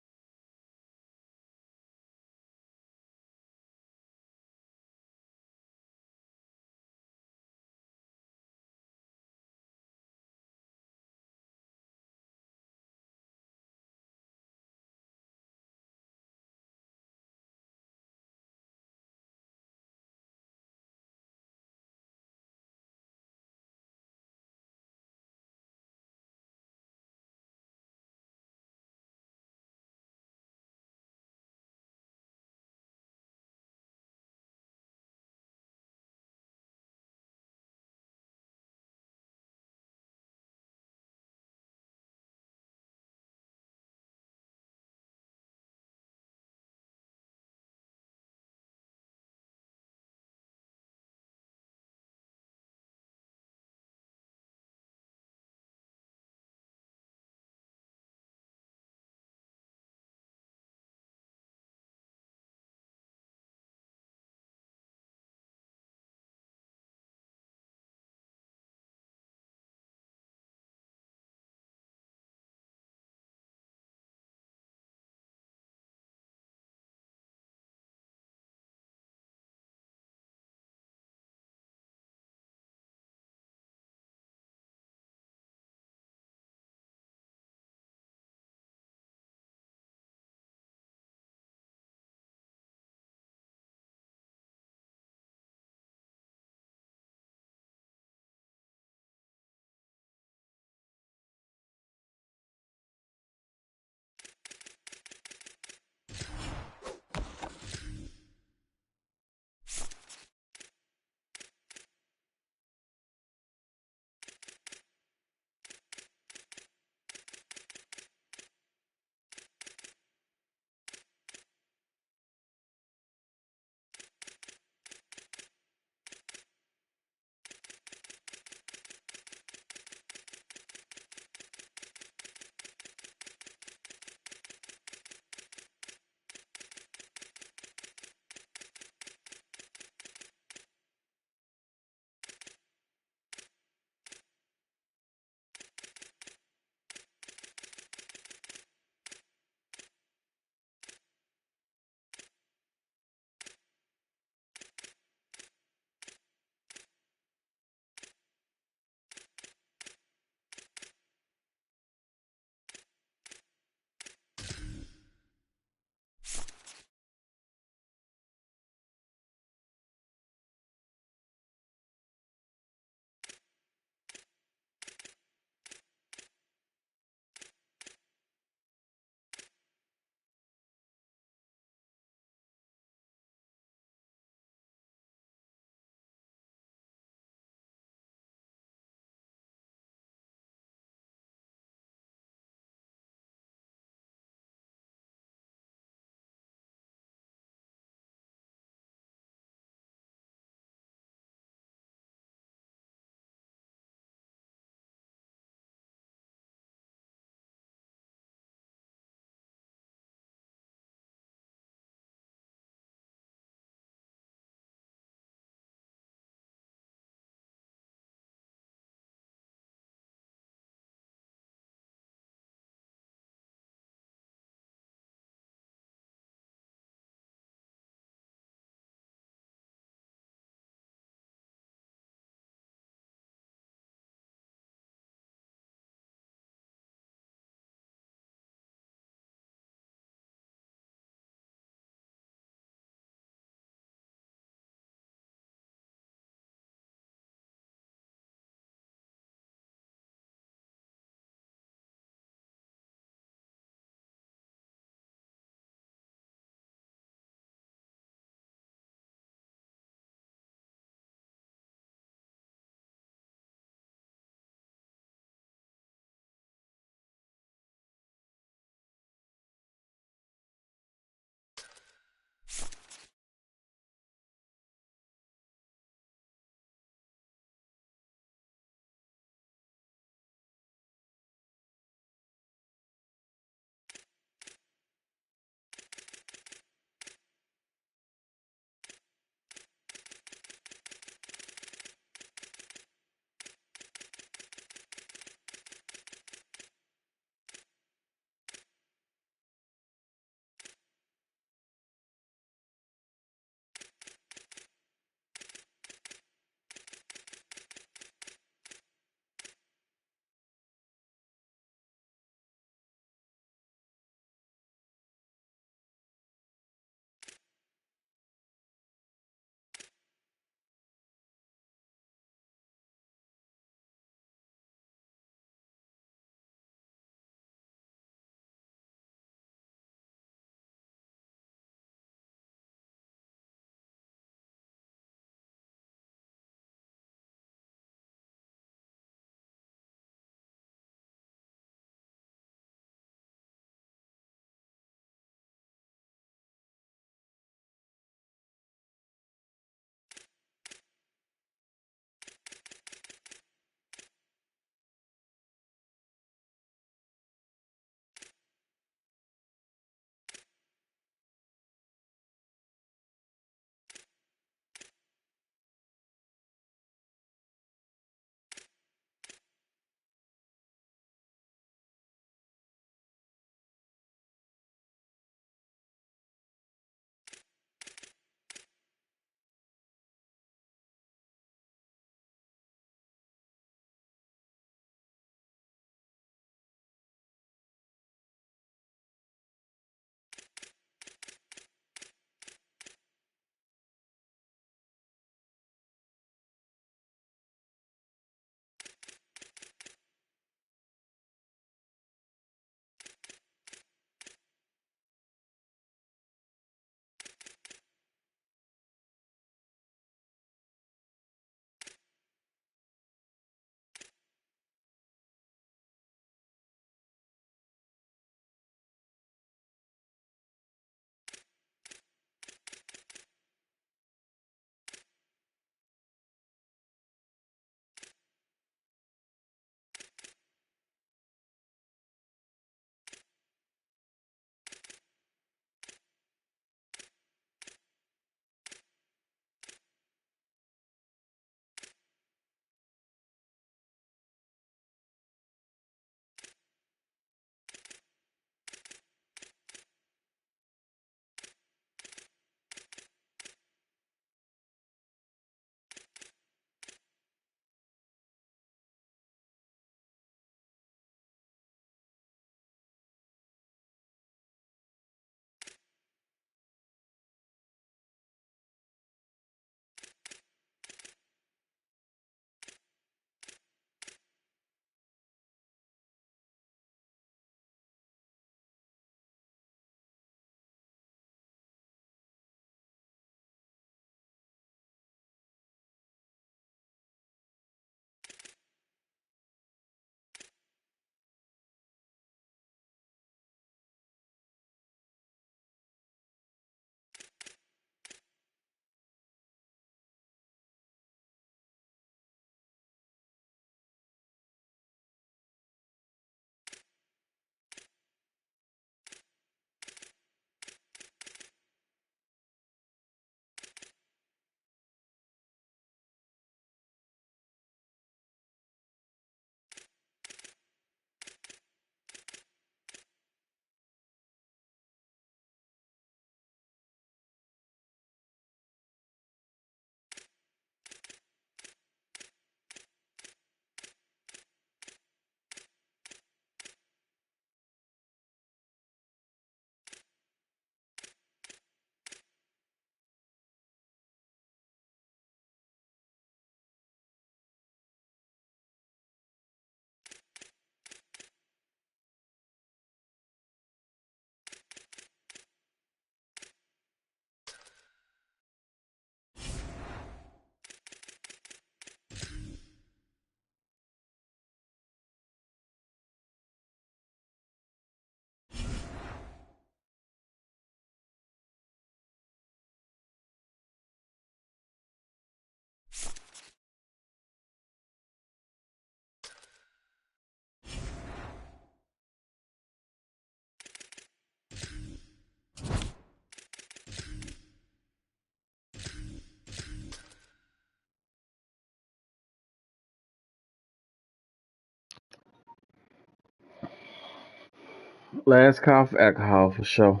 Last call for alcohol for sure.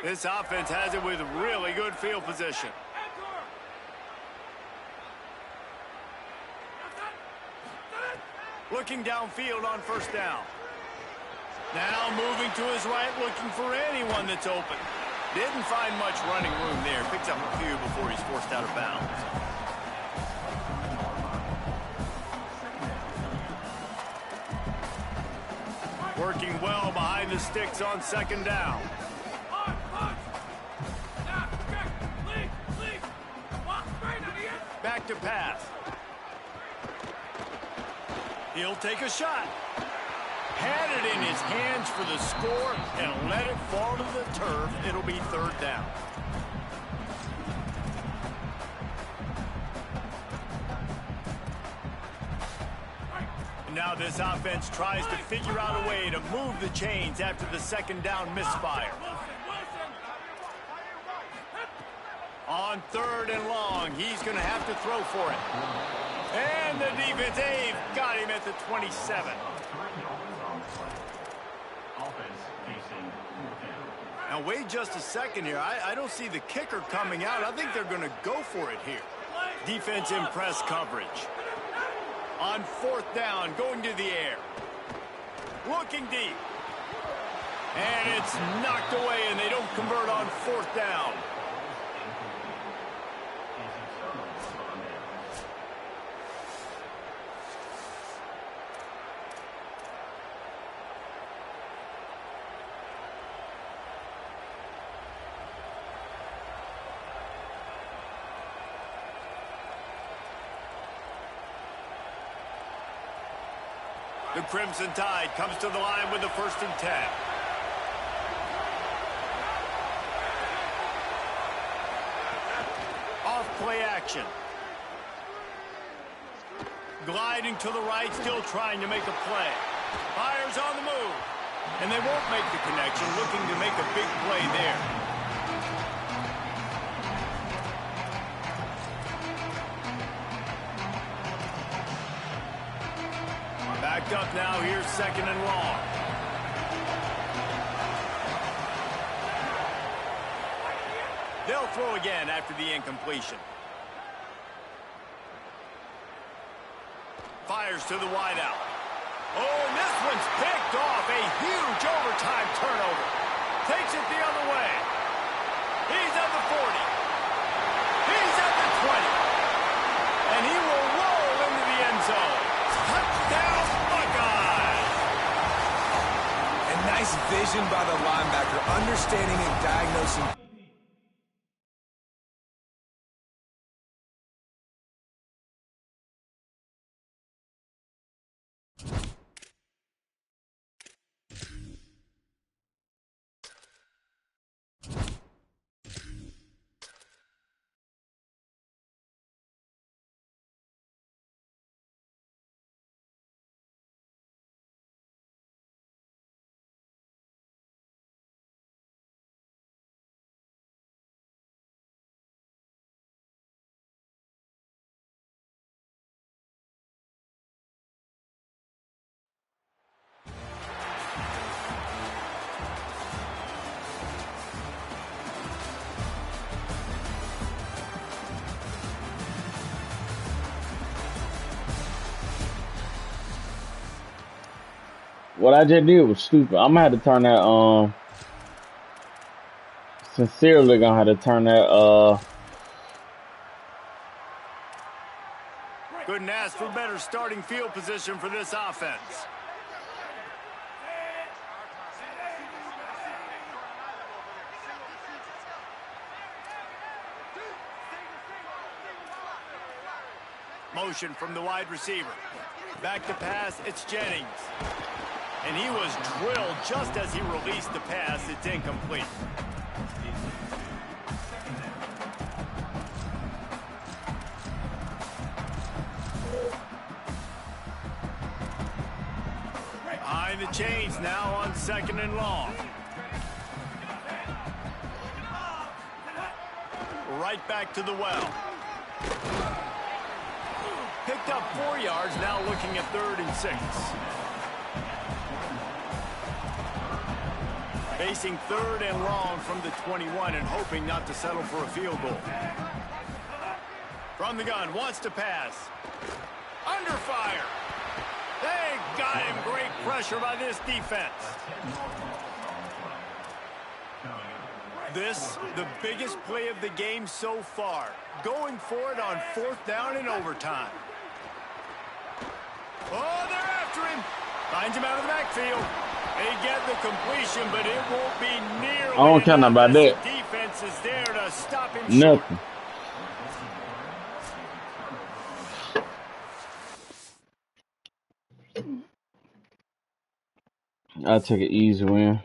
This offense has it with really good field position. Looking downfield on first down. Now moving to his right, looking for anyone that's open. Didn't find much running room there. Picks up a few before he's forced out of bounds. Working well behind the sticks on second down. Back to pass. He'll take a shot. Had it in his hands for the score and let it fall to the turf. It'll be third down. Now this offense tries to figure out a way to move the chains after the second down misfire. On third and long, he's going to have to throw for it. And the defense, they've got him at the 27. Now wait just a second here. I don't see the kicker coming out. I think they're going to go for it here. Defense in press coverage. On fourth down, going to the air. Looking deep. And it's knocked away, and they don't convert on fourth down. The Crimson Tide comes to the line with the 1st and 10. Off play action. Gliding to the right, still trying to make a play. Fires on the move. And they won't make the connection, looking to make a big play there. Backed up now, here's second and long. They'll throw again after the incompletion. Fires to the wideout. Oh, and this one's picked off. A huge overtime turnover. Takes it the other way. He's at the 40. He's at the 20. And he will roll into the end zone. Touchdown, Buckeyes! And nice vision by the linebacker, understanding and diagnosing. What I just did was stupid. I'm gonna have to turn that sincerely gonna have to turn that Couldn't ask for better starting field position for this offense. Motion from the wide receiver. Back to pass, it's Jennings. And he was drilled just as he released the pass. It's incomplete. Behind the chains now on 2nd and long. Right back to the well. Picked up 4 yards, now looking at 3rd and 6. Facing 3rd and long from the 21 and hoping not to settle for a field goal. From the gun, wants to pass. Under fire. They got him. Great pressure by this defense. This, the biggest play of the game so far. Going for it on 4th down in overtime. Oh, they're after him. Finds him out of the backfield. They get the completion, but it won't be nearly I don't care nothing about that. The defense is there to stop him Nothing. I took an easy win.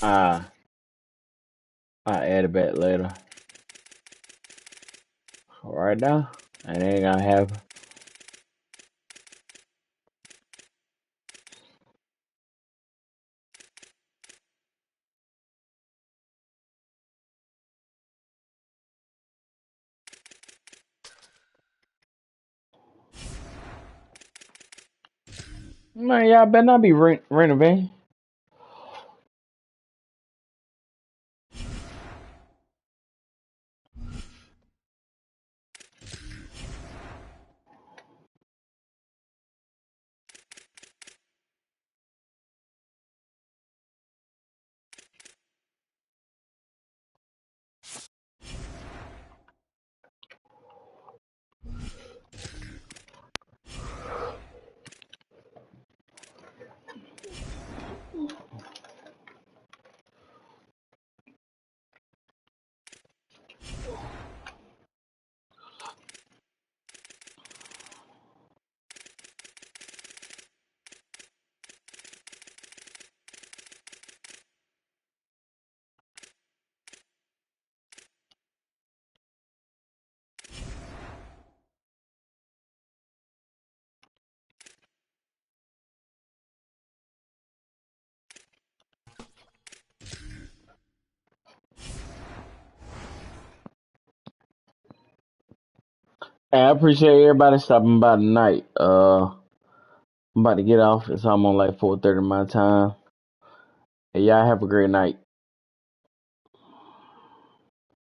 I'll add it back later. Right now, it ain't gonna happen. Man, y'all better not be renovating. Hey, I appreciate everybody stopping by tonight. I'm about to get off. It's almost like 4:30 my time. Hey, y'all have a great night.